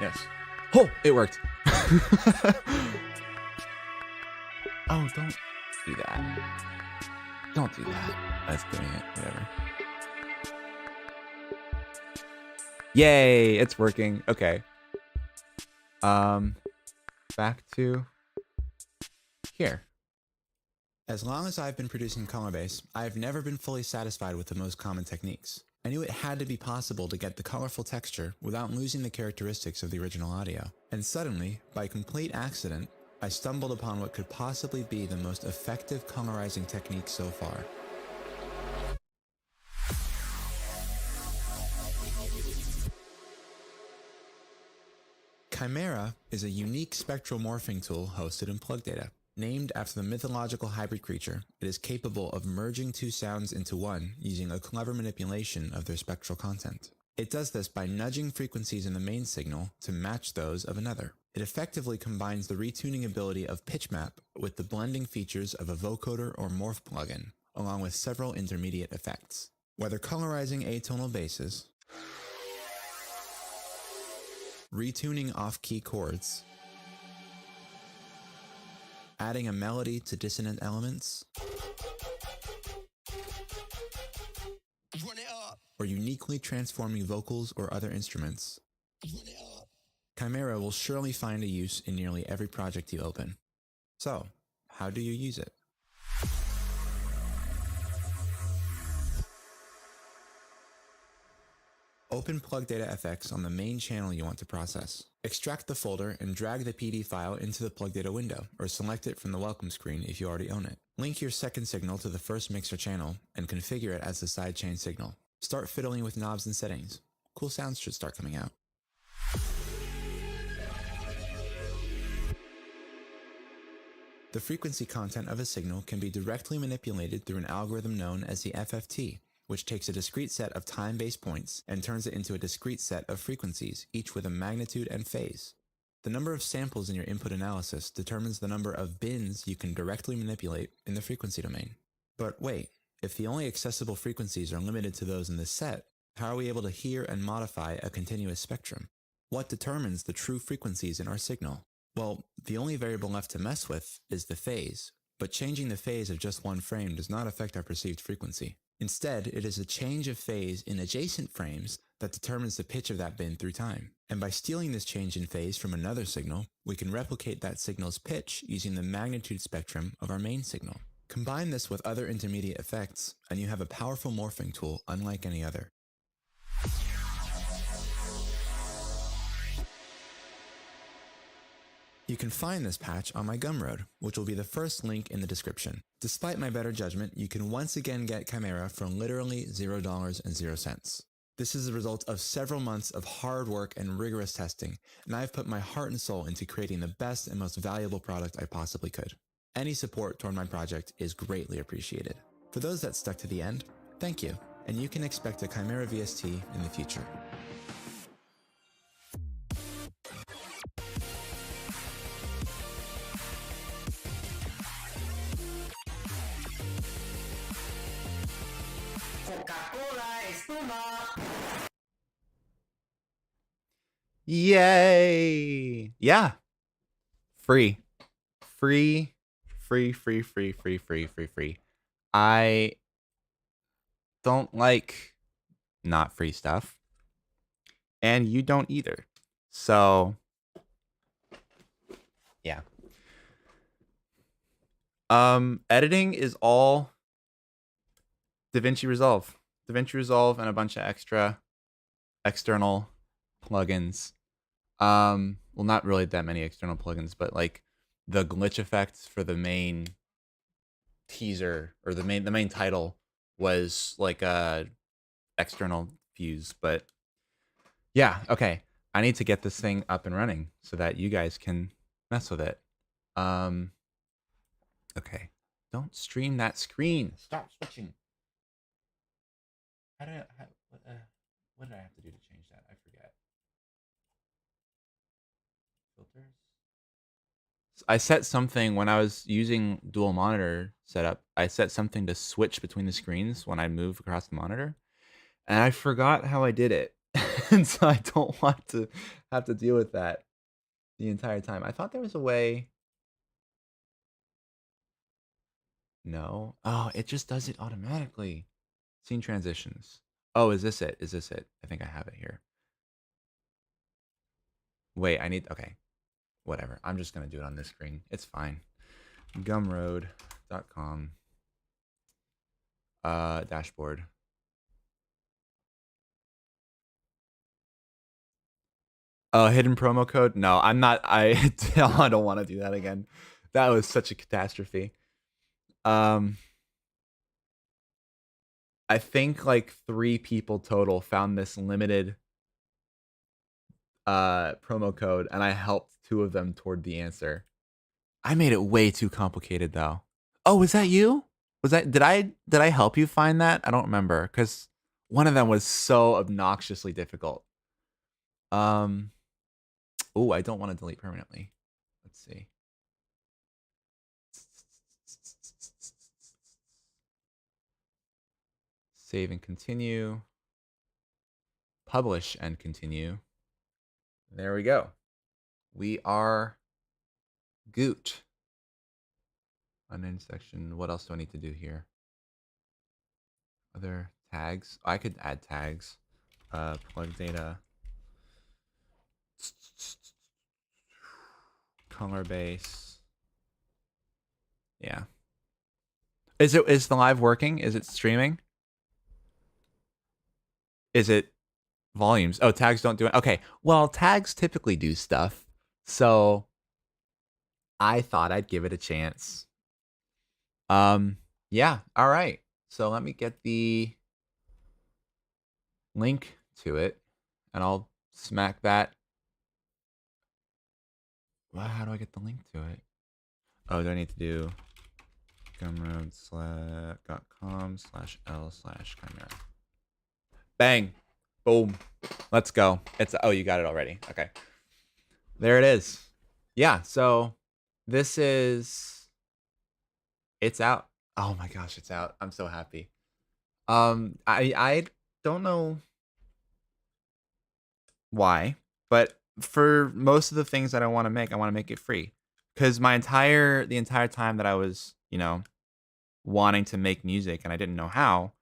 Yes. Oh, it worked. Oh, don't do that. Don't do that. That's doing it. Whatever. Yay, it's working. Okay. Back to here. As long as I've been producing colourbass, I've never been fully satisfied with the most common techniques. I knew it had to be possible to get the colorful texture without losing the characteristics of the original audio. And suddenly, by complete accident, I stumbled upon what could possibly be the most effective colorizing technique so far. Chimera is a unique spectral morphing tool hosted in Plug Data. Named after the mythological hybrid creature, it is capable of merging two sounds into one using a clever manipulation of their spectral content. It does this by nudging frequencies in the main signal to match those of another. It effectively combines the retuning ability of pitch map with the blending features of a vocoder or morph plugin, along with several intermediate effects. Whether colorizing atonal basses, retuning off-key chords, adding a melody to dissonant elements, or uniquely transforming vocals or other instruments, Chimera will surely find a use in nearly every project you open. So, how do you use it? Open Plug Data FX on the main channel you want to process. Extract the folder and drag the PD file into the Plug Data window, or select it from the welcome screen if you already own it. Link your second signal to the first mixer channel and configure it as the sidechain signal. Start fiddling with knobs and settings. Cool sounds should start coming out. The frequency content of a signal can be directly manipulated through an algorithm known as the FFT, which takes a discrete set of time-based points and turns it into a discrete set of frequencies, each with a magnitude and phase. The number of samples in your input analysis determines the number of bins you can directly manipulate in the frequency domain. But wait, if the only accessible frequencies are limited to those in this set, how are we able to hear and modify a continuous spectrum? What determines the true frequencies in our signal? Well, the only variable left to mess with is the phase, but changing the phase of just one frame does not affect our perceived frequency. Instead, it is a change of phase in adjacent frames that determines the pitch of that bin through time. And by stealing this change in phase from another signal, we can replicate that signal's pitch using the magnitude spectrum of our main signal. Combine this with other intermediate effects, and you have a powerful morphing tool unlike any other. You can find this patch on my Gumroad, which will be the first link in the description. Despite my better judgment, you can once again get Chimera for literally $0.00. This is the result of several months of hard work and rigorous testing, and I've put my heart and soul into creating the best and most valuable product I possibly could. Any support toward my project is greatly appreciated. For those that stuck to the end, thank you, and you can expect a Chimera VST in the future. Yay! Yeah. Free. Free. Free, free, free, free, free, free, free. I don't like not free stuff. And you don't either. So, yeah. Editing is all Davinci Resolve. Davinci Resolve and a bunch of extra external plugins. Well, not really that many external plugins, but like the glitch effects for the main teaser or the main title was like a external fuse. But yeah, okay. I need to get this thing up and running so that you guys can mess with it. Okay. Don't stream that screen. Stop switching. What did I have to do to change that? I forget. Filters. I set something when I was using dual monitor setup. I set something to switch between the screens when I move across the monitor, and I forgot how I did it. And so I don't want to have to deal with that the entire time. I thought there was a way. No. Oh, it just does it automatically. Scene transitions. Oh, is this it? Is this it? I think I have it here. Wait, I need. Okay. Whatever. I'm just going to do it on this screen. It's fine. Gumroad.com. Dashboard. Oh, hidden promo code? No, I'm not. I don't want to do that again. That was such a catastrophe. I think like 3 people total found this limited promo code, and I helped 2 of them toward the answer. I made it way too complicated though. Oh, was that you? Was that did I help you find that? I don't remember cuz one of them was so obnoxiously difficult. Oh, I don't want to delete permanently. Let's see. Save and continue. Publish and continue. There we go. We are Goot. Unnamed section. What else do I need to do here? Other tags. I could add tags. Plug data. Color base. Yeah. Is the live working? Is it streaming? Is it volumes? Oh, tags don't do it. Okay. Well, tags typically do stuff. So I thought I'd give it a chance. Yeah. All right. So let me get the link to it and I'll smack that. Well, how do I get the link to it? Oh, do I need to do gumroad.com/l/chimera? Bang. Boom. Let's go. It's oh, you got it already. Okay. There it is. Yeah, so this is it's out. Oh my gosh, it's out. I'm so happy. I don't know why, but for most of the things that I want to make it free. Cuz the entire time that I was, wanting to make music and I didn't know how,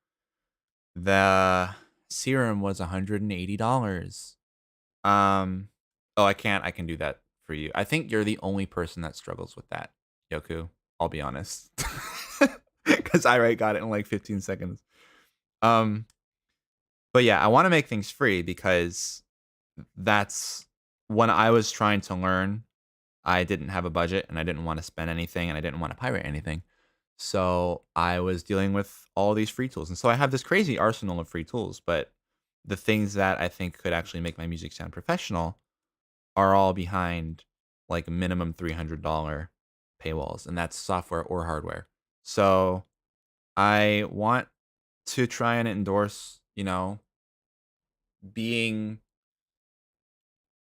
the serum was $180. Oh, I can do that for you. I think you're the only person that struggles with that, Yoku. I'll be honest. Cuz I got it in like 15 seconds. But yeah, I want to make things free because that's when I was trying to learn, I didn't have a budget and I didn't want to spend anything and I didn't want to pirate anything. So I was dealing with all these free tools. And so I have this crazy arsenal of free tools, but the things that I think could actually make my music sound professional are all behind like minimum $300 paywalls, and that's software or hardware. So I want to try and endorse, being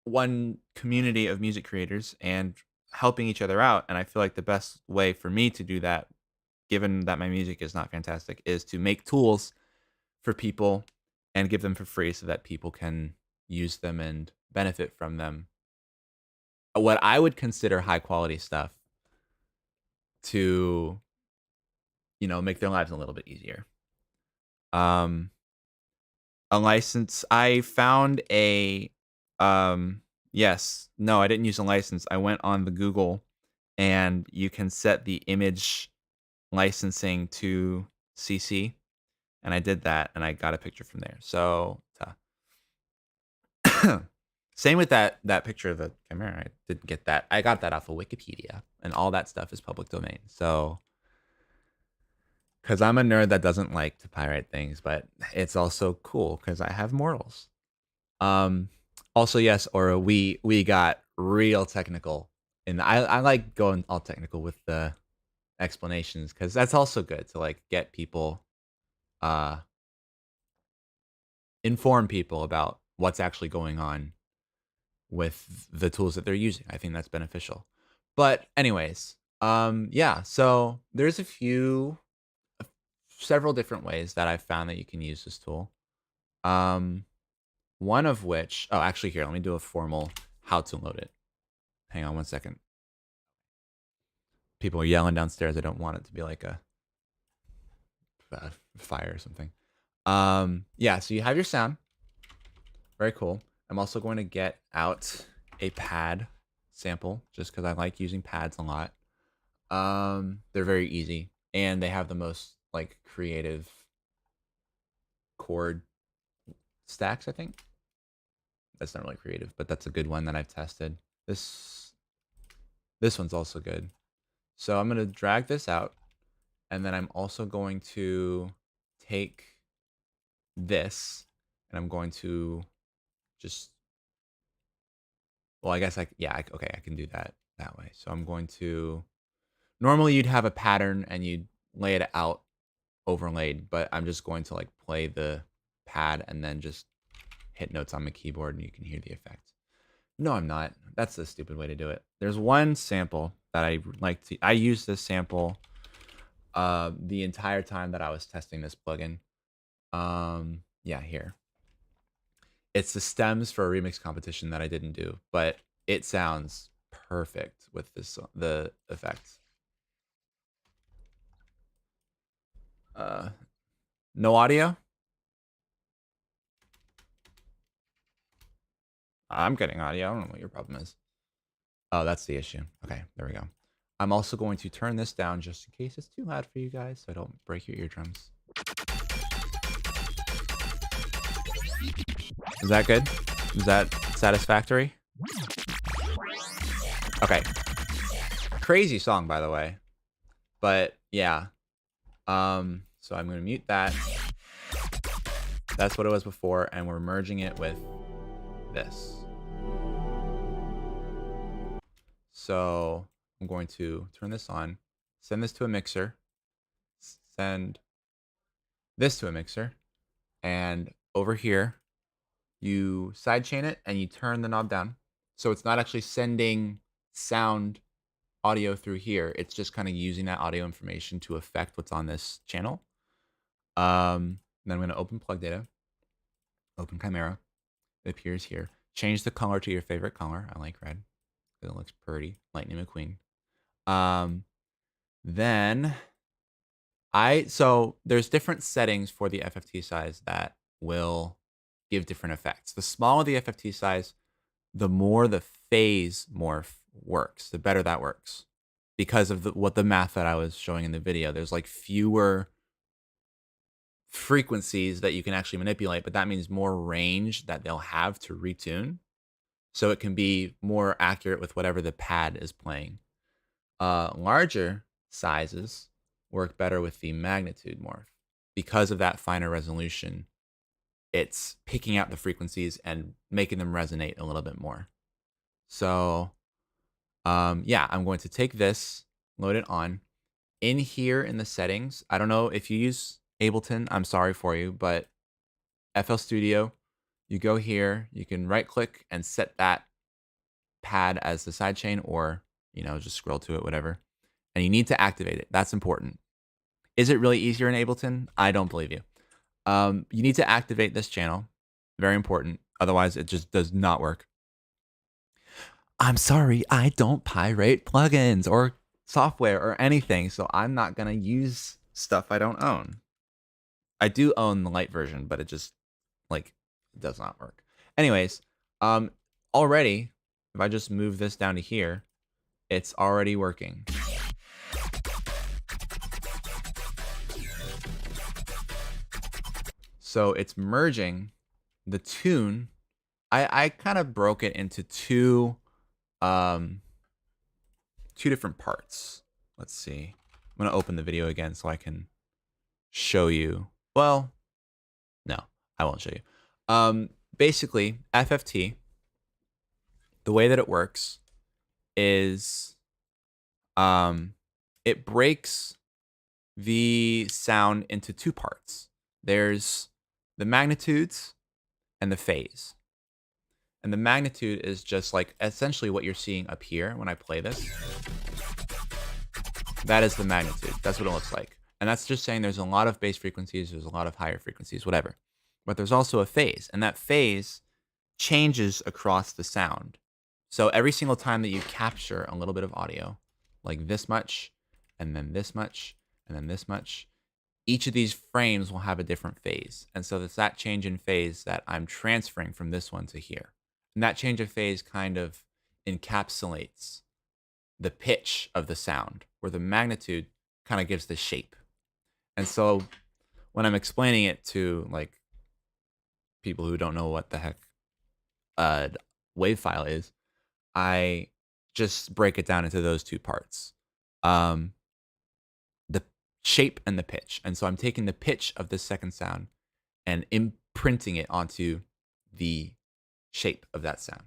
one community of music creators and helping each other out. And I feel like the best way for me to do that, given that my music is not fantastic, is to make tools for people and give them for free so that people can use them and benefit from them. What I would consider high quality stuff to, make their lives a little bit easier. A license. I found a yes. No, I didn't use a license. I went on the Google and you can set the image licensing to CC, and I did that and I got a picture from there. So same with that picture of the camera. I didn't get that. I got that off of Wikipedia, and all that stuff is public domain. So because I'm a nerd that doesn't like to pirate things, but it's also cool because I have mortals. Also, yes, Aura, we got real technical, and I like going all technical with the explanations because that's also good to like get people, uh, inform people about what's actually going on with the tools that they're using. I think that's beneficial. But anyways, yeah. So there's several different ways that I've found that you can use this tool. Um, One of which, oh, actually here, let me do a formal how to load it. Hang on 1 second. People are yelling downstairs. I don't want it to be like a fire or something. Yeah, so you have your sound. Very cool. I'm also going to get out a pad sample just because I like using pads a lot. They're very easy and they have the most like creative chord stacks, I think. That's not really creative, but that's a good one that I've tested. This one's also good. So I'm going to drag this out, and then I'm also going to take this, and I'm going to just, well, I guess okay, I can do that way. So I'm going to, normally you'd have a pattern and you'd lay it out overlaid, but I'm just going to like play the pad and then just hit notes on my keyboard and you can hear the effect. No, I'm not. That's the stupid way to do it. There's one sample that I used this sample the entire time that I was testing this plugin. Yeah, here. It's the stems for a remix competition that I didn't do, but it sounds perfect with the effects. No audio? I'm getting audio. I don't know what your problem is. Oh, that's the issue. Okay, there we go. I'm also going to turn this down just in case it's too loud for you guys so I don't break your eardrums. Is that good? Is that satisfactory? Okay. Crazy song, by the way. But yeah. So I'm going to mute that. That's what it was before, and we're merging it with this. So I'm going to turn this on, send this to a mixer, send this to a mixer, and over here, you sidechain it and you turn the knob down. So it's not actually sending sound audio through here. It's just kind of using that audio information to affect what's on this channel. Then I'm going to open plug data, open Chimera. It appears here. Change the color to your favorite color. I like red. It looks pretty. Lightning McQueen. Then so there's different settings for the FFT size that will give different effects. The smaller the FFT size, the more the phase morph works, the better that works. Because of what the math that I was showing in the video, there's like fewer frequencies that you can actually manipulate, but that means more range that they'll have to retune. So it can be more accurate with whatever the pad is playing. Larger sizes work better with the magnitude morph. Because of that finer resolution, it's picking out the frequencies and making them resonate a little bit more. So yeah, I'm going to take this, load it on. In here in the settings, I don't know if you use Ableton, I'm sorry for you, but FL Studio, you go here, you can right click and set that pad as the sidechain, or just scroll to it, whatever. And you need to activate it. That's important. Is it really easier in Ableton? I don't believe you. You need to activate this channel. Very important. Otherwise, it just does not work. I'm sorry, I don't pirate plugins or software or anything, so I'm not going to use stuff I don't own. I do own the light version, but it just does not work. Anyways, already, if I just move this down to here, it's already working. So it's merging the tune. I kind of broke it into two different parts. Let's see. I'm going to open the video again so I can show you. Well, no, I won't show you. Basically, FFT, the way that it works is it breaks the sound into two parts. There's the magnitudes and the phase. And the magnitude is just like essentially what you're seeing up here when I play this. That is the magnitude. That's what it looks like. And that's just saying there's a lot of bass frequencies, there's a lot of higher frequencies, whatever. But there's also a phase. And that phase changes across the sound. So every single time that you capture a little bit of audio, like this much, and then this much, and then this much, each of these frames will have a different phase. And so it's that change in phase that I'm transferring from this one to here. And that change of phase kind of encapsulates the pitch of the sound, where the magnitude kind of gives the shape. And so when I'm explaining it to like people who don't know what the heck a wave file is, I just break it down into those two parts. The shape and the pitch. And so I'm taking the pitch of this second sound and imprinting it onto the shape of that sound.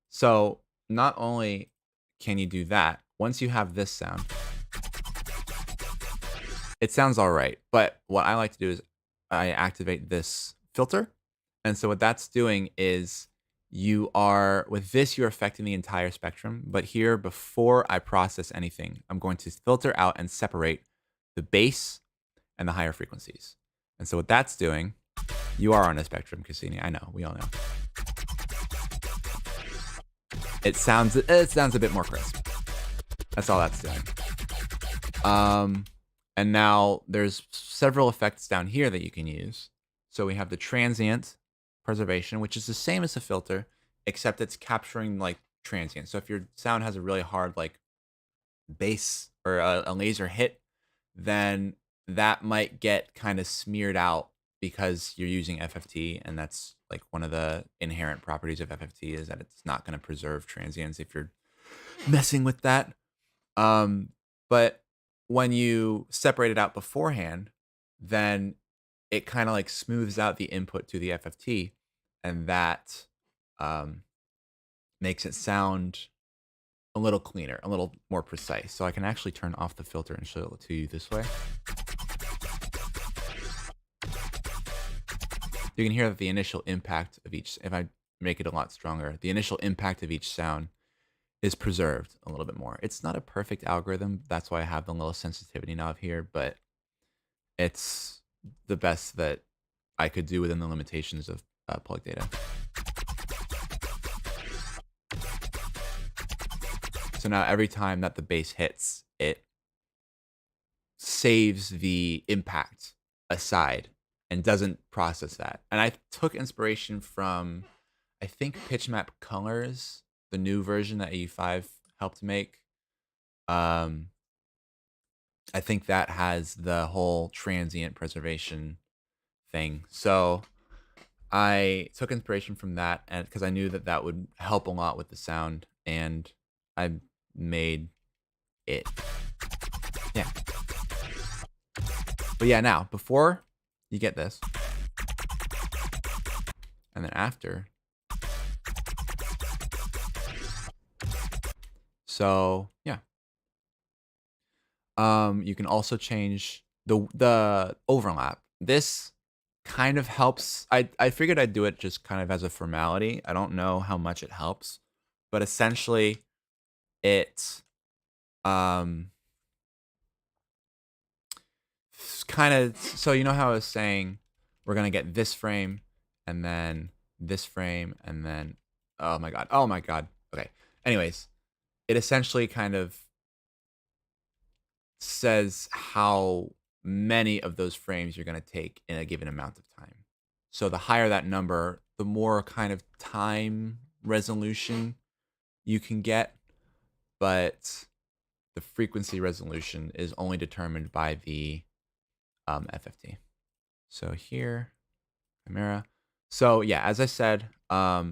So not only can you do that, once you have this sound, it sounds all right. But what I like to do is I activate this filter. And so what that's doing is with this, you're affecting the entire spectrum. But here, before I process anything, I'm going to filter out and separate the bass and the higher frequencies. And so what that's doing, you are on a spectrum, Cassini. I know, we all know. It sounds a bit more crisp. That's all that's doing. And now there's several effects down here that you can use. So we have the transient preservation, which is the same as the filter, except it's capturing like transient. So if your sound has a really hard like bass or a laser hit, then that might get kind of smeared out because you're using FFT, and that's like one of the inherent properties of FFT is that it's not going to preserve transients if you're messing with that. But when you separate it out beforehand, then it kind of like smooths out the input to the FFT, and that makes it sound a little cleaner, a little more precise. So I can actually turn off the filter and show it to you this way. You can hear that the initial impact of each, if I make it a lot stronger, the initial impact of each sound is preserved a little bit more. It's not a perfect algorithm. That's why I have the little sensitivity knob here, but it's the best that I could do within the limitations of plug data. So now every time that the bass hits, it saves the impact aside and doesn't process that. And I took inspiration from, I think, PitchMap Colors, the new version that AU5 helped make. I think that has the whole transient preservation thing. So I took inspiration from that, and because I knew that that would help a lot with the sound, and I made it. Yeah. But yeah, now before you get this, and then after. So yeah. You can also change the overlap. This kind of helps. I figured I'd do it just kind of as a formality. I don't know how much it helps, but essentially it kind of, so you know how I was saying we're gonna get this frame and then this frame and then oh my god. Okay. Anyways, it essentially kind of says how many of those frames you're going to take in a given amount of time. So the higher that number, the more kind of time resolution you can get, but the frequency resolution is only determined by the FFT. So here, Chimera. So yeah, as I said,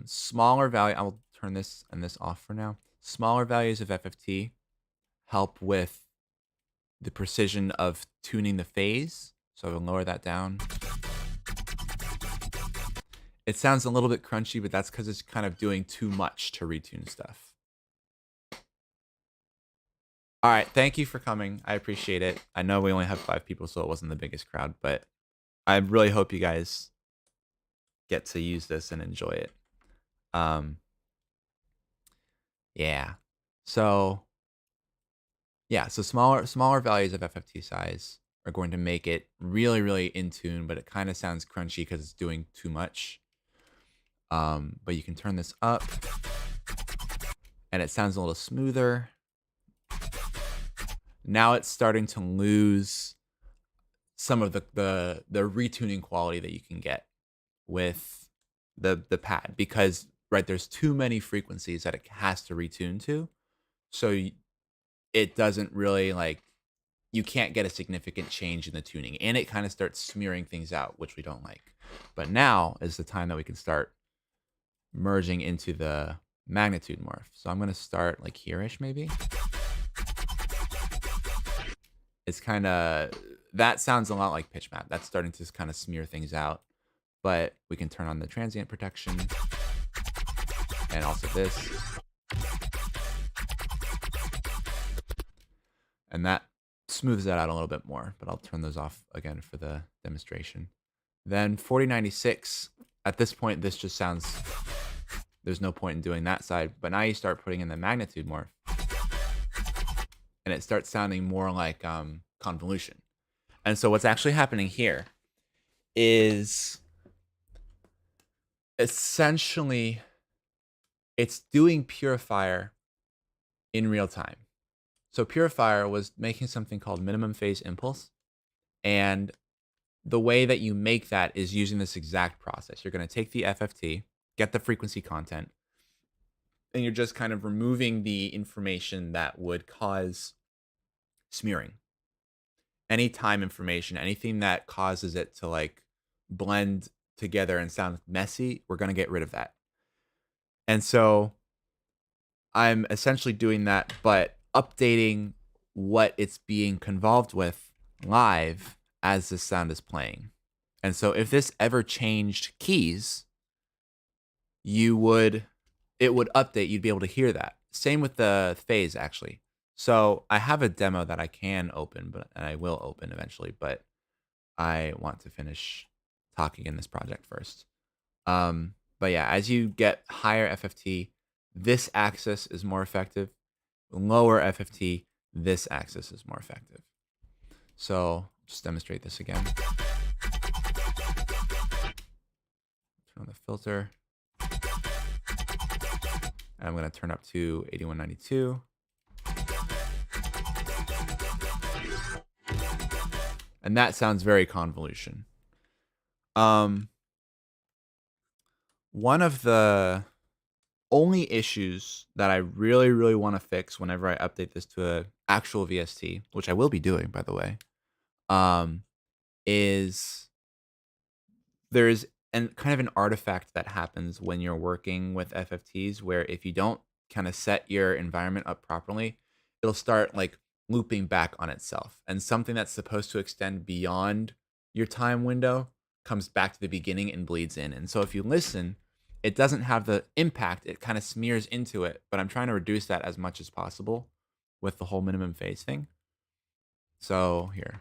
smaller value, I will turn this and this off for now. Smaller values of FFT help with the precision of tuning the phase. So I will lower that down. It sounds a little bit crunchy, but that's because it's kind of doing too much to retune stuff. All right, thank you for coming. I appreciate it. I know we only have 5 people, so it wasn't the biggest crowd, but I really hope you guys get to use this and enjoy it. Yeah. So yeah, so smaller values of FFT size are going to make it really, really in tune, but it kind of sounds crunchy because it's doing too much. But you can turn this up and it sounds a little smoother. Now it's starting to lose some of the retuning quality that you can get with the pad, because right, there's too many frequencies that it has to retune to. So it doesn't really like, you can't get a significant change in the tuning, and it kind of starts smearing things out, which we don't like. But now is the time that we can start merging into the magnitude morph. So I'm going to start like here-ish maybe. It's kind of, that sounds a lot like pitch map. That's starting to kind of smear things out, but we can turn on the transient protection and also this. And that smooths that out a little bit more, but I'll turn those off again for the demonstration. Then 4096, at this point, this just sounds, there's no point in doing that side, but now you start putting in the magnitude morph, and it starts sounding more like convolution. And so what's actually happening here is essentially it's doing purifier in real time. So purifier was making something called minimum phase impulse, and the way that you make that is using this exact process. You're going to take the FFT, get the frequency content, and you're just kind of removing the information that would cause smearing. Any time information, anything that causes it to like blend together and sound messy, we're going to get rid of that. And so I'm essentially doing that, but updating what it's being convolved with live as the sound is playing. And so if this ever changed keys, it would update, you'd be able to hear that. Same with the phase, actually. So I have a demo that I can open, and I will open eventually, but I want to finish talking in this project first. But yeah, as you get higher FFT, this axis is more effective. Lower FFT, this axis is more effective. So just demonstrate this again. Turn on the filter. And I'm going to turn up to 8192. And that sounds very convolution. One of the only issues that I really, really want to fix whenever I update this to an actual VST, which I will be doing, by the way, is there's kind of an artifact that happens when you're working with FFTs, where if you don't kind of set your environment up properly, it'll start like looping back on itself. And something that's supposed to extend beyond your time window comes back to the beginning and bleeds in. And so if you listen, it doesn't have the impact. It kind of smears into it, but I'm trying to reduce that as much as possible with the whole minimum phase thing. So here,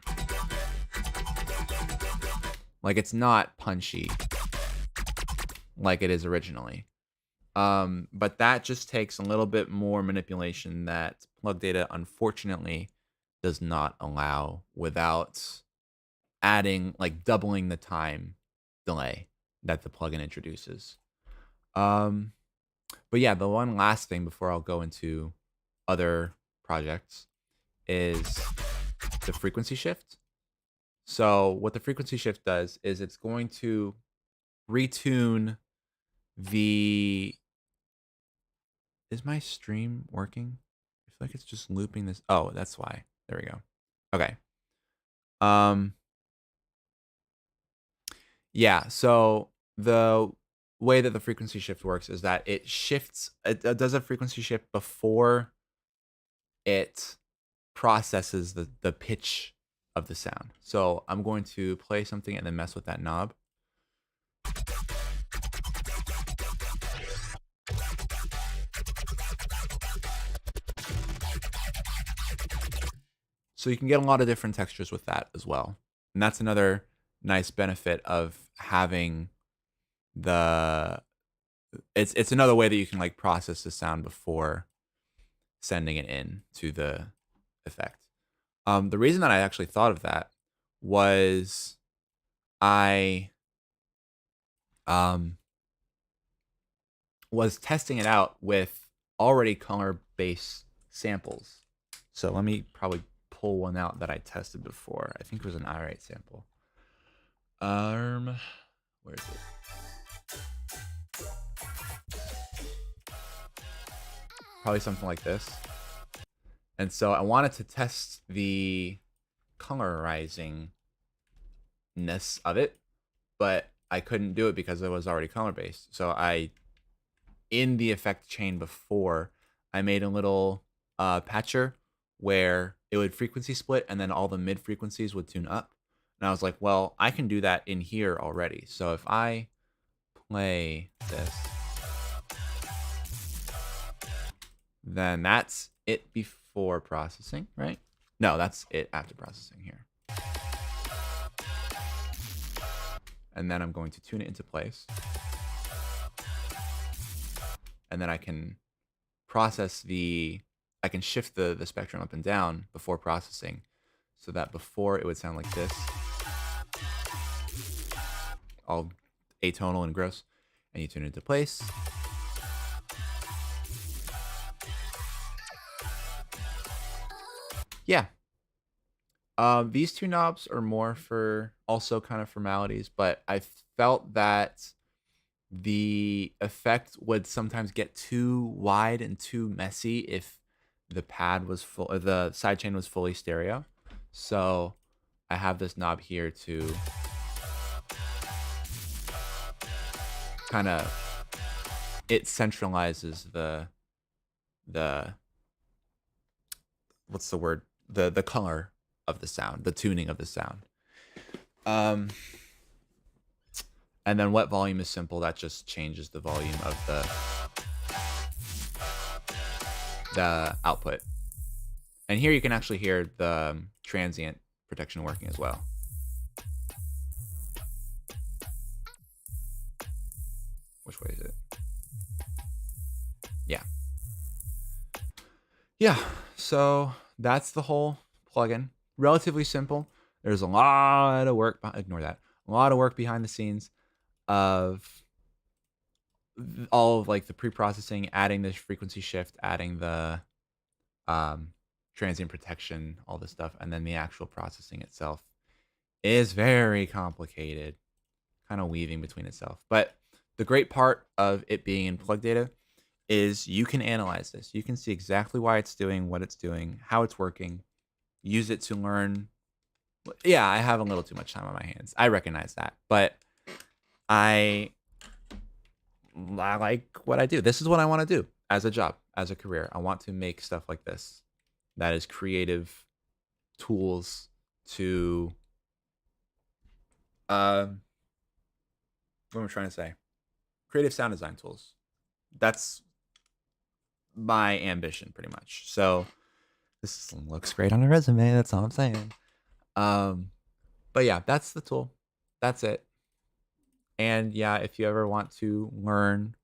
like it's not punchy like it is originally. But that just takes a little bit more manipulation that plug data unfortunately does not allow without adding, like doubling the time delay that the plugin introduces. But yeah, the one last thing before I'll go into other projects is the frequency shift. So what the frequency shift does is it's going to retune the... Is my stream working? I feel like it's just looping this. Oh, that's why. There we go. Okay. Yeah, so the way that the frequency shift works is that it shifts, it does a frequency shift before it processes the pitch of the sound. So I'm going to play something and then mess with that knob. So you can get a lot of different textures with that as well. And that's another nice benefit of having it's another way that you can like process the sound before sending it in to the effect. The reason that I actually thought of that was I was testing it out with already color-based samples. So let me probably pull one out that I tested before. I think it was an irate sample. Where is it? Probably something like this. And so I wanted to test the colorizing-ness of it, but I couldn't do it because it was already color-based. So in the effect chain before, I made a little patcher where it would frequency split and then all the mid frequencies would tune up. And I was like, well, I can do that in here already. So if I play this, then that's it before processing, right? No, that's it after processing here. And then I'm going to tune it into place. And then I can process I can shift the spectrum up and down before processing, so that before it would sound like this, all atonal and gross, and you tune it into place. Yeah. These two knobs are more for also kind of formalities, but I felt that the effect would sometimes get too wide and too messy if the pad was full, or the sidechain was fully stereo. So I have this knob here to kind of, it centralizes the what's the word? The color of the sound, the tuning of the sound. And then wet volume is simple. That just changes the volume of the output. And here you can actually hear the transient protection working as well. Which way is it? Yeah. Yeah, so that's the whole plugin. Relatively simple. There's a lot of work, ignore that. A lot of work behind the scenes of all of like the pre-processing, adding this frequency shift, adding the transient protection, all this stuff, and then the actual processing itself is very complicated, kind of weaving between itself. But the great part of it being in plug data is you can analyze this. You can see exactly why it's doing what it's doing, how it's working, use it to learn. Yeah, I have a little too much time on my hands. I recognize that, but I like what I do. This is what I want to do as a job, as a career. I want to make stuff like this that is creative tools to what am I trying to say? Creative sound design tools. That's my ambition pretty much. So this looks great on a resume. That's all I'm saying. But yeah, that's the tool. That's it. And yeah, if you ever want to learn,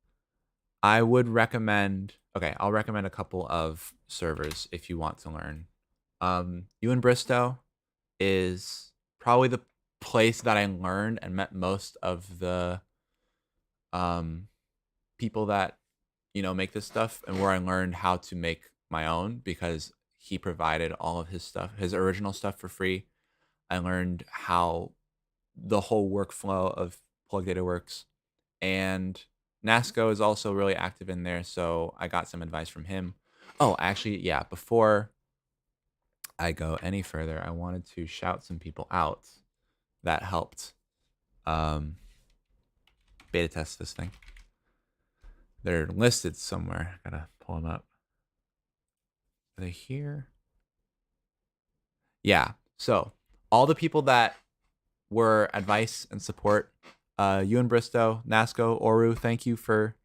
I would recommend, okay, I'll recommend a couple of servers if you want to learn. Ewan Bristow is probably the place that I learned and met most of the people that, you know, make this stuff, and where I learned how to make my own because he provided all of his stuff, his original stuff, for free. I learned how the whole workflow of plug data works, and Nasco is also really active in there, so I got some advice from him. Oh, actually, yeah, before I go any further, I wanted to shout some people out that helped beta test this thing. They're listed somewhere. Gotta pull them up. Are they here? Yeah. So all the people that were advice and support, Ewan Bristow, Nasco, Oru, thank you for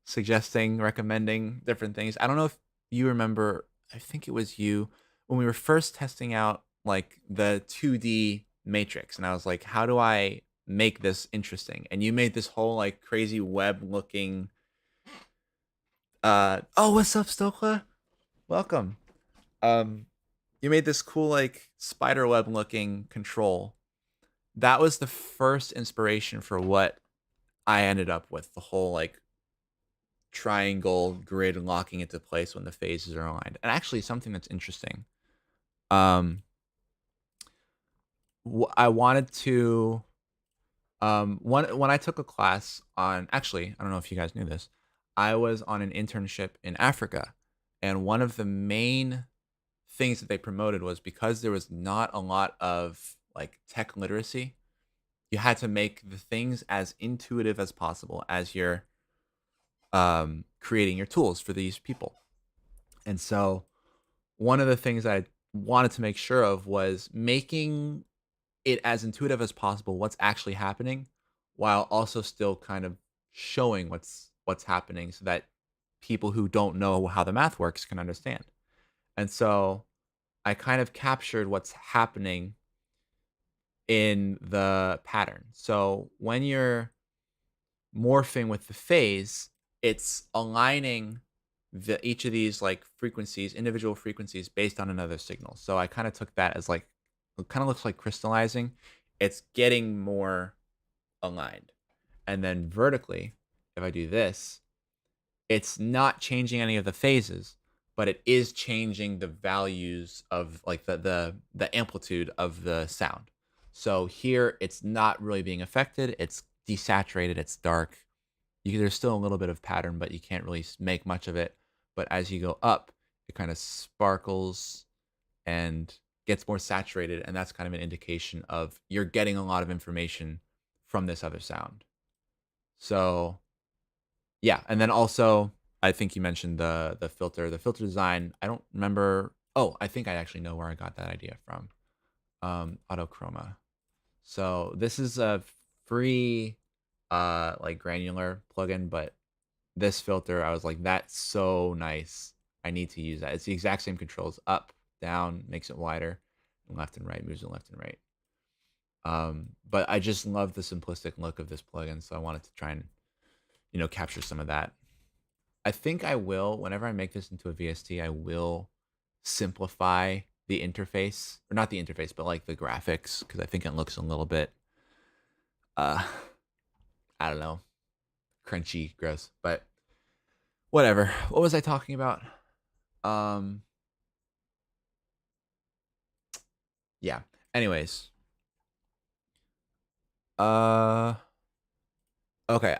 suggesting, recommending different things. I don't know if you remember, I think it was you, when we were first testing out like the 2D matrix, and I was like, how do I make this interesting? And you made this whole like crazy web looking oh, what's up, Stokla? Welcome. You made this cool like spider web looking control. That was the first inspiration for what I ended up with, the whole like triangle grid locking into place when the phases are aligned. And actually, something that's interesting. I wanted to when I took a class on, actually, I don't know if you guys knew this, I was on an internship in Africa, and one of the main things that they promoted was because there was not a lot of like tech literacy, you had to make the things as intuitive as possible as you're creating your tools for these people. And so one of the things I wanted to make sure of was making it as intuitive as possible what's actually happening, while also still kind of showing what's happening so that people who don't know how the math works can understand. And so I kind of captured what's happening in the pattern. So when you're morphing with the phase, it's aligning each of these like frequencies, individual frequencies based on another signal. So I kind of took that as like, it kind of looks like crystallizing. It's getting more aligned. And then vertically, if I do this, it's not changing any of the phases, but it is changing the values of like the amplitude of the sound. So here it's not really being affected. It's desaturated. It's dark. There's still a little bit of pattern, but you can't really make much of it. But as you go up, it kind of sparkles and gets more saturated, and that's kind of an indication of you're getting a lot of information from this other sound. So yeah, and then also I think you mentioned the filter design. I don't remember. Oh, I think I actually know where I got that idea from. Autochroma. So this is a free like granular plugin, but this filter, I was like, that's so nice. I need to use that. It's the exact same controls. Up, down, makes it wider, and left and right, moves it left and right. But I just love the simplistic look of this plugin, so I wanted to try and, capture some of that. I think I will, whenever I make this into a VST, I will simplify the interface, or not the interface, but like the graphics, because I think it looks a little bit, I don't know, crunchy, gross, but whatever. What was I talking about? Yeah. Anyways. Okay,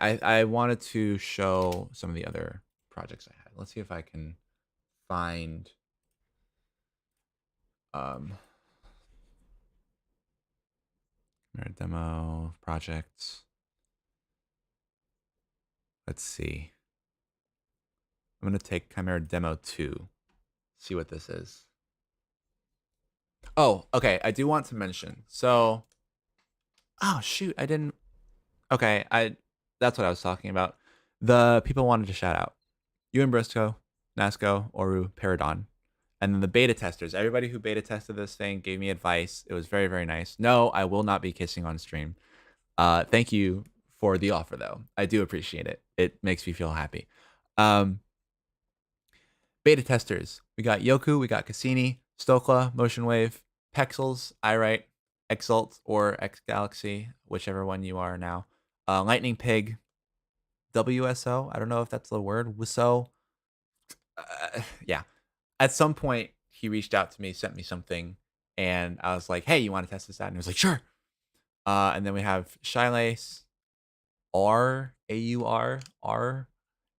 I wanted to show some of the other projects I had. Let's see if I can find demo projects. Let's see. I'm going to take Chimera Demo 2. See what this is. Oh, okay. I do want to mention. So, oh shoot, I didn't. Okay, that's what I was talking about. The people wanted to shout out Ewan Briscoe, Nasco, Oru, Paradon, and then the beta testers. Everybody who beta tested this thing gave me advice. It was very, very nice. No, I will not be kissing on stream. Thank you for the offer, though. I do appreciate it. It makes me feel happy. Beta testers. We got Yoku, we got Cassini, Stokla, Motionwave, Pexels, iWrite, Exalt, or X Galaxy, whichever one you are now. Lightning Pig, WSO. I don't know if that's the word. WSO. Yeah. At some point, he reached out to me, sent me something, and I was like, hey, you want to test this out? And he was like, sure. And then we have Shylace, R,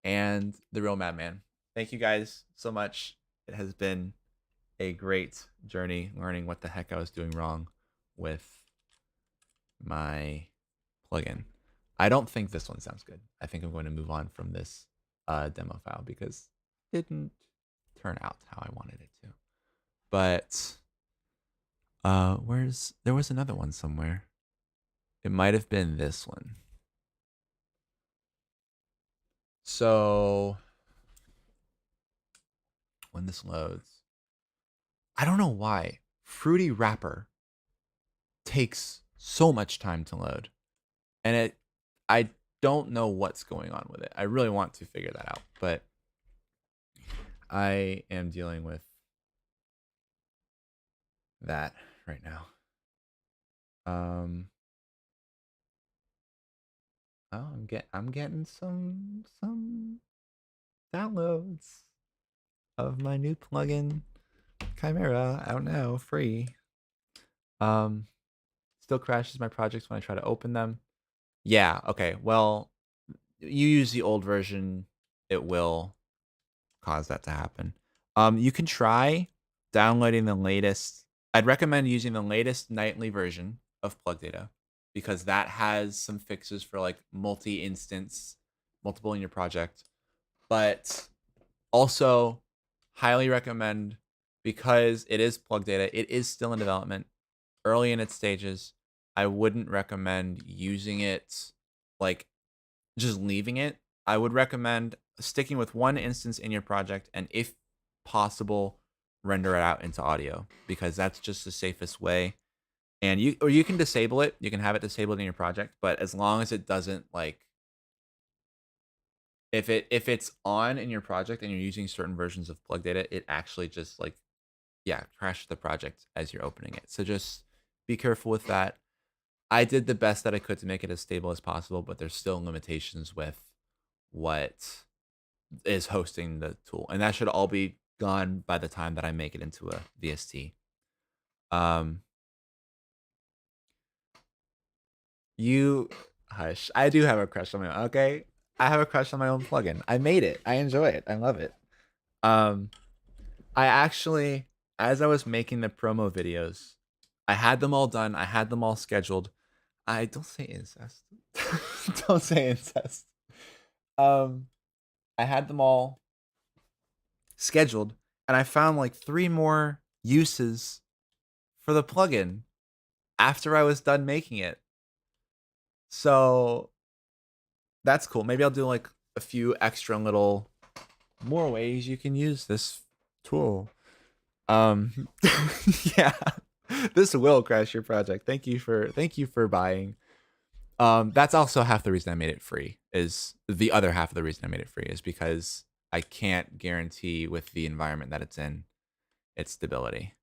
and The Real Madman. Thank you guys so much. It has been a great journey learning what the heck I was doing wrong with my plugin. I don't think this one sounds good. I think I'm going to move on from this demo file because it didn't turn out how I wanted it to. But there was another one somewhere. It might have been this one. So when this loads, I don't know why Fruity Wrapper takes so much time to load, and I don't know what's going on with it. I really want to figure that out, but I am dealing with that right now. Oh, I'm getting some downloads of my new plugin Chimera out now, free. Still crashes my projects when I try to open them. Yeah, okay. Well, you use the old version, it will cause that to happen. You can try downloading the latest. I'd recommend using the latest nightly version of Plug Data because that has some fixes for like multi-instance, multiple in your project. But also highly recommend, because it is Plug Data, it is still in development, early in its stages. I wouldn't recommend using it like just leaving it. I would recommend sticking with one instance in your project and, if possible, render it out into audio, because that's just the safest way. And you can disable it. You can have it disabled in your project, but as long as it doesn't like, if it's on in your project and you're using certain versions of Plug Data, it actually just like, yeah, crashes the project as you're opening it. So just be careful with that. I did the best that I could to make it as stable as possible, but there's still limitations with what is hosting the tool, and that should all be gone by the time that I make it into a VST. You hush. I do have a crush on my own. Okay, I have a crush on my own plugin. I made it. I enjoy it. I love it. I actually, as I was making the promo videos, I had them all done. I had them all scheduled. I don't say incest. Don't say incest. I had them all scheduled, and I found like 3 more uses for the plugin after I was done making it. So that's cool. Maybe I'll do like a few extra little more ways you can use this tool. Yeah, this will crash your project. Thank you for buying. That's also half the reason I made it free. Is the other half of the reason I made it free is because I can't guarantee with the environment that it's in its stability.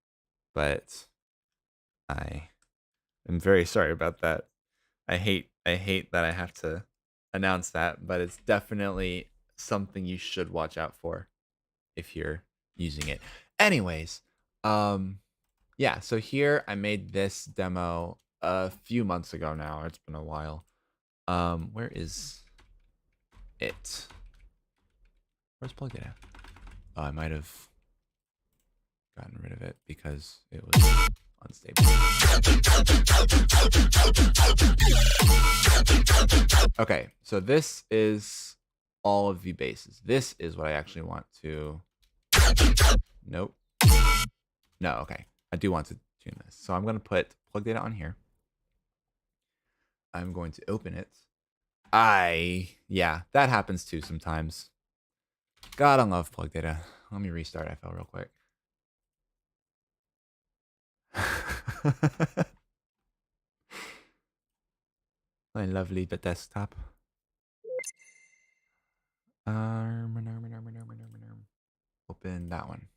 But I am very sorry about that. I hate that I have to announce that, but it's definitely something you should watch out for if you're using it. Anyways, yeah, so here I made this demo a few months ago now. It's been a while. Where is it? Where's Plug Data? Oh, I might have gotten rid of it because it was unstable. Okay, so this is all of the basses. This is what I actually want to... Nope. No, okay. I do want to tune this. So I'm going to put Plug Data on here. I'm going to open it. Yeah, that happens too sometimes. God, I love Plug Data. Let me restart FL real quick. My lovely desktop. Open that one.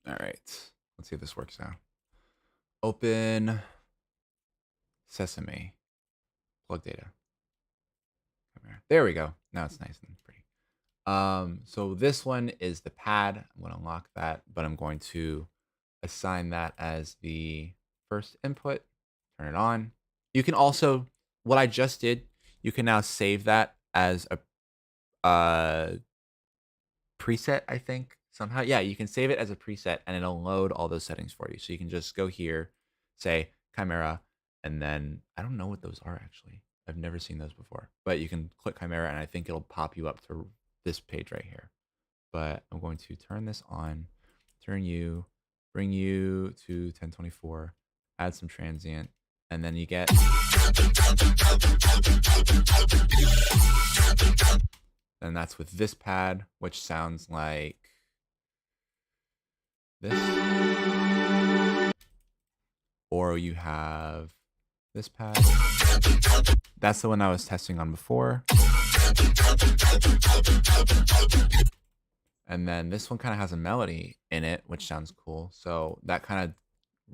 All right, let's see if this works now. Open Sesame. Plug Data. There we go. Now it's nice and pretty. So this one is the pad. I'm going to lock that, but I'm going to assign that as the first input. Turn it on. You can also, what I just did, you can now save that as a preset, I think. Somehow, yeah, you can save it as a preset and it'll load all those settings for you. So you can just go here, say Chimera, and then I don't know what those are actually. I've never seen those before, but you can click Chimera and I think it'll pop you up to this page right here. But I'm going to turn this on, bring you to 1024, add some transient, and then you get and that's with this pad, which sounds like this. Or you have this pad. That's the one I was testing on before. And then this one kind of has a melody in it, which sounds cool. So that kind of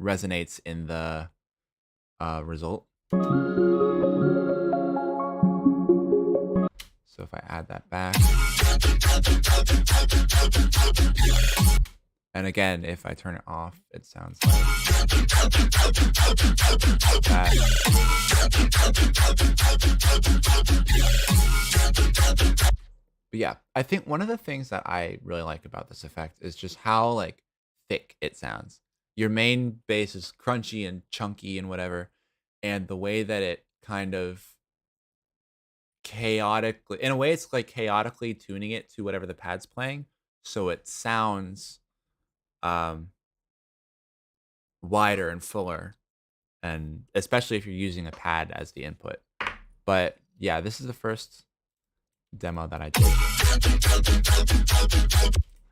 resonates in the result. So if I add that back. And again, if I turn it off, it sounds like that. But yeah, I think one of the things that I really like about this effect is just how like thick it sounds. Your main bass is crunchy and chunky and whatever, and the way that it kind of chaotically, in a way, it's like chaotically tuning it to whatever the pad's playing, so it sounds wider and fuller, and especially if you're using a pad as the input. But yeah, this is the first demo that I did.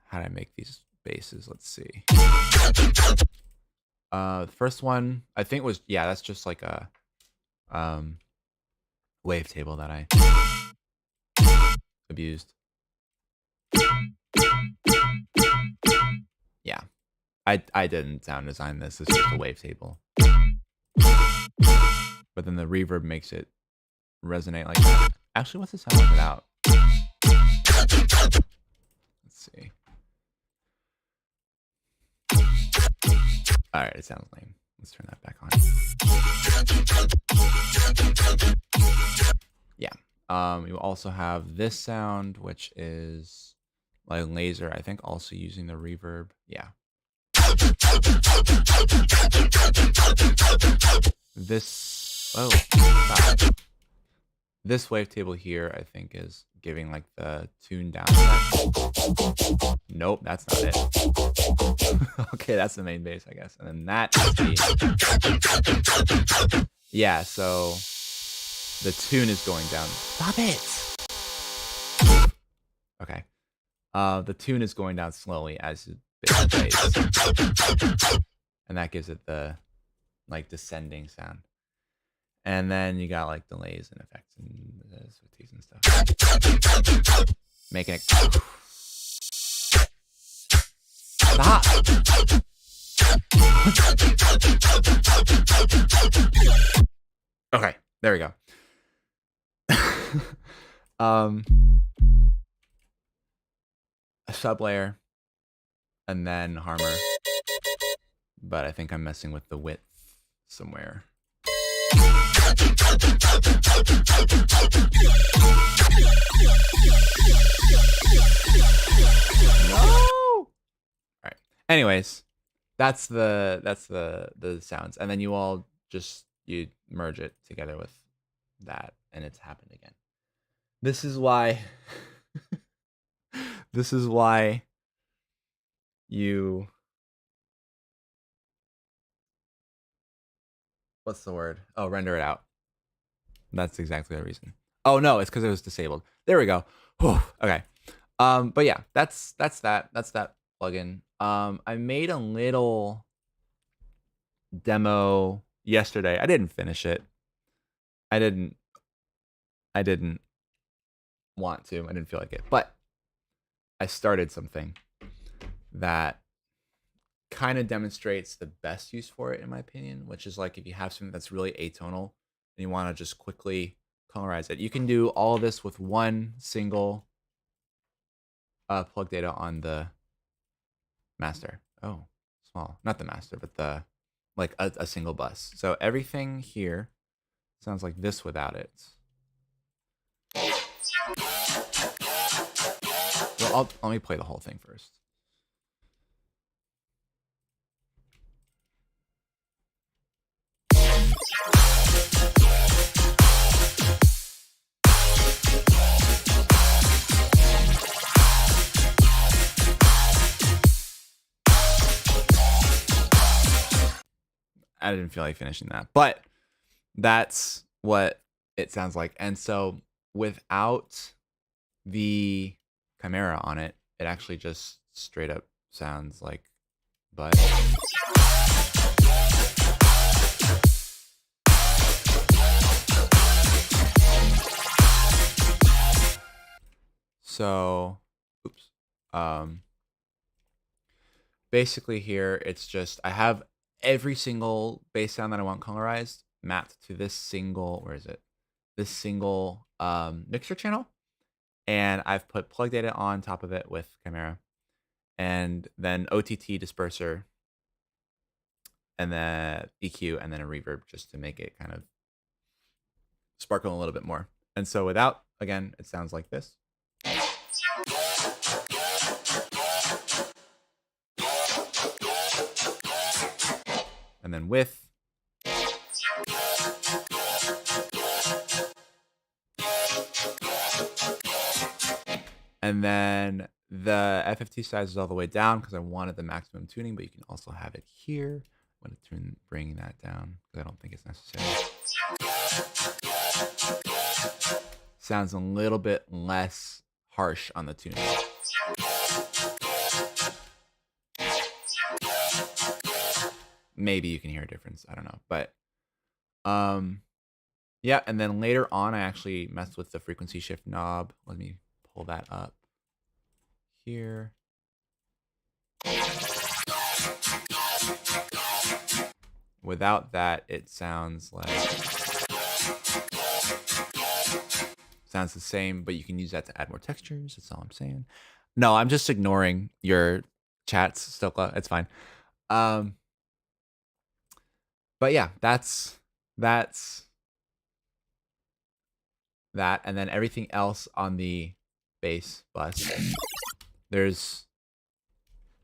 How did I make these basses? Let's see. The first one I think was, yeah, that's just like a wavetable that I abused. Yeah, I didn't sound design this. It's just a wavetable. But then the reverb makes it resonate like that. Actually, what's the sound like without? Let's see. All right, it sounds lame. Let's turn that back on. Yeah. You also have this sound, which is like laser, I think also using the reverb. Yeah. This, oh, stop. This wavetable here, I think, is giving like the tune down effect. Nope, that's not it. Okay, that's the main bass, I guess. And then that is the... Yeah, so the tune is going down. Stop it! Okay. The tune is going down slowly as it bass. And that gives it the like descending sound. And then you got like delays and effects and switches and stuff. Making it... Stop! Okay, there we go. A sub layer and then harmor. But I think I'm messing with the width somewhere. No! All right. Anyways, that's the sounds, and then you all just you merge it together with that, and it's happened again. This is why. This is why you. What's the word? Oh, render it out. That's exactly the reason. Oh no, it's because it was disabled. There we go. Whew, okay. But yeah, that's that plugin. I made a little demo yesterday. I didn't finish it. I didn't want to. I didn't feel like it. But I started something that kind of demonstrates the best use for it, in my opinion, which is like if you have something that's really atonal and you want to just quickly colorize it. You can do all of this with one single plug data on the master. Oh, small. Not the master, but the like a single bus. So everything here sounds like this without it. Well, let me play the whole thing first. I didn't feel like finishing that, but that's what it sounds like. And so without the Chimera on it, it actually just straight up sounds like but. So, oops. Basically here, it's just, I have every single bass sound that I want colorized mapped to this single, where is it? This single mixer channel. And I've put plug data on top of it with Chimera. And then OTT disperser. And then EQ, and then a reverb just to make it kind of sparkle a little bit more. And so without, again, it sounds like this. And then with, and then the FFT size is all the way down because I wanted the maximum tuning, but you can also have it here. I'm going to bring that down because I don't think it's necessary. Sounds a little bit less harsh on the tuning. Maybe you can hear a difference. I don't know. But yeah, and then later on I actually messed with the frequency shift knob. Let me pull that up here. Without that, it sounds like, sounds the same, but you can use that to add more textures. That's all I'm saying. No, I'm just ignoring your chats, Stokla. It's fine. But yeah, that's that. And then everything else on the bass bus, there's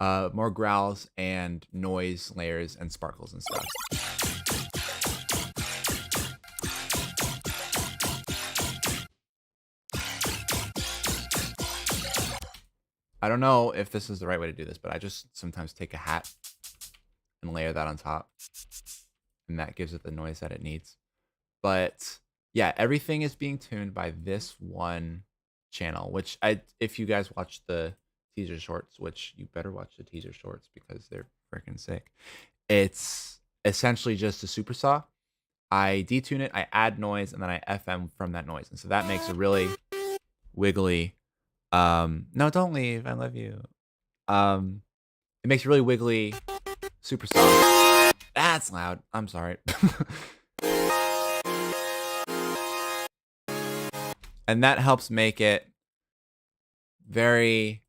more growls and noise layers and sparkles and stuff. I don't know if this is the right way to do this, but I just sometimes take a hat and layer that on top, and that gives it the noise that it needs. But yeah, everything is being tuned by this one channel, which if you guys watch the teaser shorts, which you better watch the teaser shorts because they're freaking sick. It's essentially just a super saw. I detune it, I add noise, and then I FM from that noise. And so that makes a really wiggly, no, don't leave, I love you. It makes a really wiggly super saw. That's loud, I'm sorry. And that helps make it very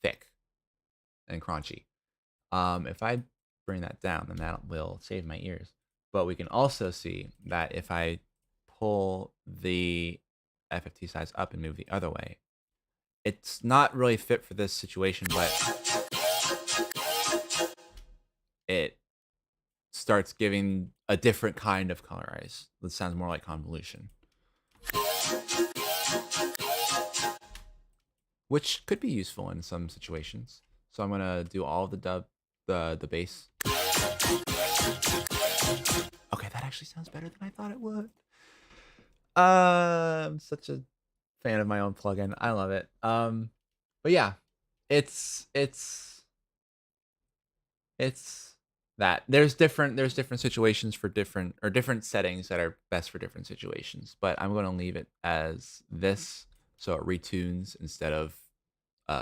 thick and crunchy. If I bring that down, then that will save my ears. But we can also see that if I pull the FFT size up and move the other way, it's not really fit for this situation, but it starts giving a different kind of colorize. That sounds more like convolution, which could be useful in some situations. So I'm gonna do all of the bass. Okay, that actually sounds better than I thought it would. I'm such a fan of my own plugin. I love it. But yeah, it's that there's different situations for different settings that are best for different situations. But I'm gonna leave it as this, so it retunes instead of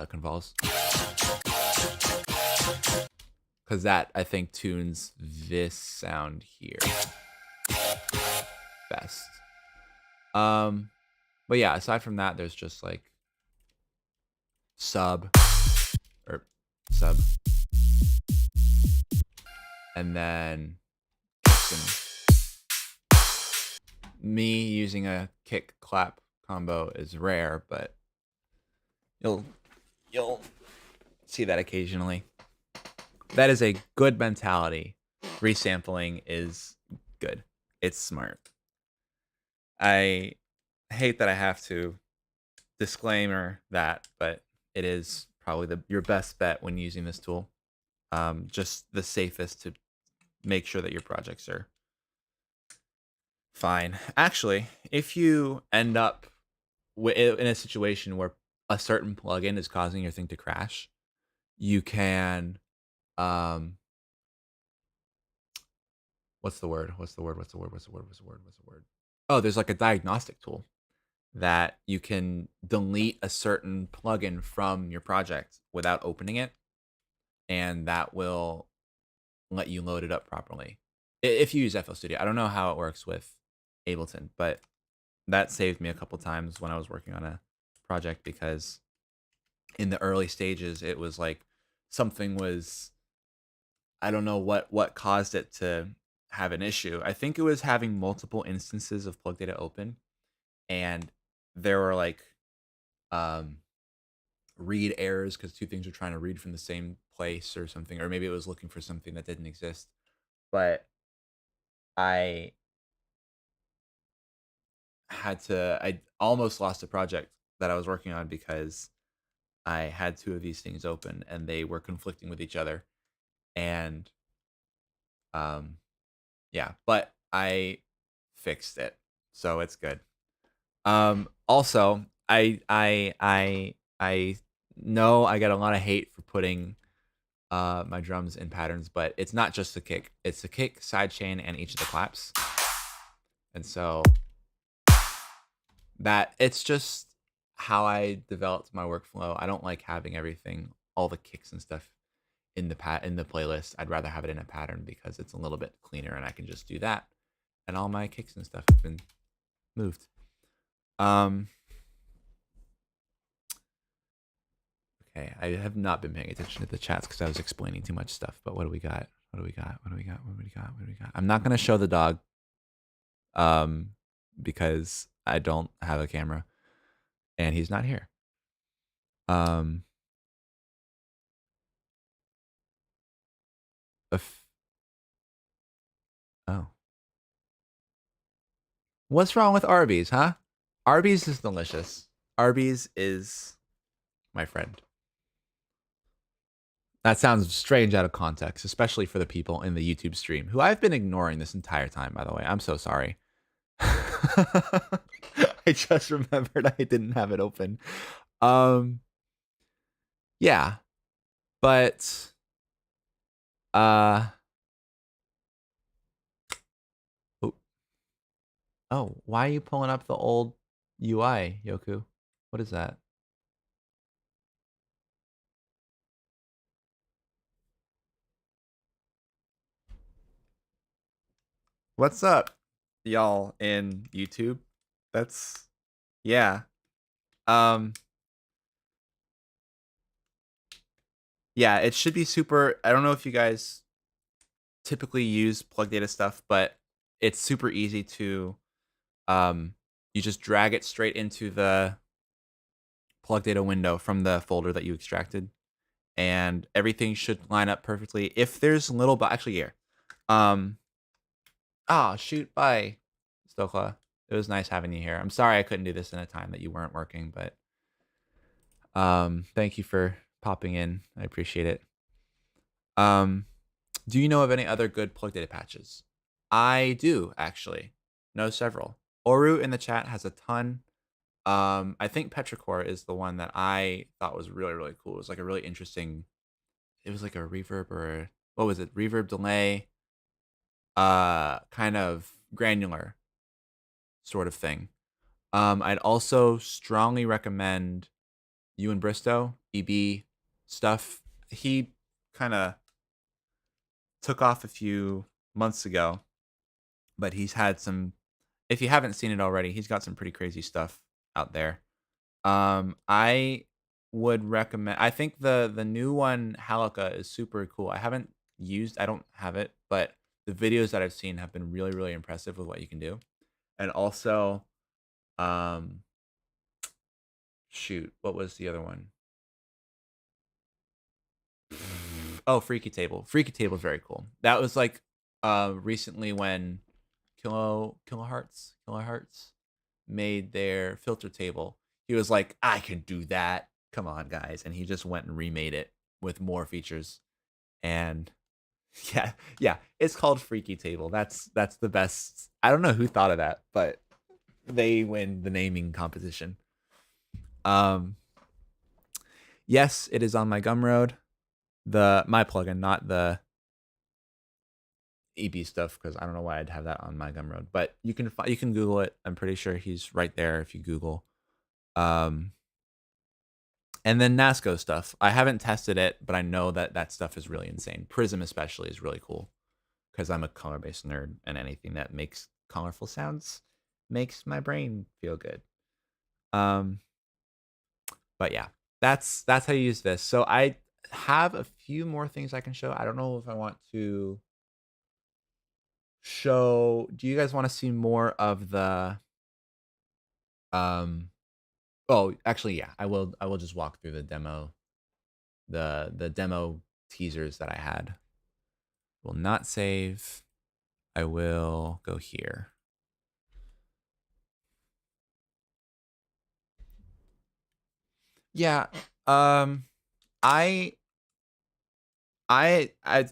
convols, because that I think tunes this sound here best. But yeah, aside from that, there's just like sub, and then me using a kick clap combo is rare, but you'll see that occasionally. That is a good mentality. Resampling is good. It's smart. I hate that I have to disclaimer that, but it is probably your best bet when using this tool. Just the safest to make sure that your projects are fine. Actually, if you end up in a situation where a certain plugin is causing your thing to crash, you can what's the word? Oh, there's like a diagnostic tool that you can delete a certain plugin from your project without opening it, and that will let you load it up properly. If you use FL Studio. I don't know how it works with Ableton, but that saved me a couple times when I was working on a project, because in the early stages it was like something was, I don't know what caused it to have an issue. I think it was having multiple instances of plug data open, and there were like um read errors because two things are trying to read from the same place or something, or maybe it was looking for something that didn't exist. But I I almost lost a project that I was working on because I had two of these things open and they were conflicting with each other. And um yeah, but I fixed it. So it's good. Also, I know I get a lot of hate for putting my drums in patterns, but it's not just the kick. It's the kick, sidechain, and each of the claps. And so that it's just how I developed my workflow. I don't like having everything, all the kicks and stuff in the playlist. I'd rather have it in a pattern because it's a little bit cleaner and I can just do that. And all my kicks and stuff have been moved. Okay, I have not been paying attention to the chats because I was explaining too much stuff. But what do we got? What do we got? What do we got? What do we got? What do we got? I'm not gonna show the dog, because I don't have a camera, and he's not here. Oh, what's wrong with Arby's, huh? Arby's is delicious. Arby's is my friend. That sounds strange out of context, especially for the people in the YouTube stream, who I've been ignoring this entire time, by the way. I'm so sorry. I just remembered I didn't have it open. Yeah. But oh, why are you pulling up the old UI, Yoku? What is that? What's up, y'all in YouTube? That's yeah. Yeah, it should be super. I don't know if you guys typically use plug data stuff, but it's super easy to you just drag it straight into the plug data window from the folder that you extracted, and everything should line up perfectly. If there's little, but actually here, shoot, bye, Stokla. It was nice having you here. I'm sorry I couldn't do this in a time that you weren't working, but thank you for popping in. I appreciate it. Do you know of any other good plug data patches? I do, actually. Know several. Oru in the chat has a ton. I think Petrichor is the one that I thought was really, really cool. It was like a really interesting, it was like a reverb or what was it? Reverb delay, kind of granular sort of thing. I'd also strongly recommend Ewan Bristow, EB stuff. He kind of took off a few months ago, but he's had some, if you haven't seen it already, he's got some pretty crazy stuff out there. I would recommend, I think the new one, Halika, is super cool. I don't have it, but the videos that I've seen have been really, really impressive with what you can do. And also, shoot, what was the other one? Oh, Freaky Table. Freaky Table is very cool. That was like recently when Kilohertz made their filter table. He was like, I can do that. Come on, guys. And he just went and remade it with more features. And yeah, it's called Freaky Table. That's the best. I don't know who thought of that, but they win the naming competition. Yes, it is on my Gumroad. My plugin, not the EP stuff because I don't know why I'd have that on my Gumroad. But you can Google it. I'm pretty sure he's right there if you Google. And then Nasco stuff. I haven't tested it, but I know that stuff is really insane. Prism especially is really cool because I'm a color-based nerd, and anything that makes colorful sounds makes my brain feel good. But yeah, that's how you use this. So I have a few more things I can show. I don't know if I want to show. Do you guys want to see more of the oh, actually yeah, I will just walk through the demo, the demo teasers that I had. Will not save. I will go here. Yeah, I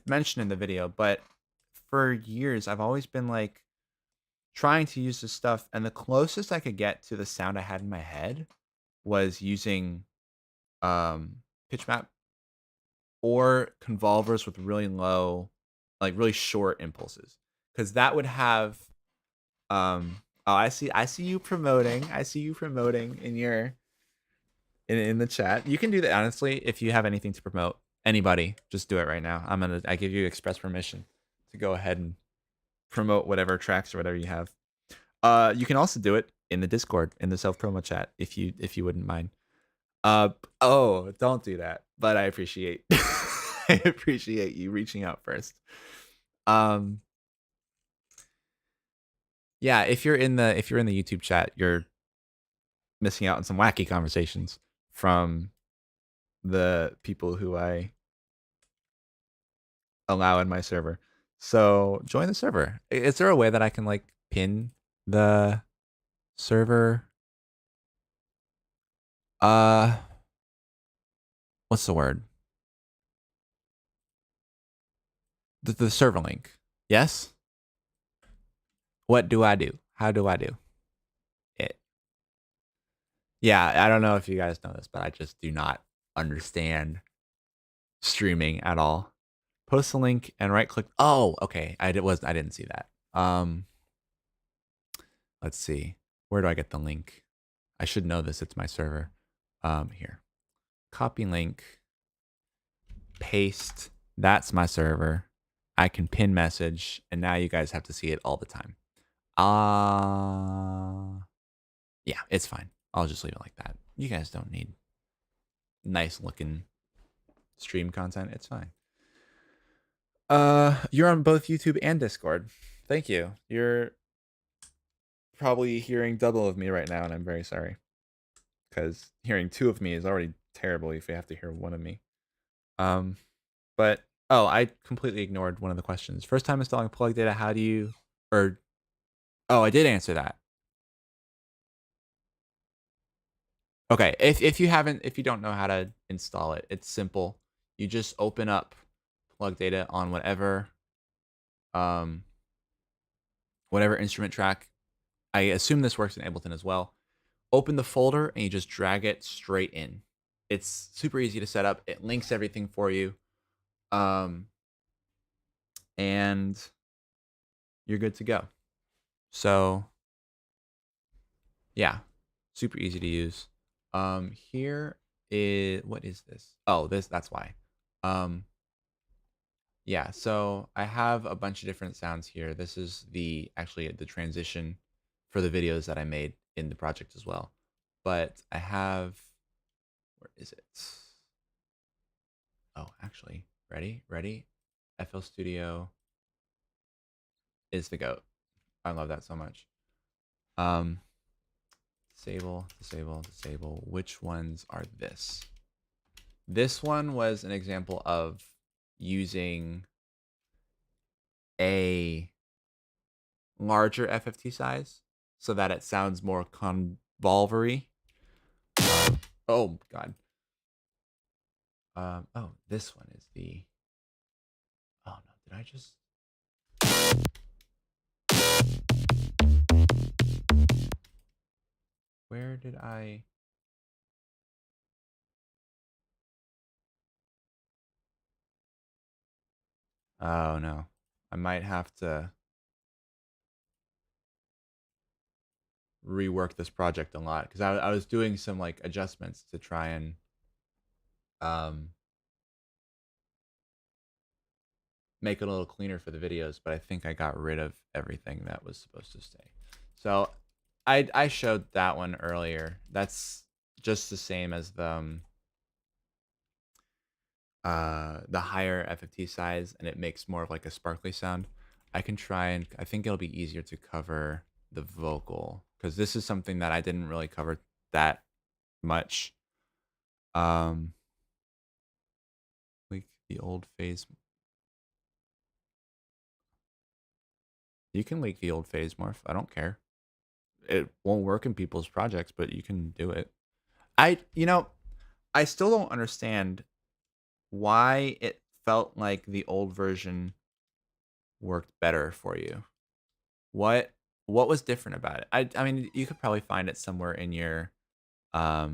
mentioned in the video, but for years I've always been like trying to use this stuff, and the closest I could get to the sound I had in my head was using pitch map or convolvers with really low, like really short impulses, because that would have oh, I see you promoting. I see you promoting in your in the chat. You can do that honestly if you have anything to promote. Anybody, just do it right now. I give you express permission to go ahead and promote whatever tracks or whatever you have. You can also do it in the Discord in the self promo chat if you wouldn't mind. Oh, don't do that. But I appreciate I appreciate you reaching out first. Yeah, if you're in the YouTube chat, you're missing out on some wacky conversations from the people who I allow in my server. So join the server. Is there a way that I can like pin the server? What's the word? The server link. Yes? What do I do? How do I do it? Yeah, I don't know if you guys know this, but I just do not understand streaming at all. Post the link and right click. Oh, okay. I didn't see that. Let's see. Where do I get the link? I should know this. It's my server. Here. Copy link. Paste. That's my server. I can pin message, and now you guys have to see it all the time. Yeah, it's fine. I'll just leave it like that. You guys don't need nice looking stream content. It's fine. You're on both YouTube and Discord. Thank you. You're probably hearing double of me right now, and I'm very sorry. Because hearing two of me is already terrible if you have to hear one of me. But oh, I completely ignored one of the questions. First time installing plug data, how do you oh, I did answer that. Okay, if you don't know how to install it, it's simple. You just open up plug data on whatever instrument track. I assume this works in Ableton as well. Open the folder and you just drag it straight in. It's super easy to set up. It links everything for you. And you're good to go. So yeah, super easy to use. Here is, what is this? Oh, that's why. Yeah, so I have a bunch of different sounds here. This is actually the transition for the videos that I made in the project as well. But I have, where is it? Oh, actually, ready? FL Studio is the GOAT. I love that so much. Disable. Which ones are this? This one was an example of using a larger FFT size so that it sounds more convolvery. Oh god. Oh, this one is the. Oh no, did I just? Where did I? Oh no, I might have to rework this project a lot because I was doing some like adjustments to try and make it a little cleaner for the videos, but I think I got rid of everything that was supposed to stay. So I showed that one earlier. That's just the same as the higher FFT size, and it makes more of like a sparkly sound. I can try and I think it'll be easier to cover the vocal because this is something that I didn't really cover that much. Like the old phase. You can leak the old phase morph. I don't care. It won't work in people's projects, but you can do it. I still don't understand why it felt like the old version worked better for you. What was different about it? I mean, you could probably find it somewhere in your what's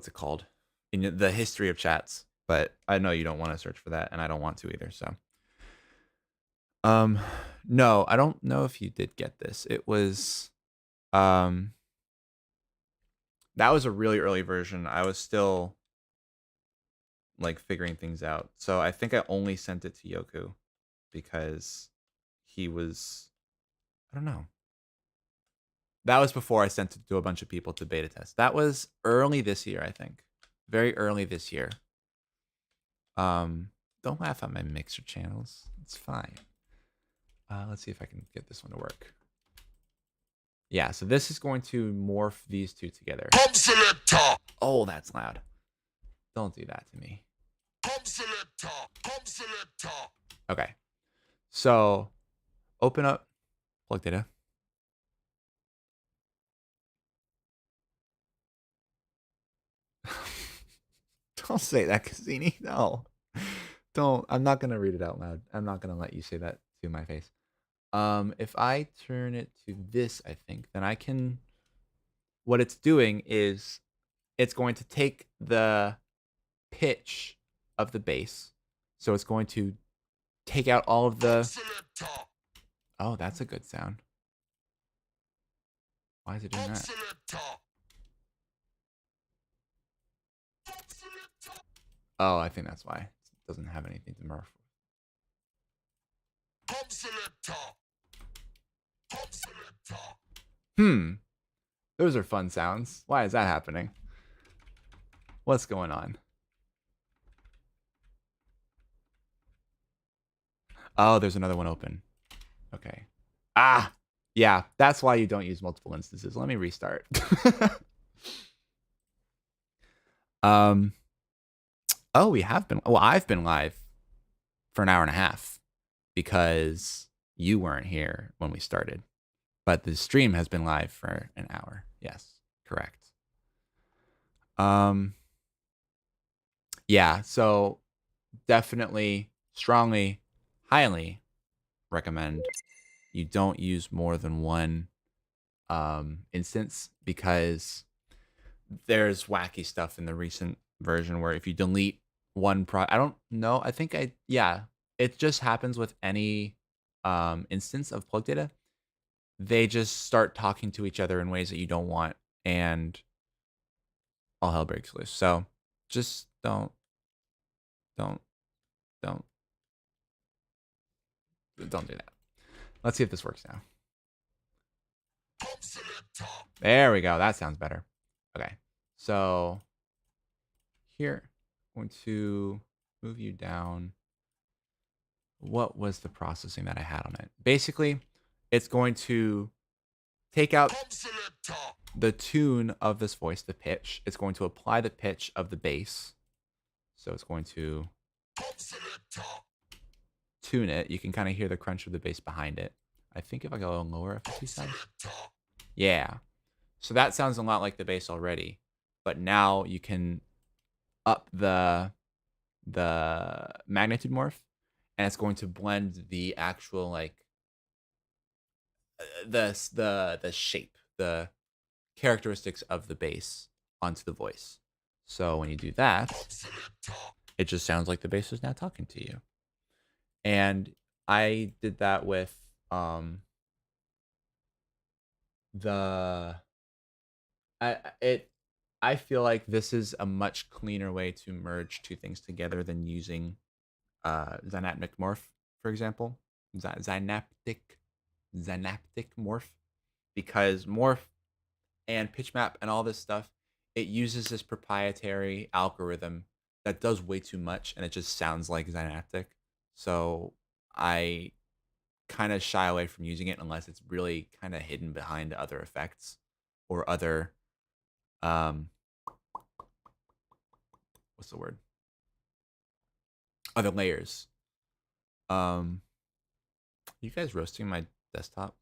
it called? In the history of chats, but I know you don't want to search for that and I don't want to either, so no, I don't know if you did get this. It was that was a really early version. I was still like figuring things out. So I think I only sent it to Yoku because he was, I don't know. That was before I sent it to a bunch of people to beta test. That was early this year, I think. Very early this year. Don't laugh at my mixer channels. It's fine. Let's see if I can get this one to work. Yeah, so this is going to morph these two together. Come selector. Oh, that's loud. Don't do that to me. Come selector. Come selector. Okay. So open up plug data. Don't say that, Cassini. No. Don't. I'm not going to read it out loud. I'm not going to let you say that to my face. If I turn it to this, I think, then I can... What it's doing is it's going to take the pitch of the bass. So it's going to take out all of the... Oh, that's a good sound. Why is it doing that? Oh, I think that's why. It doesn't have anything to morph. Those are fun sounds. Why is that happening? What's going on? Oh, there's another one open. Okay. Ah, yeah, that's why you don't use multiple instances. Let me restart. Oh, we have been. Well, I've been live for an hour and a half because you weren't here when we started. But the stream has been live for an hour. Yes, correct. Yeah, so definitely, strongly, highly recommend you don't use more than one instance because there's wacky stuff in the recent version where if you delete one I don't know, I think it just happens with any instance of plug data. They just start talking to each other in ways that you don't want, and all hell breaks loose. So just don't do that. Let's see if this works now. There we go. That sounds better. Okay. So here, I'm going to move you down. What was the processing that I had on it? Basically, it's going to take out the tune of this voice, the pitch. It's going to apply the pitch of the bass. So it's going to tune it. You can kind of hear the crunch of the bass behind it. I think if I go lower FFT size. Yeah. So that sounds a lot like the bass already. But now you can up the magnitude morph, and it's going to blend the actual like the shape, the characteristics of the bass onto the voice. So when you do that, it just sounds like the bass is now talking to you. And I did that with the I feel like this is a much cleaner way to merge two things together than using synaptic morph, for example. Synaptic morph, because morph and pitch map and all this stuff, it uses this proprietary algorithm that does way too much and it just sounds like synaptic. So I kind of shy away from using it unless it's really kind of hidden behind other effects or other um what's the word? Other layers. You guys roasting my desktop?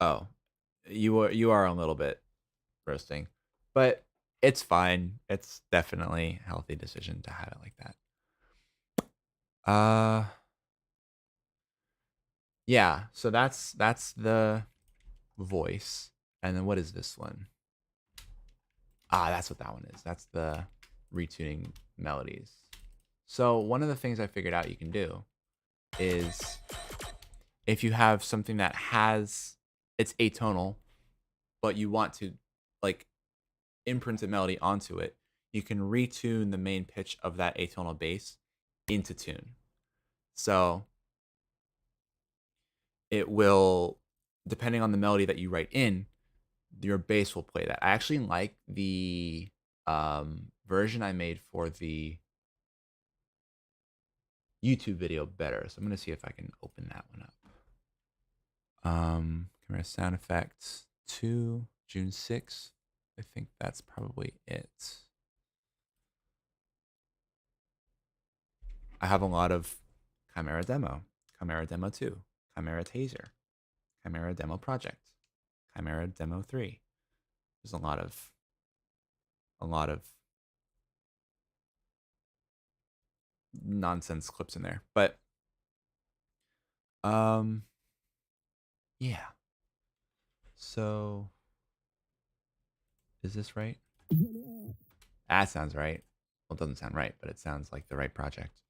Oh, you are a little bit roasting, but it's fine. It's definitely a healthy decision to have it like that. Yeah. So that's the voice, and then what is this one? That's what that one is. That's the retuning melodies. So one of the things I figured out you can do is if you have something that has it's atonal, but you want to like imprint a melody onto it, you can retune the main pitch of that atonal bass into tune. So it will, depending on the melody that you write in, your bass will play that. I actually like the version I made for the YouTube video better. So I'm gonna see if I can open that one up. Camera sound effects 2, June 6th. I think that's probably it. I have a lot of Chimera Demo, Chimera Demo 2, Chimera Taser, Chimera Demo Project, Chimera Demo 3. There's a lot of nonsense clips in there. But yeah. So is this right? That sounds right. Well, it doesn't sound right, but it sounds like the right project.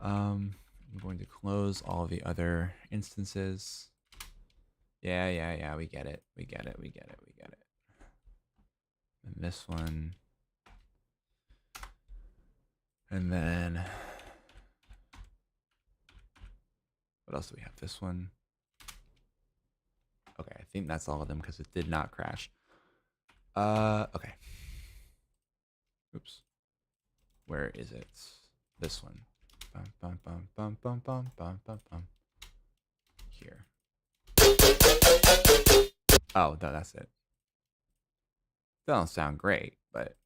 I'm going to close all the other instances. Yeah, we get it. We get it. And this one. And then what else do we have? This one. Okay, I think that's all of them because it did not crash. Okay. Oops. Where is it? This one. Bum, bum, bum, bum, bum, bum, bum, bum, bum. Here. Oh, no, that's it. That don't sound great, but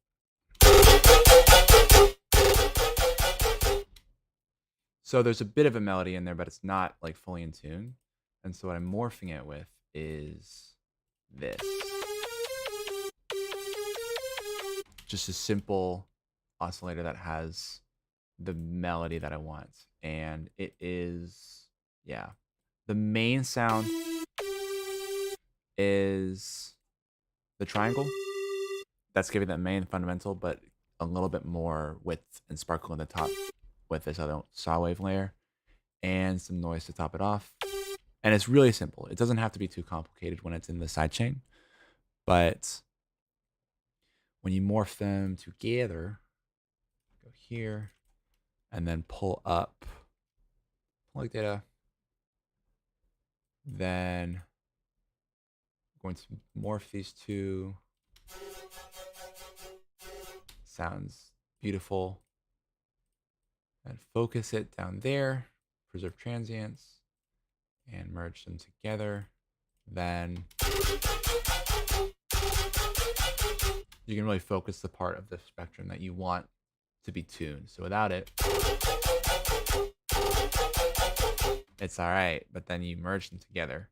so there's a bit of a melody in there, but it's not like fully in tune. And so what I'm morphing it with is this. Just a simple oscillator that has the melody that I want. And it is, yeah. The main sound is the triangle. That's giving that main fundamental, but a little bit more width and sparkle in the top with this other saw wave layer and some noise to top it off. And it's really simple. It doesn't have to be too complicated when it's in the sidechain, but when you morph them together, go here and then pull up plug data, then I'm going to morph these two. Sounds beautiful. And focus it down there, preserve transients, and merge them together. Then you can really focus the part of the spectrum that you want to be tuned. So without it, it's all right, but then you merge them together.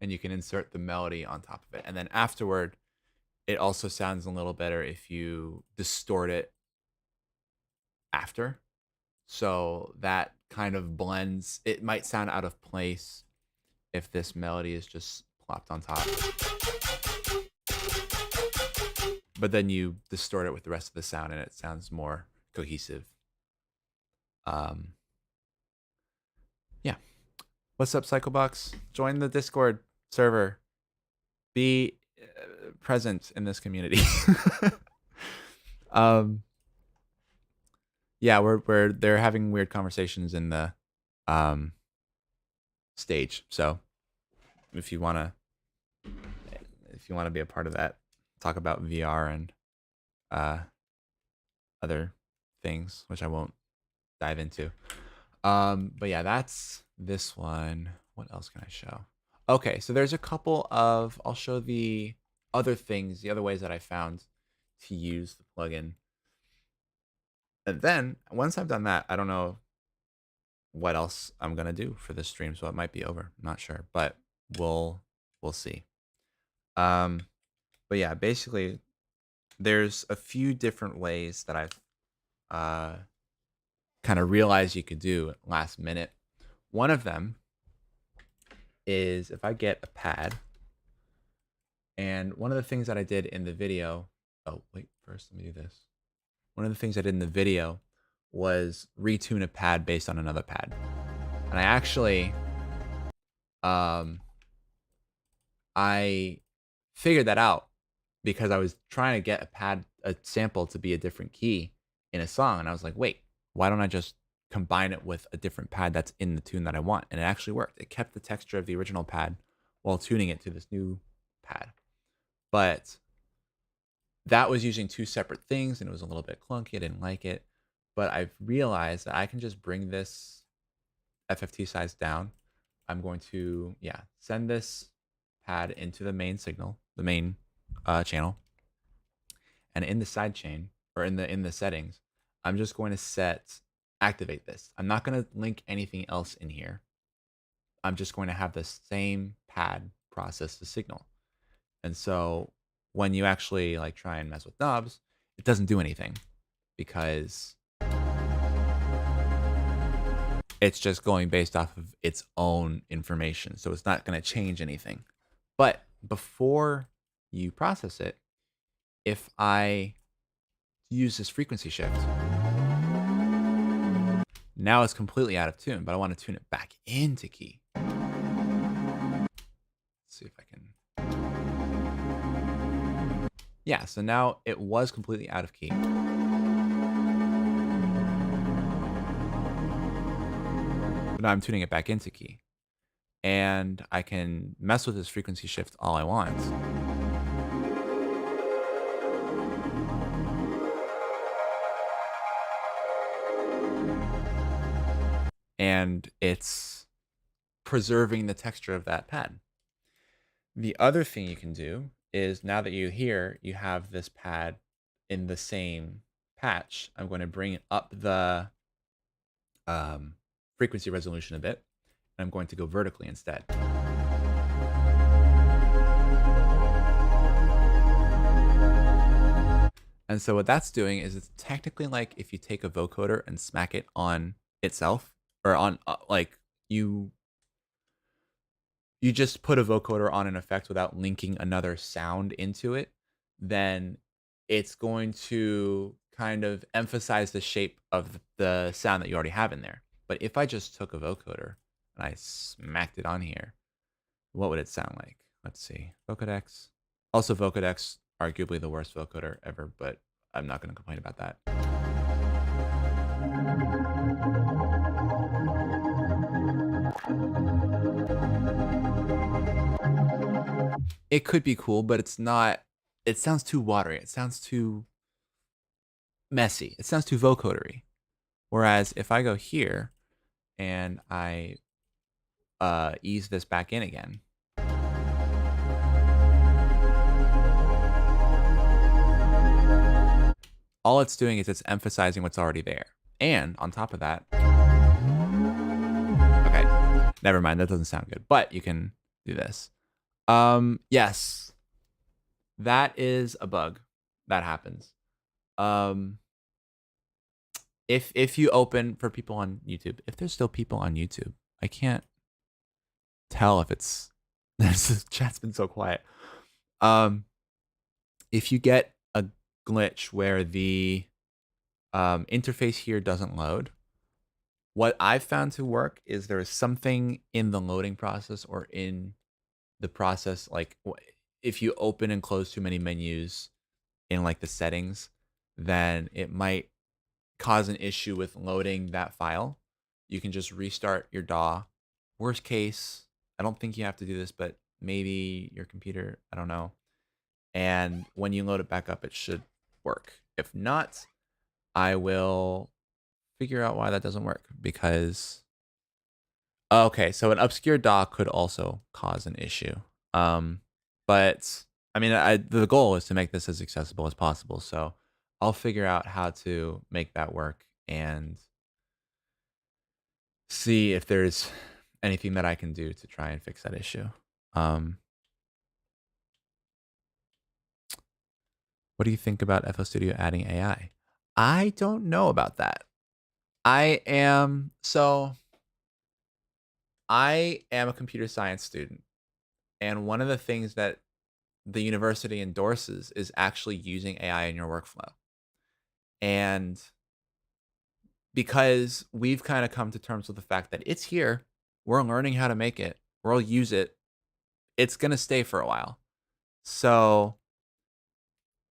And you can insert the melody on top of it. And then afterward, it also sounds a little better if you distort it after. So that kind of blends. It might sound out of place if this melody is just plopped on top. But then you distort it with the rest of the sound and it sounds more cohesive. Yeah. What's up, Cyclebox? Join the Discord server. Be present in this community. Yeah, they're having weird conversations in the stage. So if you wanna be a part of that, talk about VR and other things, which I won't dive into. But yeah, that's this one. What else can I show? Okay, so there's a couple of, I'll show the other things, the other ways that I found to use the plugin. And then once I've done that, I don't know what else I'm gonna do for this stream, so it might be over. I'm not sure, but we'll see. But yeah, basically there's a few different ways that I've kind of realized you could do last minute. One of them is if I get a pad, and one of the things that I did in the video, oh wait, first let me do this. One of the things I did in the video was retune a pad based on another pad. And I actually, I figured that out because I was trying to get a sample to be a different key in a song. And I was like, wait, why don't I just combine it with a different pad that's in the tune that I want? And it actually worked. It kept the texture of the original pad while tuning it to this new pad. But that was using two separate things and it was a little bit clunky. I didn't like it. But I've realized that I can just bring this FFT size down. I'm going to, send this pad into the main signal, the main channel. And in the side chain, or in the settings, I'm just going to activate this. I'm not going to link anything else in here. I'm just going to have the same pad process the signal. And so when you actually like try and mess with knobs, it doesn't do anything because it's just going based off of its own information. So it's not going to change anything. But before you process it, if I use this frequency shift, now it's completely out of tune, but I want to tune it back into key. Let's see if I can. Yeah, so now it was completely out of key. But now I'm tuning it back into key. And I can mess with this frequency shift all I want. And it's preserving the texture of that pad. The other thing you can do is now that you have this pad in the same patch, I'm going to bring up the frequency resolution a bit. And I'm going to go vertically instead. And so what that's doing is it's technically like if you take a vocoder and smack it on itself, or on like you just put a vocoder on an effect without linking another sound into it, then it's going to kind of emphasize the shape of the sound that you already have in there. But if I just took a vocoder and I smacked it on here, what would it sound like? Let's see. Vocodex. Also, Vocodex, arguably the worst vocoder ever, but I'm not going to complain about that. It could be cool, but it's not. It sounds too watery. It sounds too messy. It sounds too vocodery. Whereas if I go here and I ease this back in again, all it's doing is it's emphasizing what's already there. And on top of that, okay, never mind. That doesn't sound good, but you can do this. Yes, that is a bug that happens. If you open, for people on YouTube, if there's still people on YouTube, I can't tell if it's This chat's been so quiet. If you get a glitch where the interface here doesn't load, what I've found to work is there is something in the loading process or in the process, like if you open and close too many menus in like the settings, then it might cause an issue with loading that file. You can just restart your DAW. Worst case, I don't think you have to do this, but maybe your computer, I don't know. And when you load it back up, it should work. If not, I will figure out why that doesn't work, because okay, so an obscure DAW could also cause an issue. But I mean, the goal is to make this as accessible as possible. So I'll figure out how to make that work and see if there's anything that I can do to try and fix that issue. What do you think about FL Studio adding AI? I don't know about that. I am a computer science student, and one of the things that the university endorses is actually using AI in your workflow. And because we've kind of come to terms with the fact that it's here, we're learning how to make it, we'll use it, it's going to stay for a while. So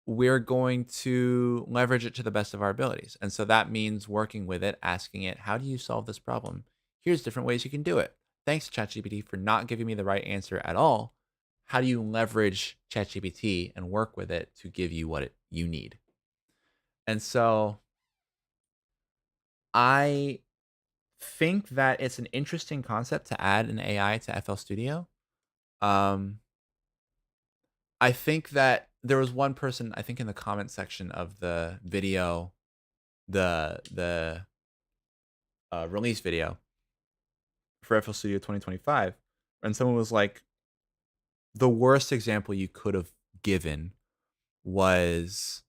we're going to leverage it to the best of our abilities. And so that means working with it, asking it, how do you solve this problem? Here's different ways you can do it. Thanks, ChatGPT, for not giving me the right answer at all. How do you leverage ChatGPT and work with it to give you what you need? And so I think that it's an interesting concept to add an AI to FL Studio. I think that there was one person, I think in the comment section of the video, the release video for FL Studio 2025, and someone was like, the worst example you could have given was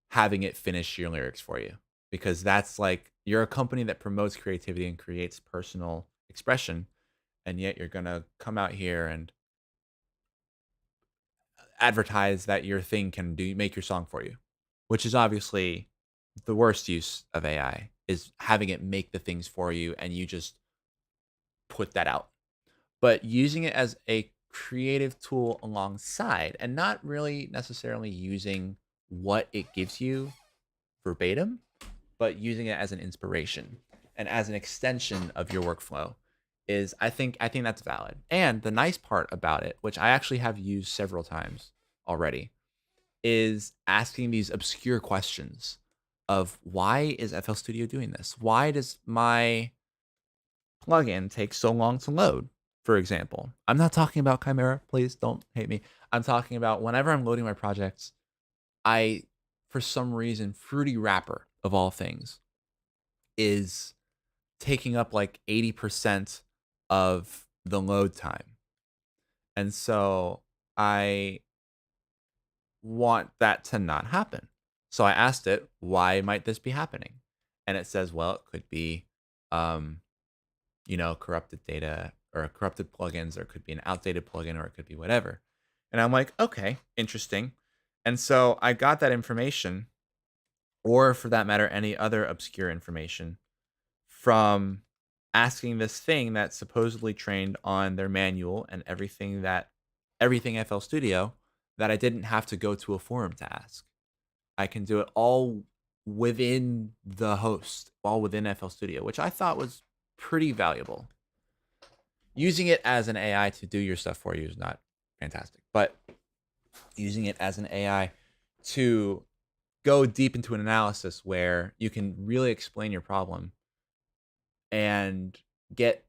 having it finish your lyrics for you, because that's like, you're a company that promotes creativity and creates personal expression, and yet you're gonna come out here and advertise that your thing can make your song for you, which is obviously the worst use of AI, is having it make the things for you and you just put that out. But using it as a creative tool alongside, and not really necessarily using what it gives you verbatim, but using it as an inspiration and as an extension of your workflow, is I think that's valid. And the nice part about it, which I actually have used several times already, is asking these obscure questions of, why is FL Studio doing this? Why does my plugin take so long to load? For example, I'm not talking about Chimera, please don't hate me. I'm talking about whenever I'm loading my projects, for some reason, Fruity Wrapper of all things is taking up like 80% of the load time. And so I want that to not happen. So I asked it, why might this be happening? And it says, well, it could be, corrupted data or corrupted plugins, or it could be an outdated plugin, or it could be whatever. And I'm like, okay, interesting. And so I got that information, or for that matter, any other obscure information, from asking this thing that's supposedly trained on their manual and everything FL Studio, that I didn't have to go to a forum to ask. I can do it all within the host, all within FL Studio, which I thought was pretty valuable. Using it as an AI to do your stuff for you is not fantastic, but using it as an AI to go deep into an analysis where you can really explain your problem and get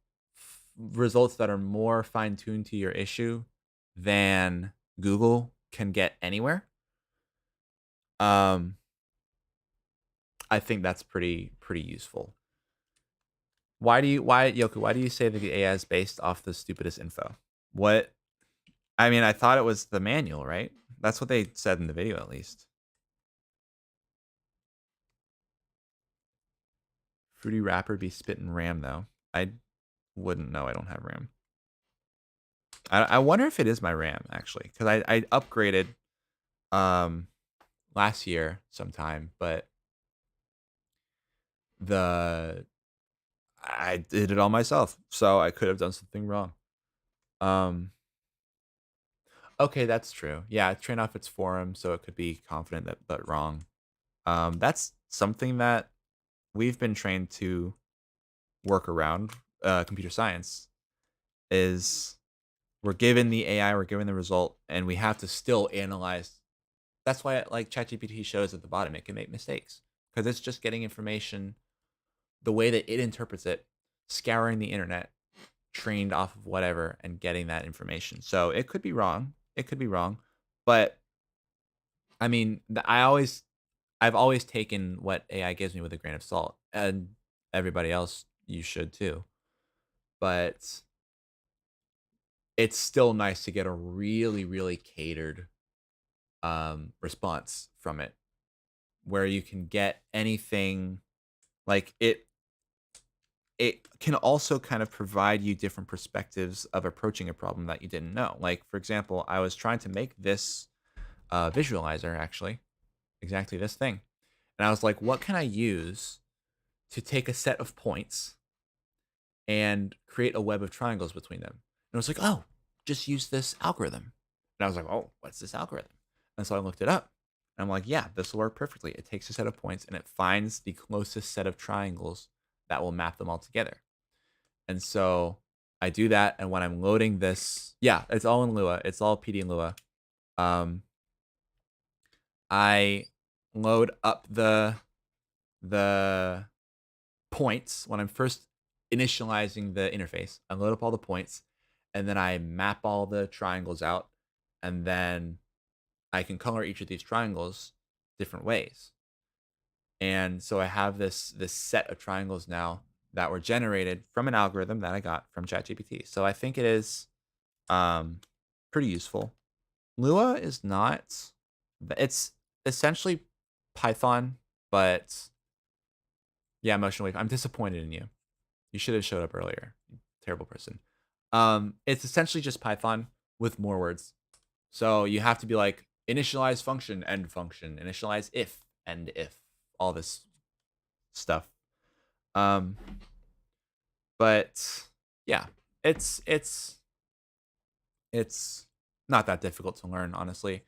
results that are more fine-tuned to your issue than Google can get anywhere, I think that's pretty useful. Why Yoku, why do you say that the AI is based off the stupidest info? What? I mean, I thought it was the manual, right? That's what they said in the video, at least. Fruity Wrapper be spitting RAM, though. I wouldn't know. I don't have RAM. I wonder if it is my RAM actually, because I upgraded last year sometime, but the I did it all myself, so I could have done something wrong. Um, okay, that's true. Yeah, train off its forum, so it could be confident that but wrong. That's something that we've been trained to work around. Computer science is we're given the AI, we're given the result, and we have to still analyze. That's why like ChatGPT shows at the bottom it can make mistakes because it's just getting information the way that it interprets it, scouring the internet, trained off of whatever, and getting that information. So it could be wrong. It could be wrong, but I mean, I've always taken what AI gives me with a grain of salt, and everybody else you should too. But it's still nice to get a really, really catered response from it, where you can get anything like it can also kind of provide you different perspectives of approaching a problem that you didn't know. Like, for example, I was trying to make this visualizer, actually, exactly this thing. And I was like, what can I use to take a set of points and create a web of triangles between them? And I was like, oh, just use this algorithm. And I was like, oh, what's this algorithm? And so I looked it up. And I'm like, yeah, this will work perfectly. It takes a set of points and it finds the closest set of triangles that will map them all together. And so I do that. And when I'm loading this, yeah, it's all in Lua. It's all PD in Lua. I load up the points when I'm first initializing the interface. I load up all the points, and then I map all the triangles out, and then I can color each of these triangles different ways. And so I have this set of triangles now that were generated from an algorithm that I got from ChatGPT. So I think it is pretty useful. Lua is not. It's essentially Python, but yeah, Motion Wave. I'm disappointed in you. You should have showed up earlier. Terrible person. It's essentially just Python with more words. So you have to be like initialize function, end function, initialize if, end if, all this stuff. But yeah, it's not that difficult to learn, honestly.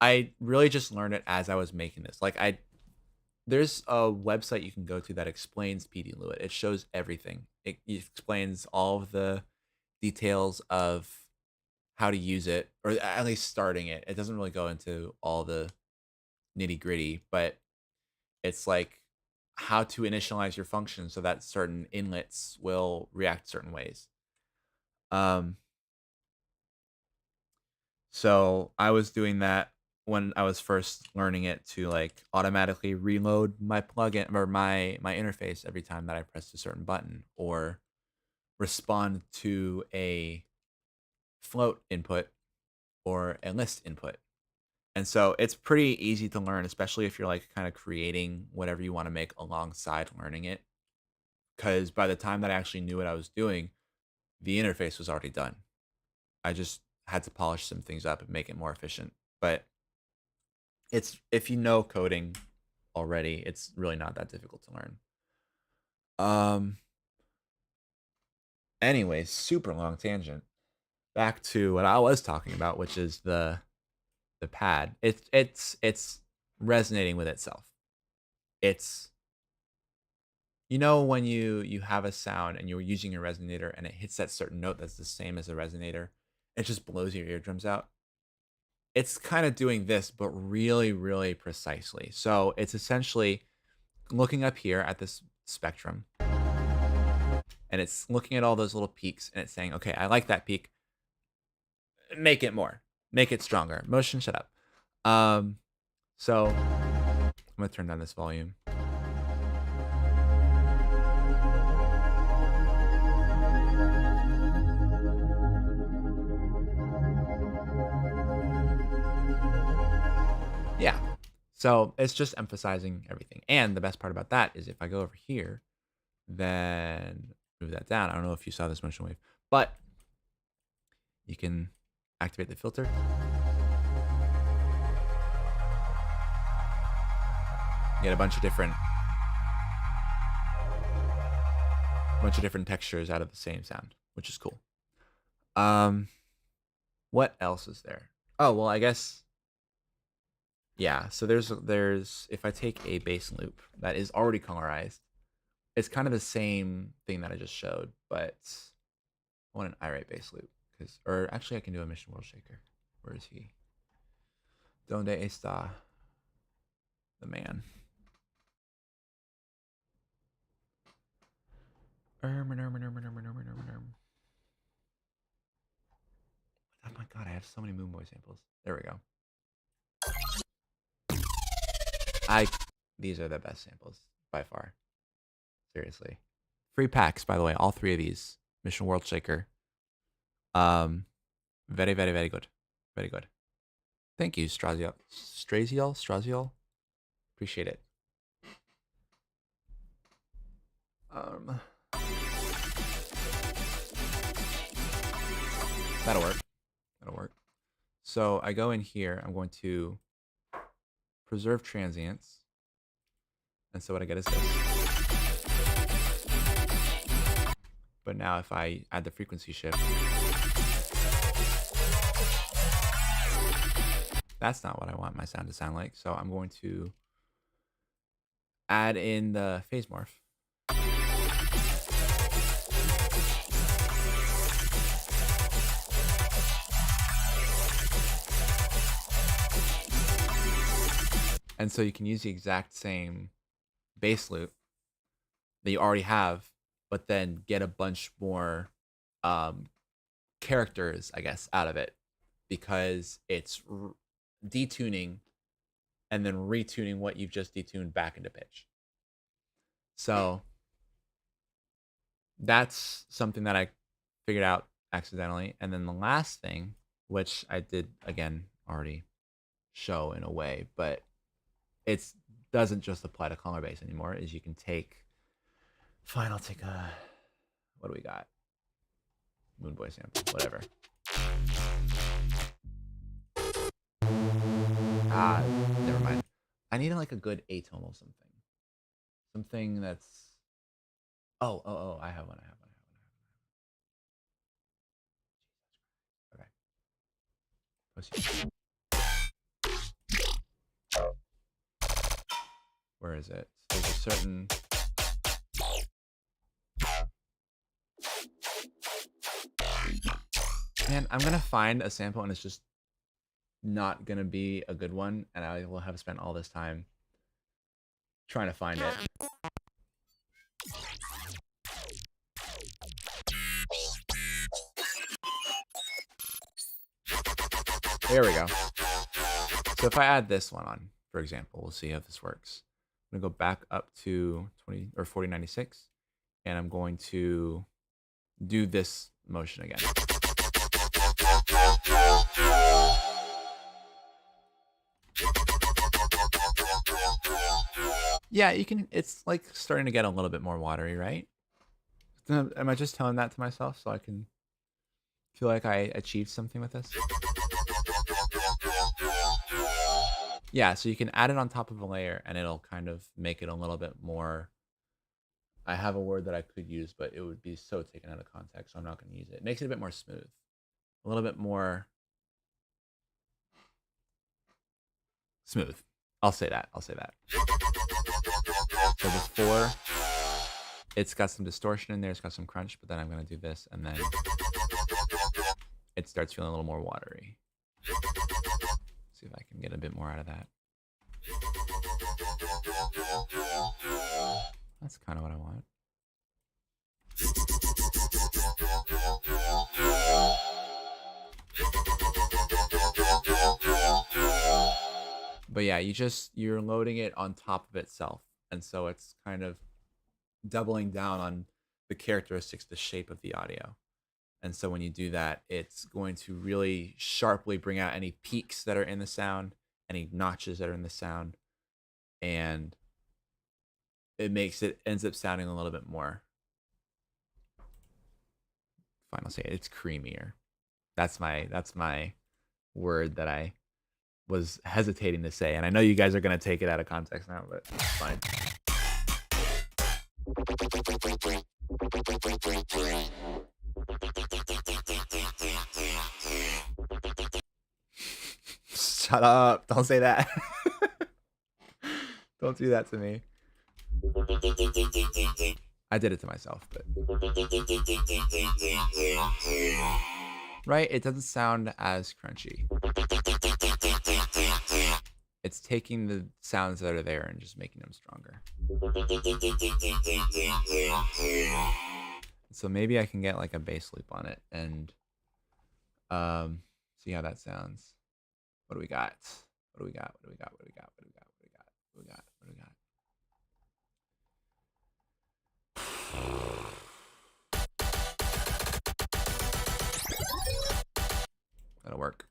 I really just learned it as I was making this. Like there's a website you can go to that explains PD Lua. It shows everything. It explains all of the details of how to use it, or at least starting it. It doesn't really go into all the nitty gritty, but it's like how to initialize your function so that certain inlets will react certain ways. So I was doing that when I was first learning it to like automatically reload my plugin or my interface every time that I pressed a certain button or respond to a float input or a list input. And so it's pretty easy to learn, especially if you're like kind of creating whatever you want to make alongside learning it. Because by the time that I actually knew what I was doing, the interface was already done. I just had to polish some things up and make it more efficient. But it's if you know coding already, it's really not that difficult to learn. Anyways, super long tangent. Back to what I was talking about, which is the pad. It's resonating with itself. It's when you have a sound and you're using a resonator and it hits that certain note that's the same as a resonator, it just blows your eardrums out. It's kind of doing this, but really, really precisely. So it's essentially looking up here at this spectrum and it's looking at all those little peaks and it's saying, okay, I like that peak. Make it more, make it stronger. Motion, shut up. So I'm gonna turn down this volume. Yeah. So it's just emphasizing everything. And the best part about that is if I go over here, then move that down. I don't know if you saw this motion wave, but you can activate the filter. Get a bunch of different textures out of the same sound, which is cool. What else is there? Oh, well, I guess, yeah, so there's if I take a bass loop that is already colorized, it's kind of the same thing that I just showed, but I want an irate bass loop, or actually I can do a mission world shaker. Where is he? Donde está the man? Oh my god, I have so many Moon Boy samples. There we go. These are the best samples by far. Seriously. Free packs, by the way, all 3 of these. Mission World Shaker. Very, very, very good. Very good. Thank you, Straziel. Appreciate it. That'll work. So I go in here, I'm going to preserve transients. And so what I get is this. But now if I add the frequency shift, that's not what I want my sound to sound like. So I'm going to add in the phase morph. And so you can use the exact same bass loop that you already have, but then get a bunch more characters, I guess, out of it, because it's detuning and then retuning what you've just detuned back into pitch. So that's something that I figured out accidentally. And then the last thing, which I did, again, already show in a way, but it doesn't just apply to color bass anymore, is you can take, fine, I'll take a, what do we got? Moon Boy sample, whatever. Never mind. I need like a good atonal something. Something that's, oh, I have one. Okay. Proceed. Where is it? There's a certain, man, I'm gonna find a sample and it's just not gonna be a good one, and I will have spent all this time trying to find it. There we go. So if I add this one on, for example, we'll see how this works. I'm gonna go back up to 4096, and I'm going to do this motion again. Yeah, you can, it's like starting to get a little bit more watery, right? Am I just telling that to myself so I can feel like I achieved something with this? Yeah, so you can add it on top of a layer and it'll kind of make it a little bit more, I have a word that I could use, but it would be so taken out of context, so I'm not going to use it. It makes it a bit more smooth. A little bit more smooth. I'll say that. So before, it's got some distortion in there, it's got some crunch, but then I'm going to do this, and then it starts feeling a little more watery. See if I can get a bit more out of that. That's kind of what I want. But yeah, you're loading it on top of itself. And so it's kind of doubling down on the characteristics, the shape of the audio. And so when you do that, it's going to really sharply bring out any peaks that are in the sound, any notches that are in the sound. And ends up sounding a little bit more, fine, I'll say it's creamier. That's my word that I was hesitating to say, and I know you guys are gonna take it out of context now, but it's fine. Shut up! Don't say that. Don't do that to me. I did it to myself, but right, it doesn't sound as crunchy. It's taking the sounds that are there and just making them stronger. So maybe I can get like a bass loop on it and see how that sounds. What do we got? What do we got? What do we got? What do we got? What do we got? What do we got? What do we got? What do we got? That'll work.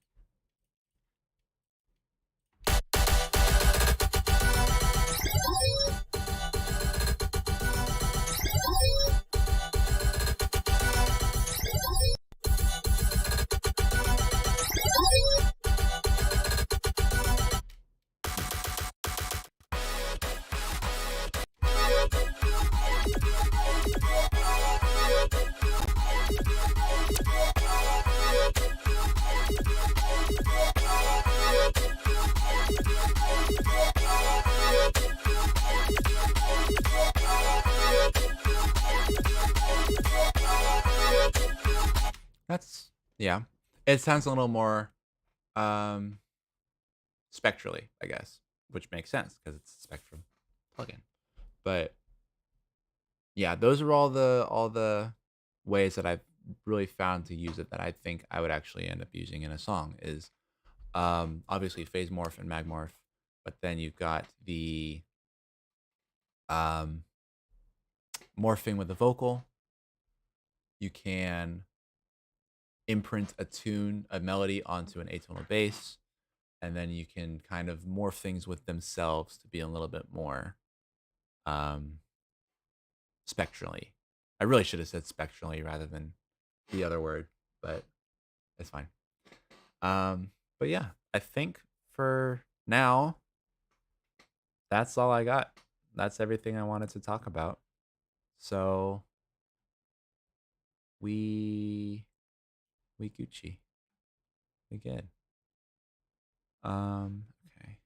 That's, yeah. It sounds a little more spectrally, I guess, which makes sense because it's a Spectrum plugin. But yeah, those are all the ways that I've really found to use it that I think I would actually end up using in a song is obviously phase morph and mag morph, but then you've got the morphing with the vocal. You can imprint a tune, a melody onto an atonal bass, and then you can kind of morph things with themselves to be a little bit more spectrally. I really should have said spectrally rather than the other word, but it's fine. But yeah, I think for now, that's all I got. That's everything I wanted to talk about. So we Gucci. We good. Okay.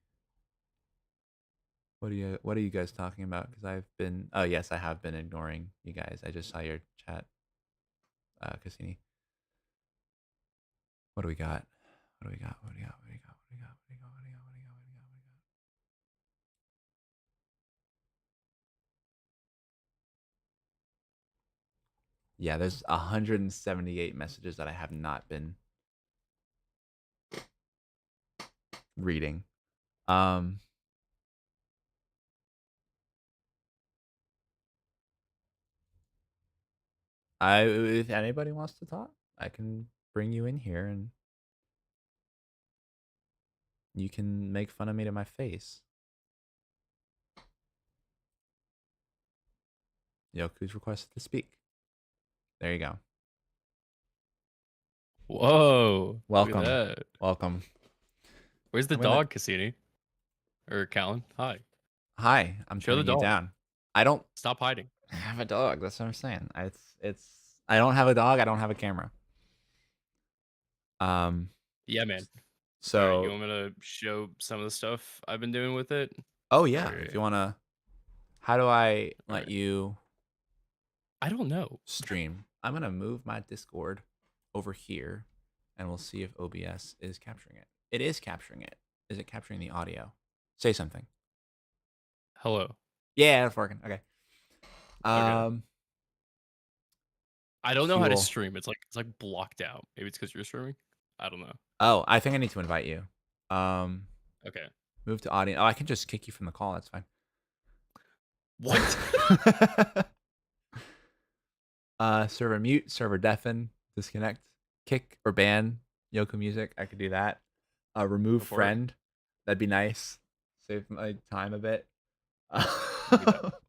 What are you guys talking about? Because I've been, oh yes, I have been ignoring you guys. I just saw your chat, Cassini. What do we got? What do we got? What do we got? What do we got? What do we got? What do we got? What do we got? What do we got? What do we got? What do we got? Yeah, there's 178 messages that I have not been reading. If anybody wants to talk, I can bring you in here and you can make fun of me to my face. Yoku's requested to speak. There you go. Whoa. Welcome. Look at that. Welcome. Where's the I'm gonna- dog, Cassini? Or Kallyn? Hi. Hi, I'm Show the turning you dog. down. I don't Stop hiding. have a dog. That's what I'm saying. I don't have a dog. I don't have a camera. Yeah, man. So Alright, you want me to show some of the stuff I've been doing with it? oh yeah, Or- if you wanna, how do I let Alright. you I don't know. stream? I'm gonna move my Discord over here, and we'll see if OBS is capturing it. It is capturing it. Is it capturing the audio? Say something. Hello. Yeah, it's working. Okay. I don't know how to Fuel. stream. It's like blocked out. Maybe it's because you're streaming. I don't know. Oh, I think I need to invite you. Okay. Move to audience. Oh, I can just kick you from the call. That's fine. What? Server mute, server deafen, disconnect, kick or ban Yoku music. I could do that. Remove Go for it. friend. That'd be nice. Save my time a bit.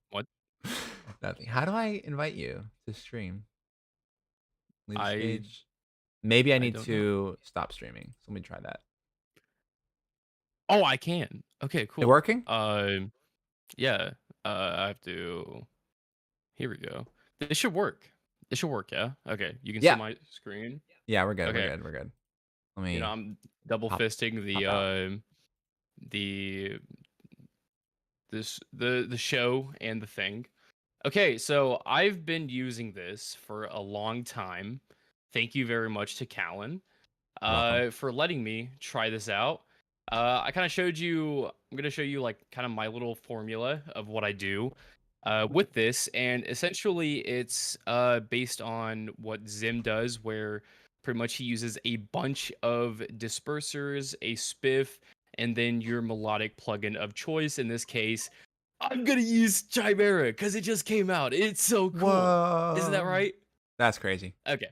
What? Nothing. How do I invite you to stream? Leave the I- stage. Maybe I I need don't know. to stop streaming. So let me try that. Oh, I can. Okay, It cool. working? Yeah. I have to. Here we go. This should work. This should work. Yeah. Okay. You can see Yeah. my screen. Yeah, we're good. We're Okay. good. We're good. Let me I'm double hop fisting out. the the show and the thing. Okay, so I've been using this for a long time. Thank you very much to Kallyn You're welcome. for letting me try this out. I kind of showed you. I'm gonna show you like kind of my little formula of what I do with this, and essentially it's based on what Zim does, where pretty much he uses a bunch of dispersers, a spiff, and then your melodic plugin of choice. In this case, I'm gonna use Chimera because it just came out. It's so cool. Isn't that Whoa. right? That's crazy. Okay.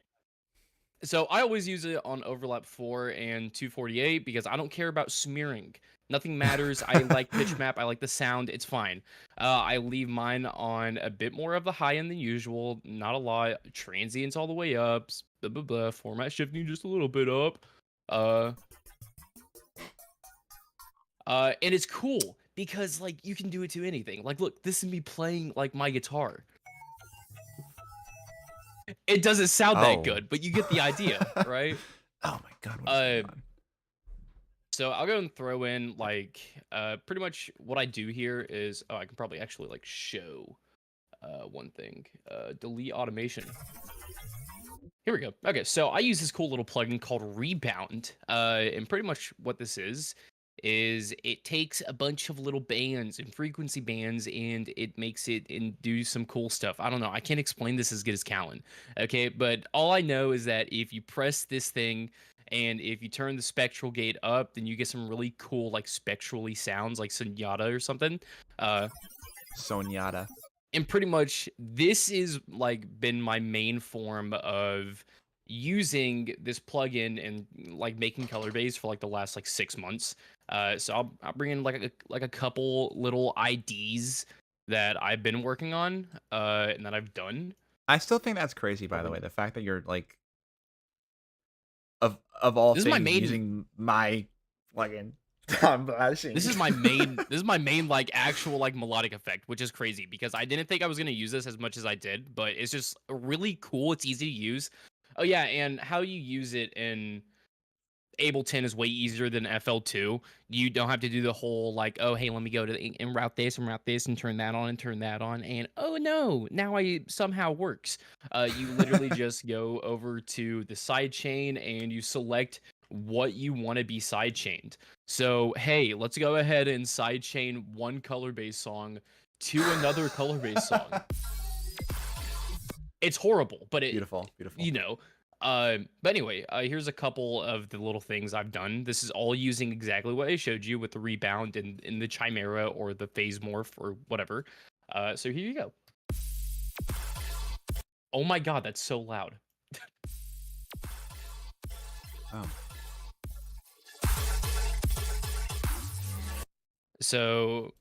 So I always use it on overlap 4 and 248 because I don't care about smearing. Nothing matters. I like pitch map. I like the sound. It's fine. I leave mine on a bit more of the high end than usual. Not a lot. Transients all the way up. Blah, blah, blah. Format shifting just a little bit up. And it's cool because like you can do it to anything. Like, look, this is me playing like my guitar. It doesn't sound that good, but you get the idea, right? Oh my god, what's going on? So I'll go and throw in like pretty much what I do here is I can probably actually like show one thing. Delete automation. Here we go. Okay, so I use this cool little plugin called Rebound. And pretty much what this is it takes a bunch of little bands and frequency bands and it makes it and do some cool stuff. I don't know. I can't explain this as good as Kallyn. Okay, but all I know is that if you press this thing and if you turn the spectral gate up, then you get some really cool like spectrally sounds like Sonata or something. Sonata. And pretty much this is like been my main form of using this plugin and like making color base for like the last like 6 months. So I'll bring in like a couple little IDs that I've been working on and that I've done. I still think that's crazy, by the way. The fact that you're like of all This is my things main using my plugin. This is my main like actual like melodic effect, which is crazy because I didn't think I was gonna use this as much as I did, but it's just really cool. It's easy to use. Oh yeah, and how you use it in Ableton is way easier than FL2. You don't have to do the whole like, oh hey, let me go to and route this and turn that on and turn that on, and oh no, now I somehow works. You literally just go over to the side chain and you select what you want to be sidechained. So hey, let's go ahead and sidechain one color based song to another color based song. It's horrible, but it beautiful. you know. But anyway, here's a couple of the little things I've done. This is all using exactly what I showed you with the rebound and in the chimera or the phase morph or whatever. So here you go. Oh my god, that's so loud. Oh. So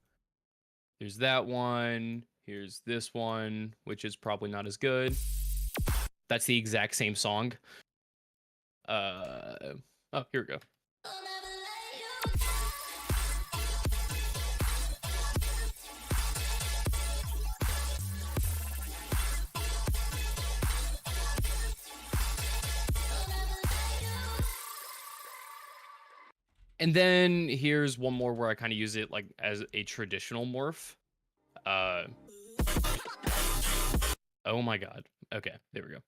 here's that one. Here's this one, which is probably not as good. That's the exact same song. Oh, here we go. And then here's one more where I kind of use it like as a traditional morph. Oh my god. Okay, there we go.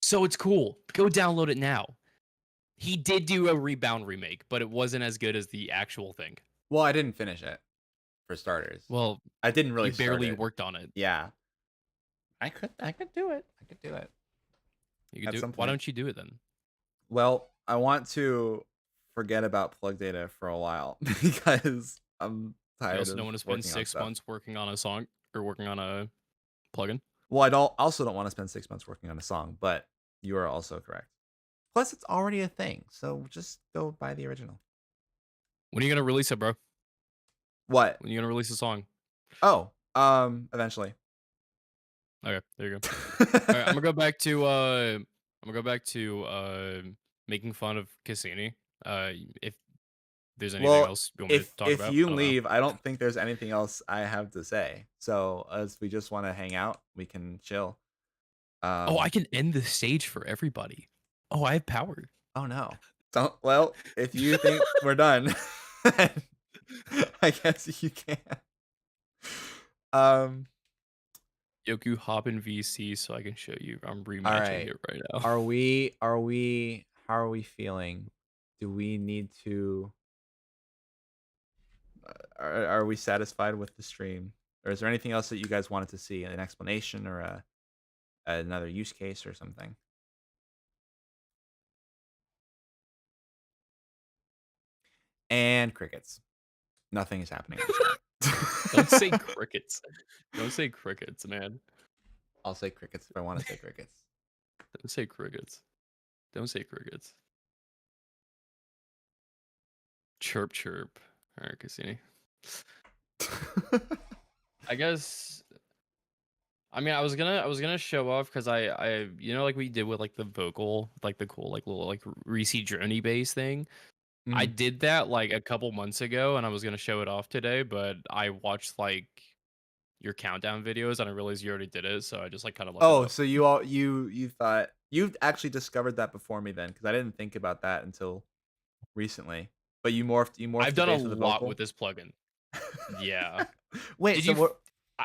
So it's cool. Go download it now. He did do a rebound remake, but it wasn't as good as the actual thing. Well, I didn't finish it, for starters. Well, I didn't really you barely start it. worked on it. Yeah. I could do it. I could do it. You could do it. Why don't you do it then? Well, I want to forget about plug data for a while because I'm tired. You also don't want to spend 6 months working on a song or working on a plugin. Well, I also don't want to spend 6 months working on a song, but you are also correct. Plus, it's already a thing, so just go buy the original. When are you gonna release it, bro? What? When are you gonna release a song? Oh, eventually. Okay, there you go. All right, I'm gonna go back to making fun of Cassini. If there's anything Well, else you want me to talk if about, you I don't know. leave, I don't think there's anything else I have to say. So, as we just want to hang out, we can chill. Oh, I can end the stage for everybody. Oh, I have power. Oh no. Don't. Well, if you think we're done, I guess you can. Um. Yoku, hop in VC so I can show you. I'm All rematching right. it right now. Are we? Are we? How are we feeling? Do we need to? Are we satisfied with the stream, or is there anything else that you guys wanted to see? An explanation or another use case or something? And crickets. Nothing is happening. Don't say crickets. Don't say crickets, man. I'll say crickets if I want to say crickets. Don't say crickets. Don't say crickets. Chirp chirp. All right, Cassini. I guess. I mean, I was gonna show off because I like we did with like the vocal, like the cool like little like Reese droney bass thing. I Mhm. did that like a couple months ago, and I was gonna show it off today, but I watched like your countdown videos, and I realized you already did it, so I just like kind of left it Oh, up. so you thought you actually discovered that before me then, because I didn't think about that until recently. But you morphed I've the done a bass with a lot vocal. with this plugin. Yeah. Wait, Did so you?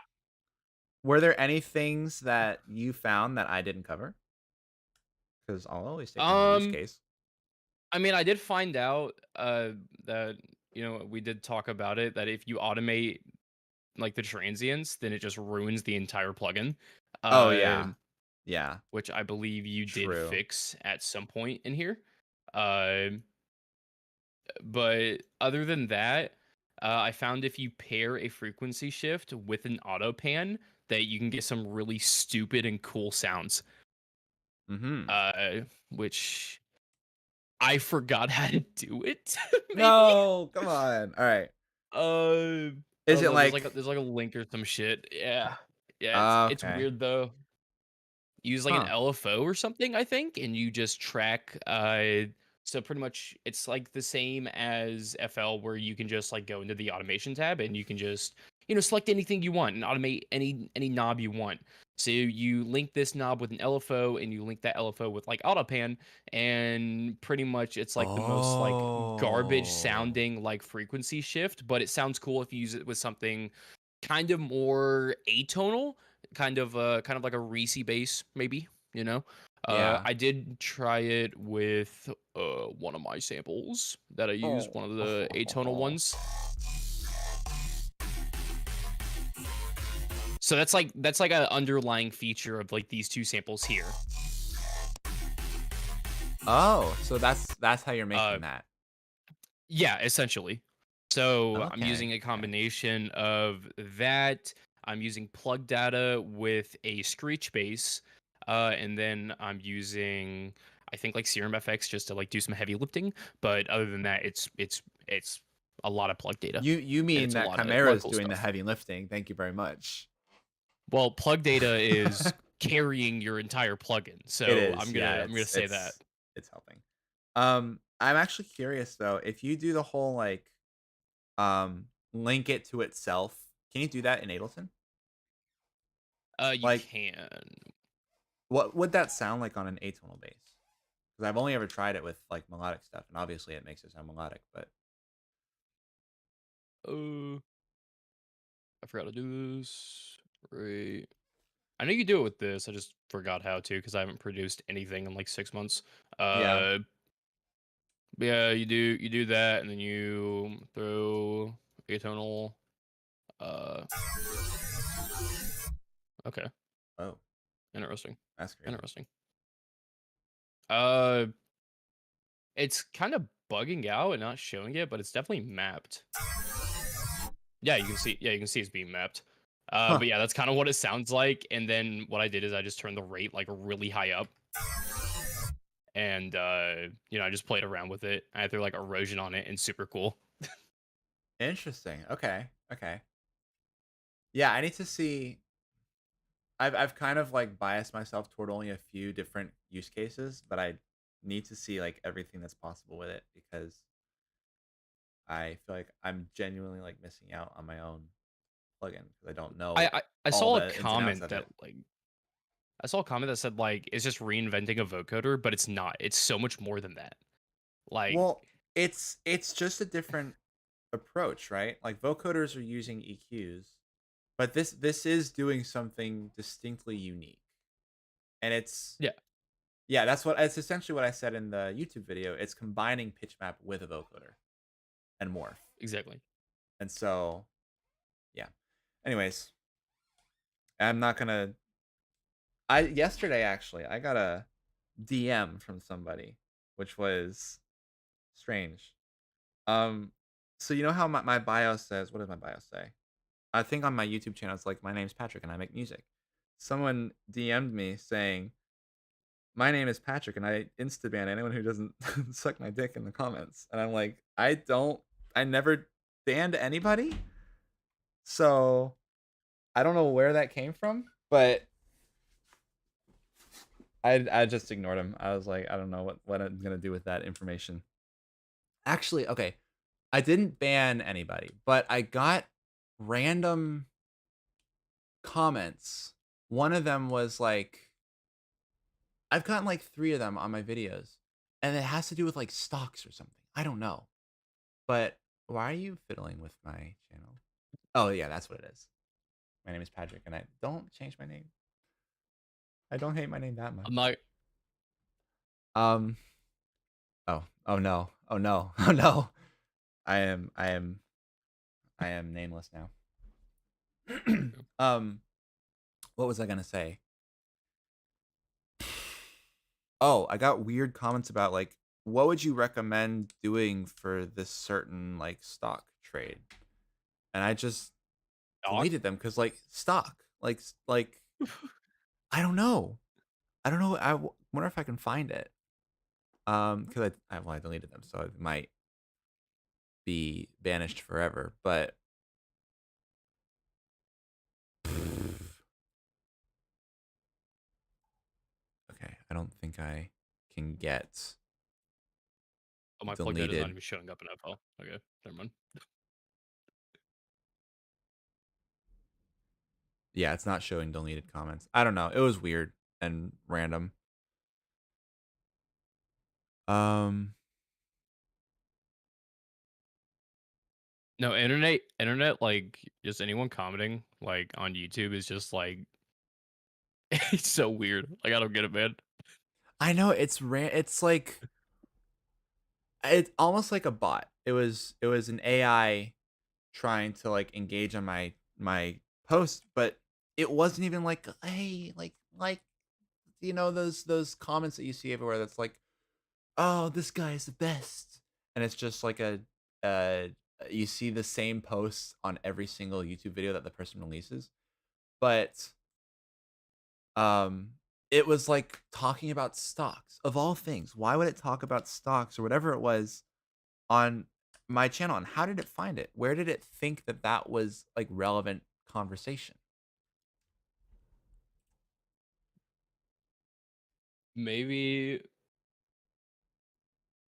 were there any things that you found that I didn't cover? Because I'll always take another use Um, case. I mean, I did find out that we did talk about it that if you automate like the transients, then it just ruins the entire plugin. Oh Uh, yeah, yeah, which I believe you did true. fix at some point in here. Uh, but other than that, I found if you pair a frequency shift with an auto pan, that you can get some really stupid and cool sounds. Mm-hmm. Which I forgot how to do it. Maybe. No, come on. All right. I Is don't it know. like There's like a link or some shit. Yeah, yeah. It's okay? weird though. Use like an Huh. LFO or something, I think, and you just track. So pretty much it's like the same as FL, where you can just like go into the automation tab and you can just select anything you want and automate any knob you want. So you link this knob with an LFO and you link that LFO with like AutoPan, and pretty much it's like the most like garbage Oh. sounding like frequency shift, but it sounds cool if you use it with something kind of more atonal, kind of like a Reese bass, maybe, you know. Yeah. I did try it with one of my samples that I used, Oh. one of the atonal ones. So that's like an underlying feature of like these two samples here. Oh, so that's how you're Uh, making that. yeah, essentially. So I'm Okay. using a Okay. combination of that. I'm using plug data with a screech bass, and then I'm using I think like Serum FX just to like do some heavy lifting. But other than that, it's a lot of plug data, You and mean it's that a Chimera lot of is cool doing the stuff. heavy lifting? Thank you very much. Well, plug data is carrying your entire plugin, It so is. I'm gonna say that. It's helping. I'm actually curious though, if you do the whole like link it to itself, can you do that in Ableton? You Like can. what would that sound like on an atonal bass? Because I've only ever tried it with like melodic stuff, and obviously it makes it sound melodic, but Uh, I forgot to do this. Right. I know you do it with this. I just forgot how to because I haven't produced anything in like 6 months. yeah. Uh, but yeah, you do that, and then you throw atonal. Uh, okay, Oh, interesting, that's crazy. interesting. Uh, it's kind of bugging out and not showing it, but it's definitely mapped. Yeah, you can see. Yeah, you can see it's being mapped. Huh. But yeah, that's kind of what it sounds like. And then what I did is I just turned the rate like really high up. and you know, I just played around with it. I threw like erosion on it, and super cool. Interesting. Okay. Okay. Yeah, I need to see. I've kind of like biased myself toward only a few different use cases, but I need to see like everything that's possible with it because I feel like I'm genuinely like missing out on my own plugin because I don't know I all saw a the ins and outs comment of that it. like I saw a comment that said like it's just reinventing a vocoder, but it's not. It's so much more than that. Like, Well, it's just a different approach, right? Like vocoders are using EQs, but this is doing something distinctly unique. And it's yeah, yeah, that's essentially what I said in the YouTube video. It's combining pitch map with a vocoder and morph. exactly. And so, yeah. Anyways, I'm not gonna. I yesterday actually I got a DM from somebody, which was strange. Um, so you know how my bio says, what does my bio say? I think on my YouTube channel it's like my name's Patrick and I make music. Someone DM'd me saying, "My name is Patrick and I insta ban anyone who doesn't suck my dick in the comments." And I'm like, I never banned anybody. So I don't know where that came from, but I just ignored him. I was like, I don't know what I'm gonna do with that information. Actually, okay, I didn't ban anybody, but I got random comments. One of them was like, I've gotten like 3 of them on my videos, and it has to do with like stocks or something. I don't know. But why are you fiddling with my channel? Oh yeah, that's what it is. My name is Patrick, and I don't change my name. I don't hate my name that much. I'm not. Um. Oh no. Oh no. Oh no. I am nameless now. um. What was I gonna say? Oh, I got weird comments about like, what would you recommend doing for this certain like stock trade? And I just Doc? deleted them because like stock, like I don't know. I don't know. Wonder if I can find it. Because I deleted them, so it might be banished forever. But okay, I don't think I can get Oh, my plug is not deleted. even showing up in FL. Okay, never mind. Yeah, it's not showing deleted comments. I don't know. It was weird and random. Um, No, internet, like just anyone commenting like on YouTube is just like it's so weird. Like I don't get it, man. I know it's like it's almost like a bot. It was an AI trying to like engage on my post, but it wasn't even like, hey, like you know those comments that you see everywhere that's like, oh, this guy is the best, and it's just like a uh you see the same posts on every single YouTube video that the person releases, but um it was like talking about stocks of all things. Why would it talk about stocks or whatever it was on my channel, and how did it find it? Where did it think that that was like relevant conversation? Maybe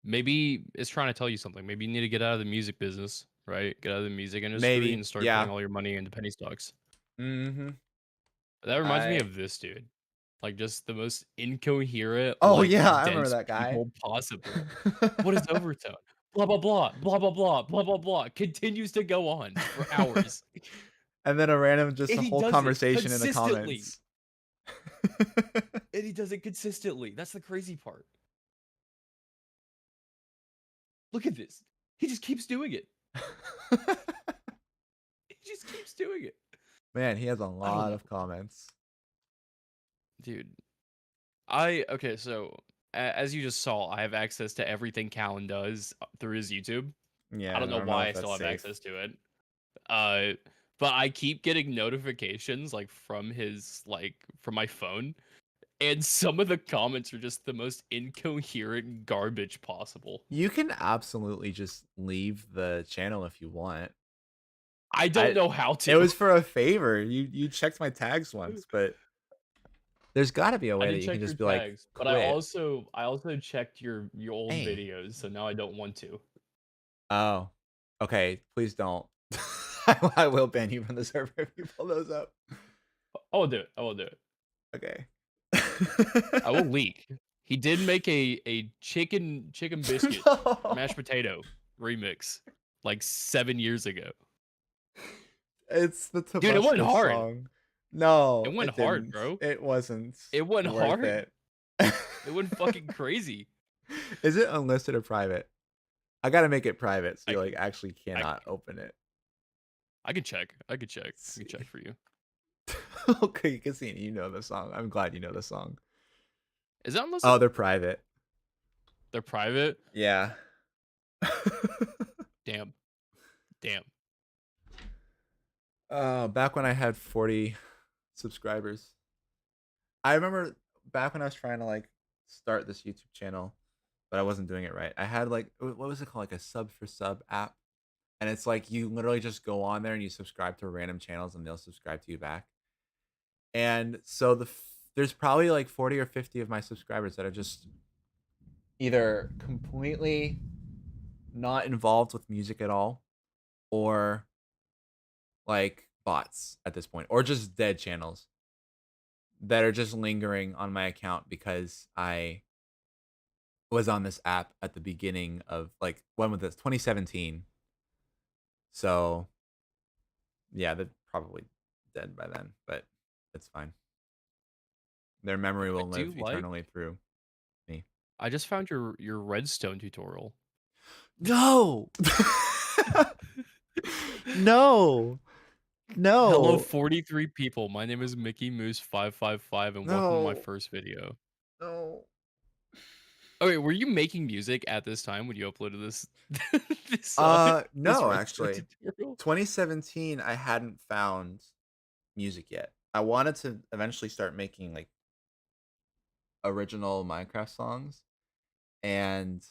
maybe it's trying to tell you something. Maybe you need to get out of the music business, right? Get out of the music industry Maybe, and start putting yeah. all your money into penny stocks. Mhm. That reminds me I of this dude. Like just the most incoherent, Oh like yeah, I remember dense that guy. people possible. What is overtone? Blah blah blah blah blah blah blah blah blah continues to go on for hours. And then a random just And a he whole does it conversation in the consistently. comments. And he does it consistently. That's the crazy part. Look at this. He just keeps doing it. He just keeps doing it. Man, he has a I don't lot know. of comments. Dude. Okay, so as you just saw, I have access to everything Kallyn does through his YouTube. I Yeah, don't and I know don't know why if I still that's have safe. access to it. Uh, but I keep getting notifications like from his like from my phone, And some of the comments are just the most incoherent garbage possible. You can absolutely just leave the channel if you want. I don't know how to. It was for a favor. You checked my tags once, but there's got to be a I way that didn't you can check your just be like, tags, but I quit. also checked your old Hey. videos, so now I don't want to. Oh, okay. Please don't. I will ban you from the server if you pull those up. I will do it. I will do it. Okay. I will leak. He did make a chicken biscuit No. mashed potato remix like 7 years ago. It's the Dude, it went Tabasco hard. song. No, It went it hard, didn't. bro. It wasn't. It went worth hard. It. It went fucking crazy. Is it unlisted or private? I gotta make it private so you I- like actually cannot open it. I can check. I can check for you. Okay, you can see it. You know the song. I'm glad you know the song. Is that unlisted? Oh, they're private. They're private? Yeah. Damn. Back when I had 40 subscribers. I remember back when I was trying to like start this YouTube channel, but I wasn't doing it right. I had like, what was it called? Like a sub for sub app. And it's like you literally just go on there and you subscribe to random channels and they'll subscribe to you back. And so there's probably like 40 or 50 of my subscribers that are just either completely not involved with music at all or like bots at this point or just dead channels that are just lingering on my account because I was on this app at the beginning of like when was this 2017. So yeah, they're probably dead by then, but it's fine. Their memory will live eternally through me. I just found your redstone tutorial. No. No. Hello 43 people. My name is Mickey Moose 555 and welcome to my No. first video. No. Okay, were you making music at this time when you uploaded this? No, this actually. tutorial? 2017 I hadn't found music yet. I wanted to eventually start making like original Minecraft songs and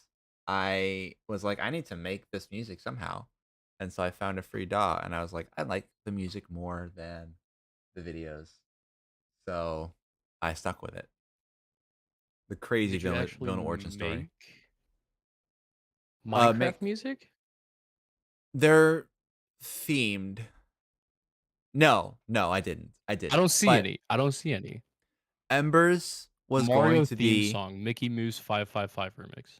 I was like I need to make this music somehow. And so I found a free DAW and I was like I like the music more than the videos. So I stuck with it. The crazy Did you villain actually origin story. Minecraft music? They're themed. No, I didn't. I don't see any. I don't see any. Embers was Mario going to theme be song, Mickey Moose 555 remix.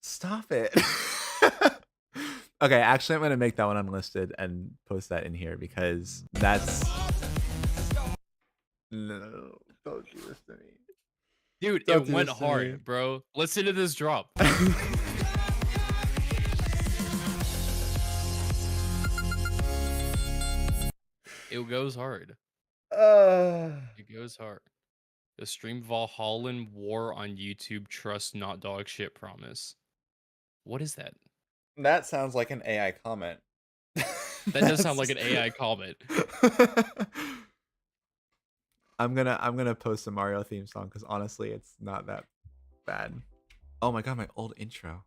Stop it. Okay, actually I'm gonna make that one unlisted and post that in here because that's no, don't do this to me. Dude, it went hard, bro. Listen to this drop. It goes hard. It goes hard. The stream Valhallan War on YouTube. Trust not dog shit promise. What is that? That sounds like an AI comment. That does sound like an AI comment. I'm gonna post a Mario theme song because honestly, it's not that bad. Oh my god, my old intro.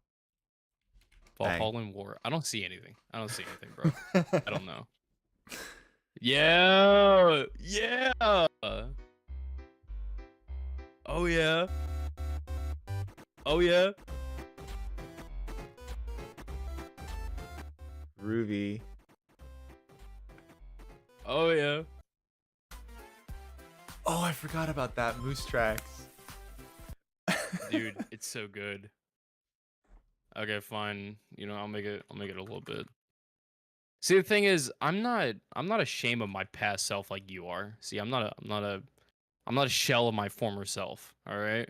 Valhallan War. I don't see anything. I don't see anything, bro. I don't know. Yeah. Oh yeah. Oh yeah. Groovy. Oh yeah. Oh, I forgot about that Moose Tracks. Dude, it's so good. Okay, fine. You know, I'll make it a little bit. See, the thing is, I'm not ashamed of my past self like you are. See, I'm not a shell of my former self, all right?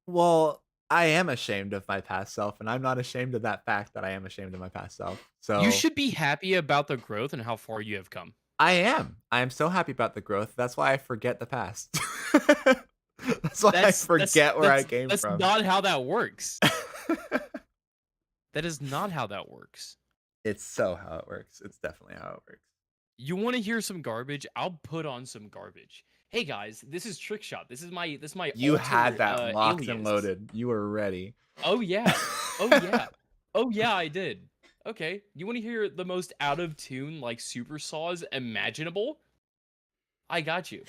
Well, I am ashamed of my past self, and I'm not ashamed of that fact that I am ashamed of my past self. So You should be happy about the growth and how far you have come. I am. I am so happy about the growth. That's why I forget the past. That's why I forget where I came from. That's not how that works. That is not how that works. It's so how it works. It's definitely how it works. You want to hear some garbage? I'll put on some garbage. Hey guys, this is Trick Shot. This is my You alter, had that locked and alias. loaded. You were ready. Oh yeah. Oh yeah. Oh yeah, I did. Okay. You want to hear the most out of tune like super saws imaginable? I got you.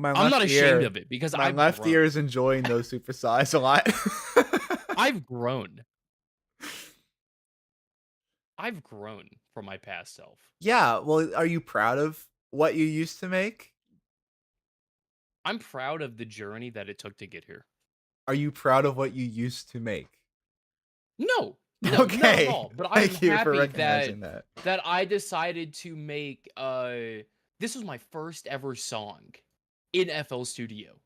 I'm not ashamed of it because my I've left grown. ear is enjoying those super saws a lot. I've grown. I've grown from my past self. Yeah, well, are you proud of what you used to make? I'm proud of the journey that it took to get here. Are you proud of what you used to make? No, not Okay. at all. But I'm Thank you for happy recognizing that I decided to make this was my first ever song in FL Studio.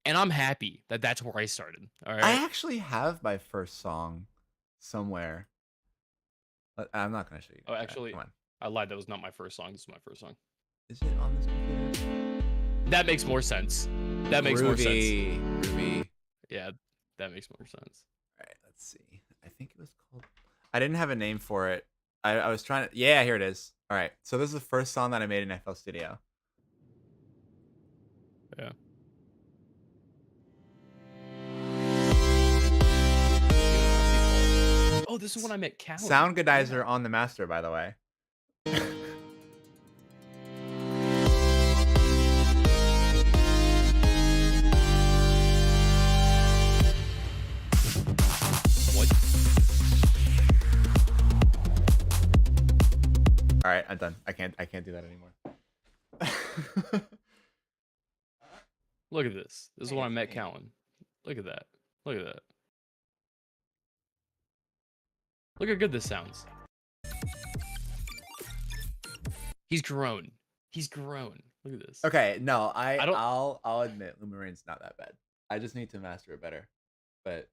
And I'm happy that that's where I started. All right. I actually have my first song somewhere. But I'm not gonna show you. Oh, actually, come on. I lied. That was not my first song. This is my first song. Is it on this computer? That makes more sense. That makes more sense. Groovy. Yeah, that makes more sense. All right, let's see. I think it was called. I didn't have a name for it. I was trying to. Yeah, here it is. All right. So this is the first song that I made in FL Studio. Yeah. Oh, this is when I met Kallyn. Sound Godizer on the master, by the way. What? All right, I'm done. I can't do that anymore. Look at this. This is when I met Kallyn. Look at that. Look at that. Look how good this sounds. He's grown. He's grown. Look at this. Okay, no, I'll admit Lumarain's not that bad. I just need to master it better. But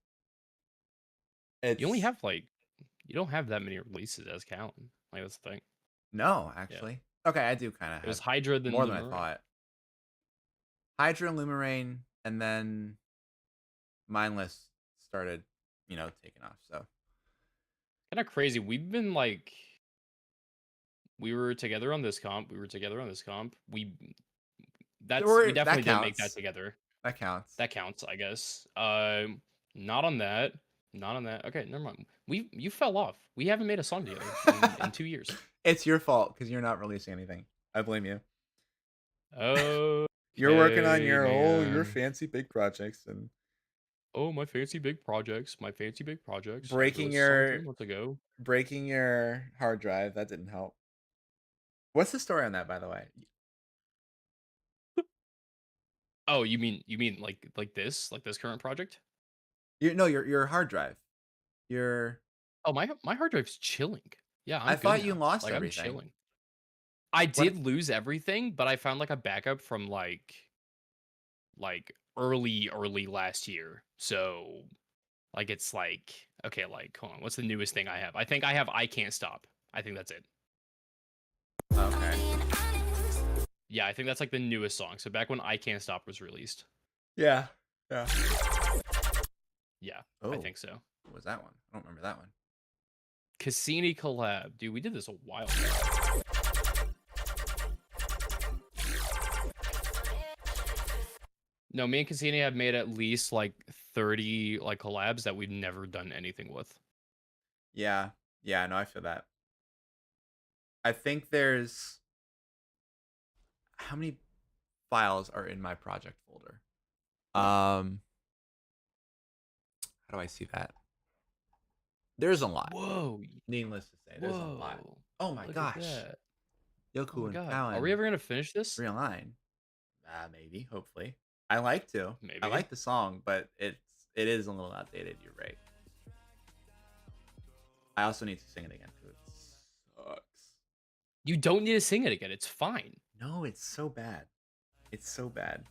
it's... You only have like, you don't have that many releases as Kallyn. Like that's the thing. No, actually. Yeah. Okay, I do kind of have. It was Hydra then more than I thought. Hydra and Lumarain, and then Mindless started, taking off. So kind of crazy. We've been like, we were together on this comp. We definitely didn't make that together. That counts. That counts, I guess. Not on that. Not on that. Okay, never mind. You fell off. We haven't made a song together in 2 years. It's your fault because you're not releasing anything. I blame you. Oh, you're working on your fancy big projects and. Oh, my fancy big projects. Breaking your hard drive. That didn't help. What's the story on that, by the way? Oh, you mean like this current project? Your hard drive. Oh, my hard drive's chilling. Yeah, I thought you lost everything. I'm chilling. I did lose everything, but I found like a backup from like early last year. So like it's like, okay, like hold on, what's the newest thing I have? I think I have I Can't Stop. I think that's it. Okay. Yeah, I think that's like the newest song. So back when I Can't Stop was released. Yeah. Yeah, oh, I think so. What was that one? I don't remember that one. Cassini collab. Dude, we did this a while ago. No, me and Cassini have made at least like 30 like collabs that we've never done anything with. Yeah. Yeah, no, I feel that. I think there's... How many files are in my project folder? How do I see that? There's a lot. Whoa. Needless to say, there's a lot. Oh my gosh. Yoku and Kallyn. Are we ever going to finish this? Realign. Maybe, hopefully. I like to. Maybe. I like the song, but it is a little outdated. You're right. I also need to sing it again because it sucks. You don't need to sing it again. It's fine. No, it's so bad. It's so bad.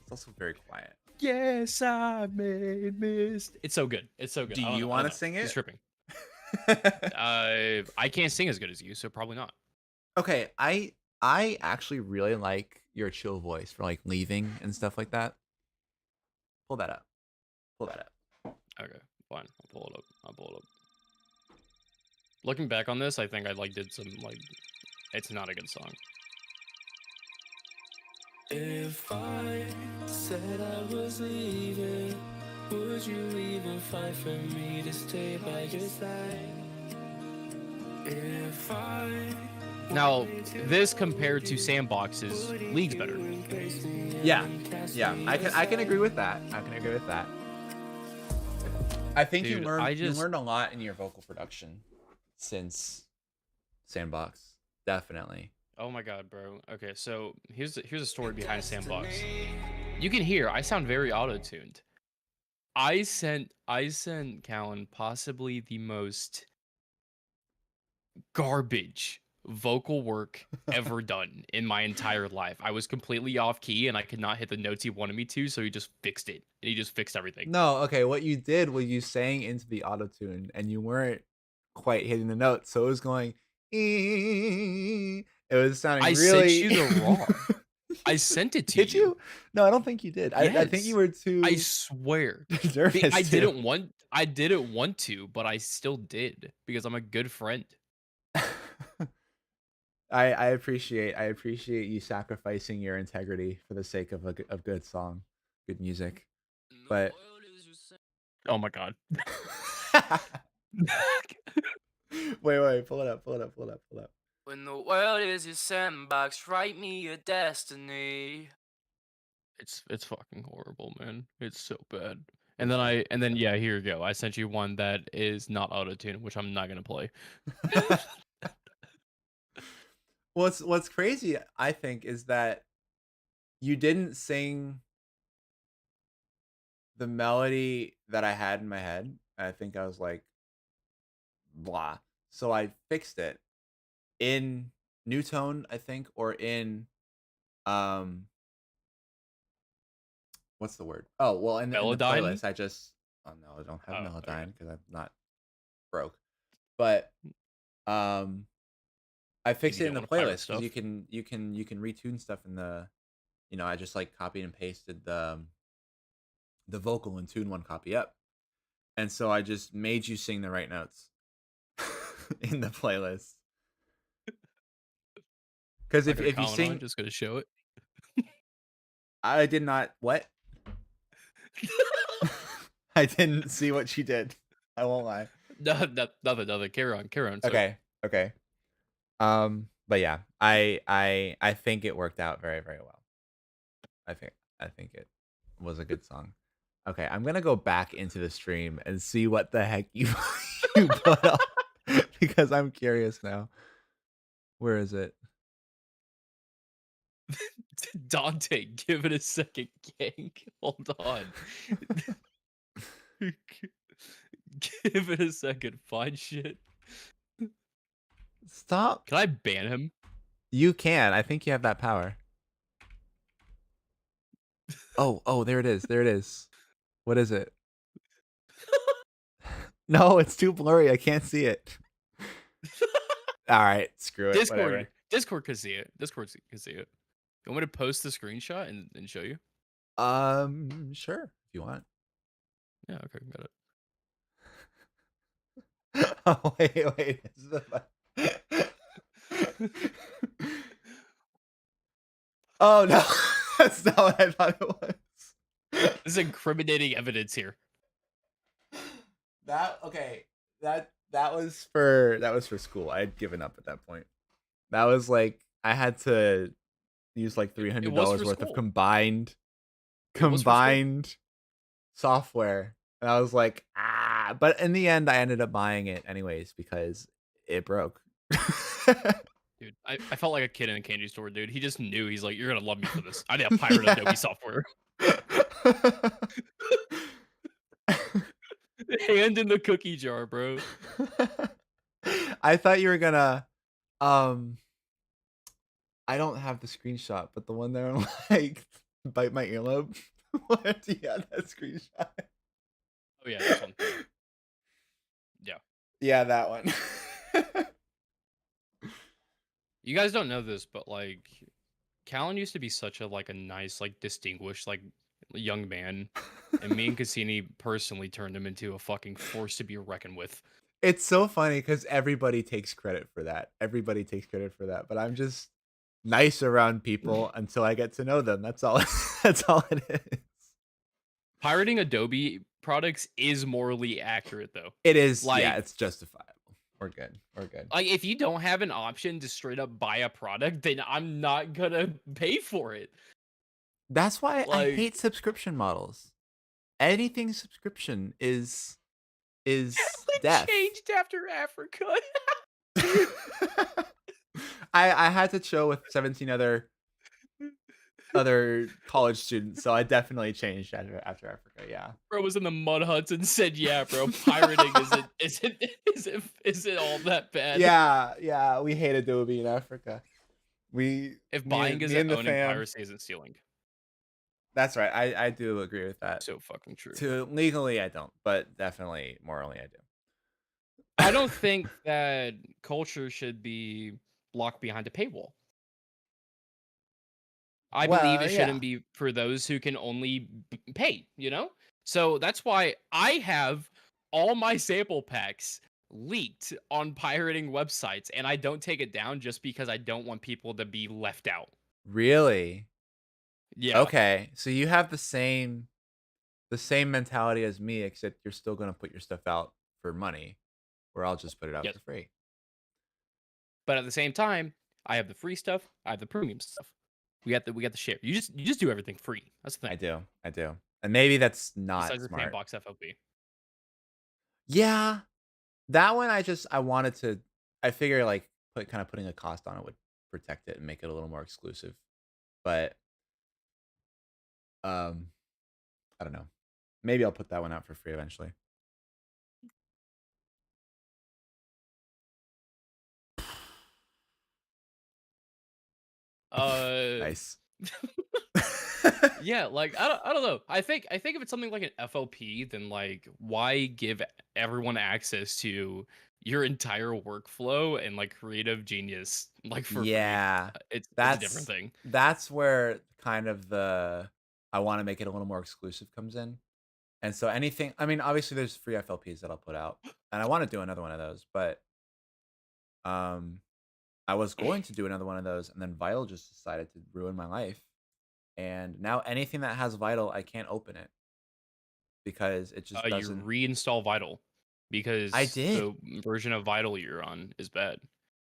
It's also very quiet. Yes, I made mist. It's so good. It's so good. Do you want to sing it? He's tripping. I can't sing as good as you, so probably not. Okay, I I actually really like your chill voice for like leaving and stuff like that. Pull that up. Pull that up. Okay, fine. I'll pull it up. I'll pull it up. Looking back on this, I think I like did some like. It's not a good song. If I said I was leaving, would you even fight for me to stay by your side? If I Now, this compared to Sandbox's League's better. Yeah, yeah, I can agree with that. I can agree with that. I think Dude, you learned a lot in your vocal production since Sandbox. Definitely. Oh my god, bro. Okay, so here's a story behind Sandbox. You can hear I sound very auto-tuned. I sent Kallyn possibly the most garbage vocal work ever done in my entire life. I was completely off key and I could not hit the notes he wanted me to, so he just fixed it. And he just fixed everything. No, okay, what you did was you sang into the auto-tune and you weren't quite hitting the notes, so it was going it was sounding I really sent you the raw. I sent it to Did you? No, I don't think you did. I think Yes. you were too I swear. nervous I to. didn't want to, but I still did because I'm a good friend. I appreciate you sacrificing your integrity for the sake of a good song, good music. But Oh my god. wait, pull it up. When the world is your sandbox, write me your destiny. It's fucking horrible, man. It's so bad. And then yeah, here you go. I sent you one that is not auto-tune, which I'm not gonna play. What's crazy, I think, is that you didn't sing the melody that I had in my head. I think I was like, blah. So I fixed it in new tone, I think, or in what's the word? Oh, well, in the Melodyne? playlist, I just oh no, I don't have Oh, okay. Melodyne because I'm not broke. But I fixed You it in don't the wanna pirate playlist because stuff? you can retune stuff in the I just like copied and pasted the vocal and tuned one copy up. And so I just made you sing the right notes in the playlist. Because Not gonna if you comment on it, sing, just gonna show it. I did not what? I didn't see what she did. I won't lie. Nothing. Carry on. Sir. Okay. But yeah, I think it worked out very, very well. I think it was a good song. Okay, I'm gonna go back into the stream and see what the heck you you put up because I'm curious now. Where is it? Dante, give it a second, gang. Hold on. Give it a second. Find shit. Stop. Can I ban him? You can. I think you have that power. Oh, there it is. What is it? No, it's too blurry. I can't see it. All right, screw it. Whatever. Discord can see it. Discord can see it. You want me to post the screenshot and show you? Sure, if you want. Yeah, okay, got it. Oh, wait. Oh no, that's not what I thought it was. This is incriminating evidence here. That was for school. I had given up at that point. That was like I had to use like $300 worth of combined software. And I was like, but in the end I ended up buying it anyways because it broke. Dude, I felt like a kid in a candy store, dude. He just knew. He's like, you're gonna love me for this. I need to pirate Adobe software. Hand in the cookie jar, bro. I thought you were gonna I don't have the screenshot, but the one there like bite my earlobe. What do you have that screenshot? Oh yeah, this one. Yeah. Yeah, that one. You guys don't know this, but like Kallyn used to be such a like a nice, like distinguished, like young man. And me and Cassini personally turned him into a fucking force to be reckoned with. It's so funny because everybody takes credit for that. Everybody takes credit for that, but I'm just nice around people until I get to know them. That's all. That's all it is. Pirating Adobe products is morally accurate though. It is. Like, yeah, it's justifiable. We're good. We're good. Like if you don't have an option to straight up buy a product, then I'm not gonna pay for it. That's why I Like- hate subscription models. Anything subscription is death. Changed after Africa. I had to chill with 17 other college students, so I definitely changed after Africa. Yeah. Bro was in the mud huts and said, "Yeah, bro, pirating isn't all that bad." Yeah, we hate Adobe in Africa. If me buying and- is me and the owning, fam- piracy isn't stealing. That's right. I do agree with that. So fucking true. Legally, I don't, but definitely morally, I do. I don't think that culture should be locked behind a paywall. I believe it shouldn't be for those who can only pay, you know? So that's why I have all my sample packs leaked on pirating websites, and I don't take it down just because I don't want people to be left out. Really? Yeah. Okay, so you have the same mentality as me, except you're still gonna put your stuff out for money, where I'll just put it out Yes. for free. But at the same time, I have the free stuff, I have the premium stuff. We got the share. You just do everything free. That's the thing. I do, and maybe that's not Besides your smart. sandbox FOP. Yeah, that one I wanted to. I figure like putting a cost on it would protect it and make it a little more exclusive, but I don't know. Maybe I'll put that one out for free eventually. Nice. Yeah, like I don't know. I think if it's something like an FOP, then like why give everyone access to your entire workflow and like creative genius like for free? Yeah, It's a different thing. That's where kind of the I want to make it a little more exclusive comes in. And so anything, I mean, obviously there's free FLPs that I'll put out, and I want to do another one of those, but I was going to do another one of those, and then Vital just decided to ruin my life. And now anything that has Vital, I can't open it because it just You doesn't. reinstall Vital because I did. the version of Vital you're on is bad.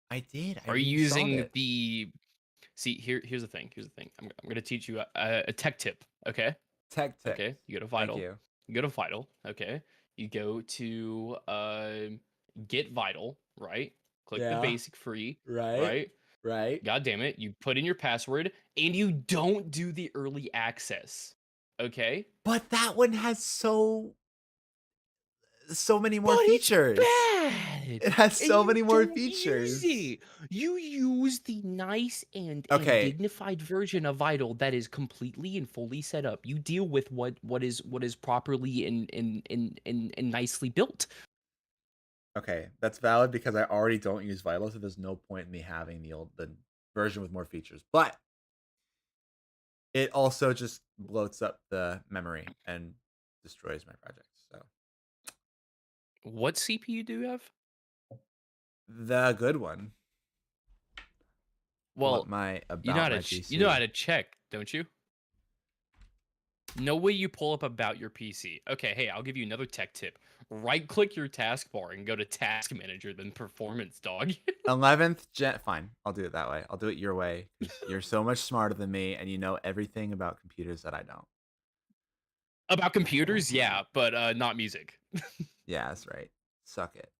I did. Are you using the? See, here's the thing. I'm gonna teach you a tech tip. Okay. Tech tip? Okay. You go to Vital. Thank you. You go to Vital. Okay. You go to get Vital. Right. Click the Yeah. basic free. Right. Right. God damn it! You put in your password and you don't do the early access. Okay. But that one has so many more But features. It's bad. It has so And many you more don't features. use it. You use the nice and Okay. dignified version of Vital that is completely and fully set up. You deal with what is properly and nicely built. Okay, that's valid because I already don't use Vital, so there's no point in me having the version with more features. But it also just bloats up the memory and destroys my project. So What CPU do you have? the good one. Pull Well, up my you know how to PC. you know how to check, don't you? No way you pull up about your PC. Okay, hey, I'll give you another tech tip. Right-click your taskbar and go to Task Manager, then Performance, dog. 11th gen. Fine, I'll do it that way. I'll do it your way. 'Cause you're so much smarter than me, and you know everything about computers that I don't. About computers, yeah, but not music. Yeah, that's right. Suck it.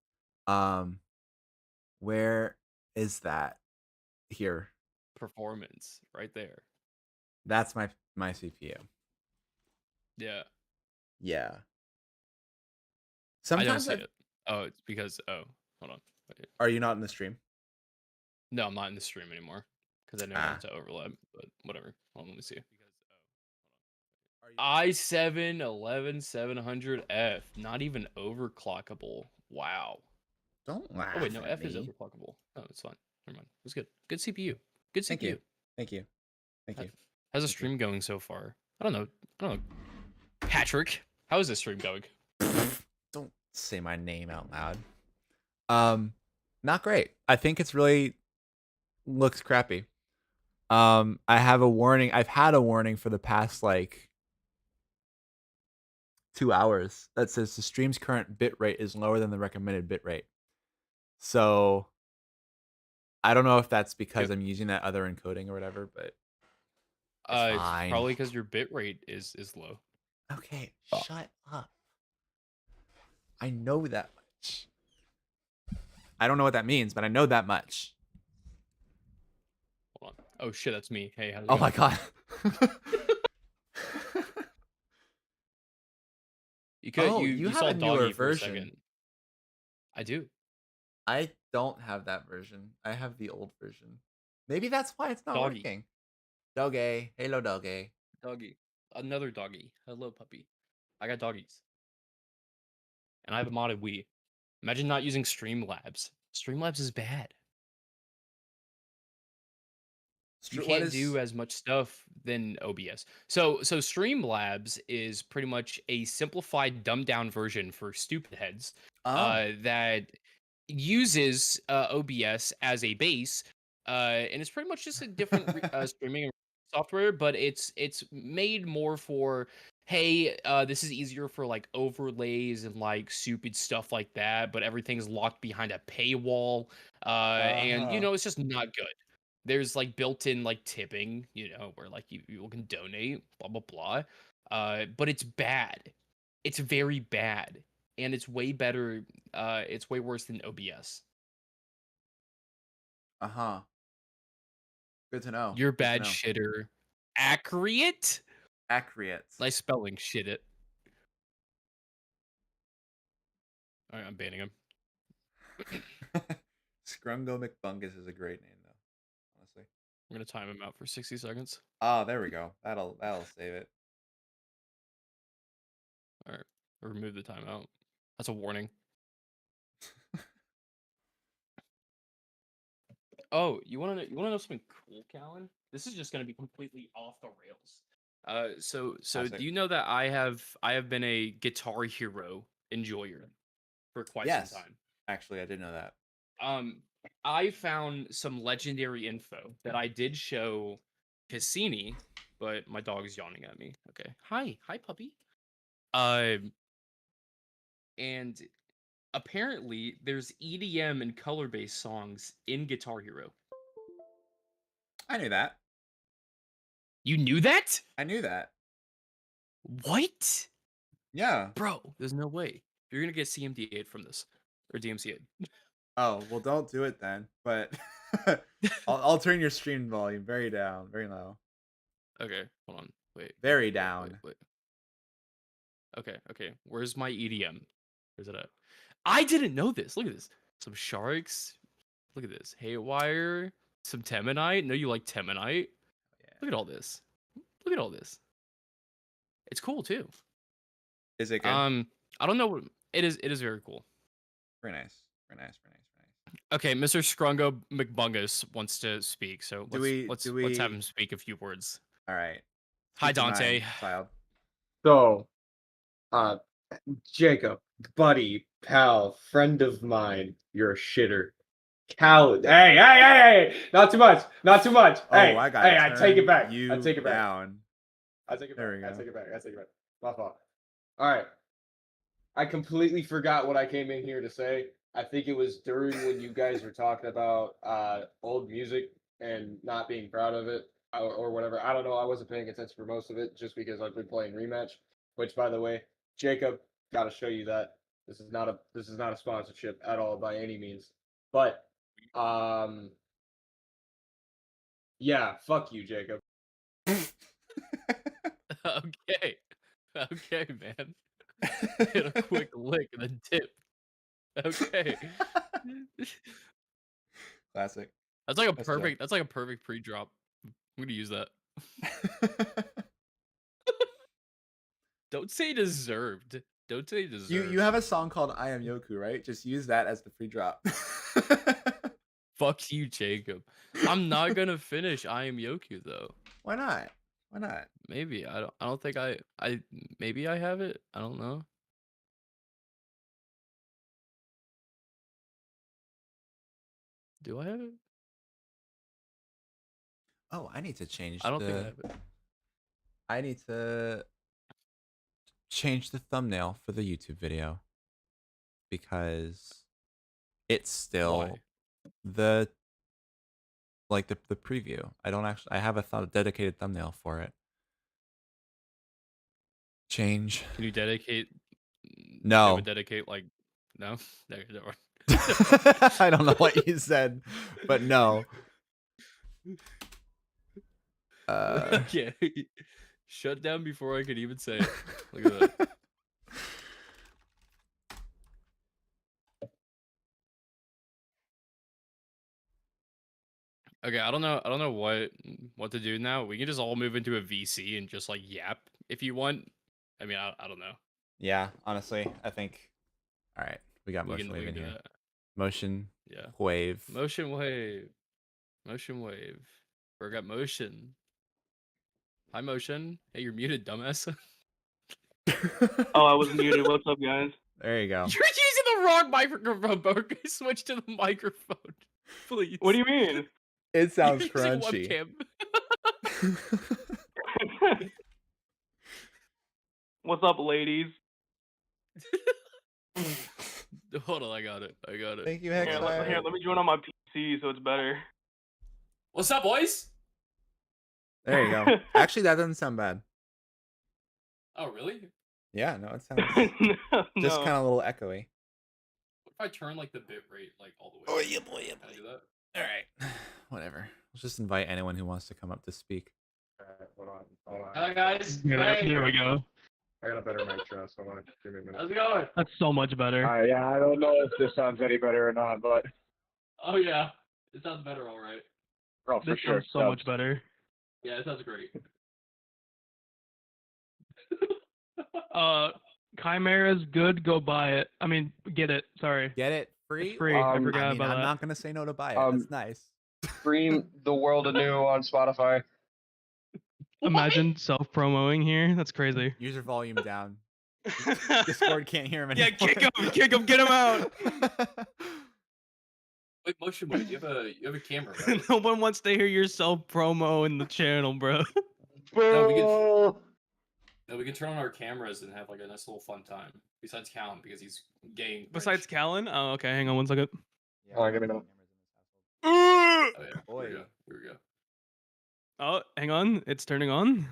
Where is that? Here. Performance, right there. That's my CPU. Yeah. Yeah. I don't Sometimes see it. Oh, it's because hold on. Wait. Are you not in the stream? No, I'm not in the stream anymore because I know not to overlap. But whatever. Hold on, let me see. i7 11700F, not even overclockable. Wow. Don't laugh. Oh wait, no, at F is me. overclockable. Oh, it's fine. Never mind. It was good. Good CPU. Good CPU. Thank you. Thank you. Thank you. How's the stream going so far? I don't know. Patrick, how is this stream going? Don't say my name out loud. Not great. I think it's really looks crappy. I have a warning. I've had a warning for the past like 2 hours that says the stream's current bitrate is lower than the recommended bitrate. So I don't know if that's because I'm using that other encoding or whatever, but it's fine. Probably because your bitrate is low. Okay, shut up. I know that much. I don't know what that means, but I know that much. Hold on. Oh shit, that's me. Hey, how's it Oh going? my god. You have saw a newer Doggy for a version. second. I do. I don't have that version. I have the old version. Maybe that's why it's not Doggy. working. Doggy. Hello, doggy. Doggy. Another doggy. Hello, puppy. I got doggies. And I have a modded Wii. Imagine not using Streamlabs. Streamlabs is bad. You can't do as much stuff than OBS. So Streamlabs is pretty much a simplified, dumbed down version for stupid heads that uses OBS as a base, and it's pretty much just a different streaming software, but it's made more for, hey, this is easier for like overlays and like stupid stuff like that, but everything's locked behind a paywall, and you know it's just not good. There's like built-in like tipping, you know, where like you can donate, blah blah blah. But it's bad. It's very bad, and it's way better. It's way worse than OBS. Good to know. You're Good to bad know. shitter. Accurate? Accurate. Nice spelling, shit it. Alright, I'm banning him. Scrungo McBungus is a great name, though. Honestly. I'm gonna time him out for 60 seconds. Oh, there we go. That'll save it. Alright, remove the timeout. That's a warning. Oh, you wanna know something cool, Kallyn? This is just gonna be completely off the rails. So do you know that I have been a Guitar Hero enjoyer for quite some time? Actually, I did know that. I found some legendary info that I did show Cassini, but my dog's yawning at me. Okay. Hi, puppy. And apparently there's EDM and color-based songs in Guitar Hero. I knew that. You knew that? I knew that. What? Yeah. Bro, there's no way. You're gonna get CMD8 from this. Or DMC8. Oh, well, don't do it then. But I'll turn your stream volume very down, very low. Okay, hold on. Wait. Very down. Wait. Okay. Where's my EDM? Where's it at? I didn't know this. Look at this. Some sharks. Look at this. Haywire. Some Temanite. No, you like Temanite. Yeah. Look at all this. Look at all this. It's cool too. Is it good? I don't know what it is. It is very cool. Very nice. Okay, Mr. Scrungo McBungus wants to speak, so let's have him speak a few words. All right. Hi, Dante. Child. So, Jacob, buddy, pal, friend of mine, you're a shitter. Kallyn, hey, not too much. Hey, I got I take it back. You I take it back. down. I take it There we back. go. I take it back. My fault. All right. I completely forgot what I came in here to say. I think it was during when you guys were talking about old music and not being proud of it or whatever. I don't know. I wasn't paying attention for most of it just because I've been playing Rematch. Which, by the way, Jacob, got to show you that this is not a sponsorship at all by any means. But yeah, fuck you, Jacob. Okay, man. Hit a quick lick and then dip. Okay. Classic. That's like a perfect pre-drop. I'm gonna use that. Don't say deserved. Don't say deserved. You have a song called I Am Yoku, right? Just use that as the pre-drop. Fuck you, Jacob. I'm not gonna finish I Am Yoku though. Why not? Why not? Maybe I don't think I maybe I have it. I don't know. Do I have it? Oh, I need to change I don't think I have it. I need to change the thumbnail for the YouTube video because it's still Why? the the preview. I don't actually. I have a dedicated thumbnail for it. Change. Can you dedicate? No. I would dedicate like no. There. I don't know what you said, but no. Yeah. Shut down before I could even say it. Look at that. Okay, I don't know what to do now. We can just all move into a VC and just like yap if you want. I mean, I don't know. Yeah, honestly, I think. All right, we got motion wave in do here. that. Motion. Yeah. Wave. Motion wave. Motion wave. We got motion. Hi, motion. Hey, you're muted, dumbass. Oh, I was muted. What's up, guys? There you go. You're using the wrong microphone, bro. Switch to the microphone, please. What do you mean? It sounds You're using crunchy. webcam. What's up, ladies? Hold on, I got it. Thank you, Here, Hex. let me join on my PC so it's better. What's up, boys? There you go. Actually, that doesn't sound bad. Oh, really? Yeah, no, it sounds No. just kind of a little echoey. What if I turn like the bit rate like all the way? Oh yeah, boy, yeah, Can I do that? All right, whatever. Let's just invite anyone who wants to come up to speak. Hold on. Hi guys. There we go. I got a better mic trust. Hold on. Give me a minute. How's it going? That's so much better. Yeah, I don't know if this sounds any better or not, but Oh yeah, it sounds better, all right. for This sure. sounds so much better. Yeah, it sounds great. Chimera's good. Go buy it. I mean, get it. Sorry. Get it free? It's free. I forgot I mean, about I'm that. not gonna say no to buy it. That's nice. Stream the world anew on Spotify. Imagine self-promoing here. That's crazy. User volume down. Discord can't hear him Yeah, anymore. kick him, get him out. Wait, motion wave. You have a camera, right? No one wants to hear your self-promo in the channel, bro. No, we can turn on our cameras and have like a nice little fun time. Besides Kallyn, because he's gay. Besides Kallyn? Oh, okay. Hang on one second. Hold on, give me a minute. Oh yeah. Boy. Here we go. Oh, hang on. It's turning on.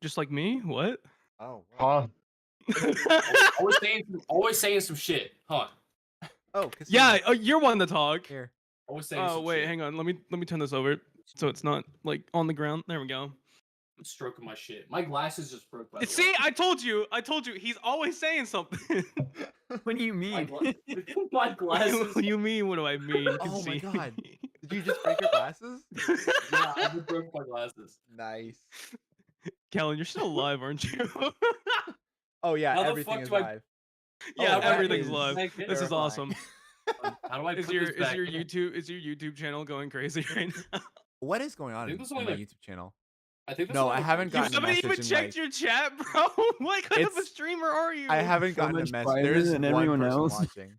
Just like me? What? Oh. Huh? Always saying some shit, huh? Oh. Yeah, you're one to talk. Here. Always saying. Oh some wait, shit. hang on. Let me turn this over so it's not like on the ground. There we go. I'm stroking my shit. My glasses just broke. By the See, way. I told you. He's always saying something. What do you mean? My glasses. What do you mean? What do I mean? You can Oh my see. god. Did you just break your glasses? Yeah, I just broke my glasses. Nice. Kallyn, you're still alive, aren't you? Oh yeah, How the everything fuck is do I- live. Yeah, Oh, that everything's is live. This is terrifying. awesome. How do I Is put your this back? YouTube channel going crazy right now? What is going on think in there's my only, like, YouTube channel? I think No, I haven't You gotten a haven't even message in, checked like- your chat, bro. What kind of a It's- streamer are you? I haven't gotten a much message. private There's than one everyone person else. watching.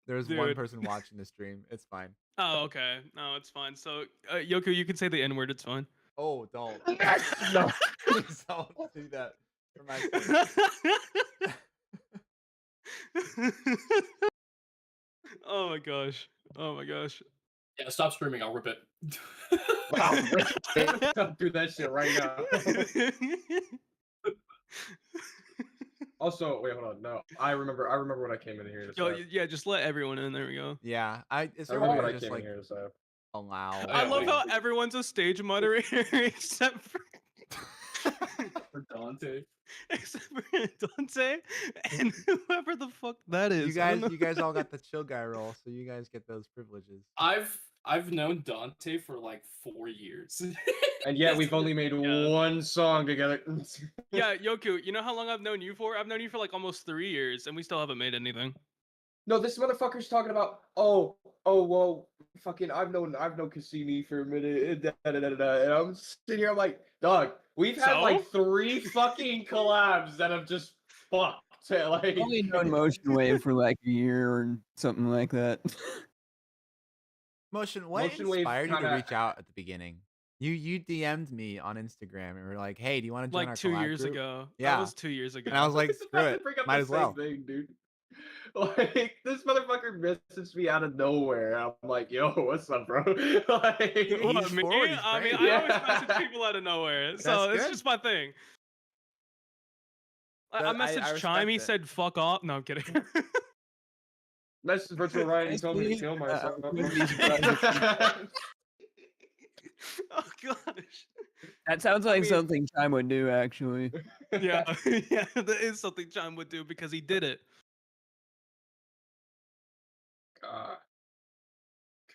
There's one Dude. person watching the stream. It's fine. Oh, okay. No, it's fine. So, Yoku, you can say the N word. It's fine. Oh, don't. No. Please don't do that. For my sake. Oh my gosh. Oh my gosh. Yeah, stop screaming. I'll rip it. Wow. Don't do that shit right now. Also, wait, hold on. No, I remember when I came in here to Yo, say. yeah, just let everyone in. There we go. Yeah, is I there a remember way when to I just came like in here to say. allow? I yeah, love wait. how everyone's a stage moderator except for For Dante. except for Dante and whoever the fuck that is. You I don't guys, know. you guys all got the chill guy role, so you guys get those privileges. I've known Dante for like 4 years. And yet we've only made Yeah. one song together. Yeah, Yoku, you know how long I've known you for? I've known you for like almost 3 years, and we still haven't made anything. No, this motherfucker's talking about, oh, well, fucking, I've known Cassini for a minute, and I'm sitting here, I'm like, dog, we've had like 3 fucking collabs that have just fucked. Like, Only known Motion Wave for like a year or something like that. Motion, what Motion Wave inspired you to kinda- reach out at the beginning? You DM'd me on Instagram and were like, "Hey, do you want to join our Like 2 collab years group?" ago. Yeah. That was 2 years ago. And I was like, It's "Screw about to it, bring up might the as well." same thing, dude. Like, this motherfucker messaged me out of nowhere. I'm like, yo, what's up, bro? Like, What, he's me? forward, he's I mean, great. I always Yeah. message people out of nowhere, so That's it's good. just my thing. I I messaged respect Chime. He it. said, "Fuck off." No, I'm kidding. Message Virtual Riot. He told me to Honestly, kill myself. wouldn't be surprised Oh gosh. That sounds like mean- something Chime would do, actually. Yeah, yeah, that is something Chime would do because he did it. God.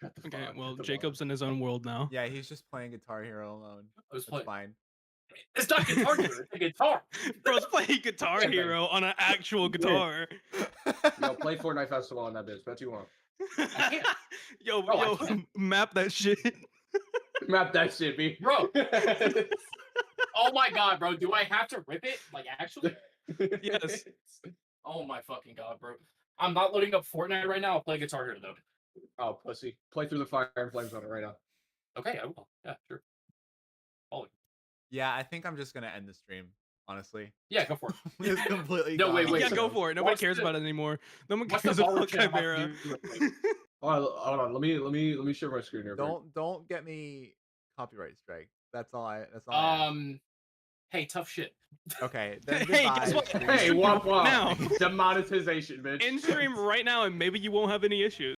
Cut the Okay, fuck, well, cut the Jacob's fuck. in his own world now. Yeah, he's just playing Guitar Hero alone. I was That's playing. fine. It's not Guitar Hero, it's a guitar. Bro's playing Guitar Same thing. Hero on an actual guitar. Yo, play Fortnite Festival on that bitch. Bet you won't. can't. Yo, Bro, I yo, can't. map that shit. Map that shit, B. Bro. Oh my god, bro. Do I have to rip it? Like, actually? Yes. Oh my fucking god, bro. I'm not loading up Fortnite right now. I'll play Guitar Hero, though. Oh, pussy. Play through the fire and flames on it right now. Okay, I will. Yeah, sure. Yeah, I think I'm just gonna end the stream. Honestly, Yeah, go for it. it's completely. No, gone wait, off wait, Yeah, the go rails. for it. Nobody What's cares the- about it anymore. No one What's the cares about baller chain I'm Chimera. about to do real quick? Hold on. Let me share my screen here. bro. Don't get me copyright strike. That's all I ask. Hey, tough shit. Okay. Then Hey, guess goodbye, what? stream. Hey, womp womp. Now. Demonetization, bitch. In stream right now, and maybe you won't have any issues.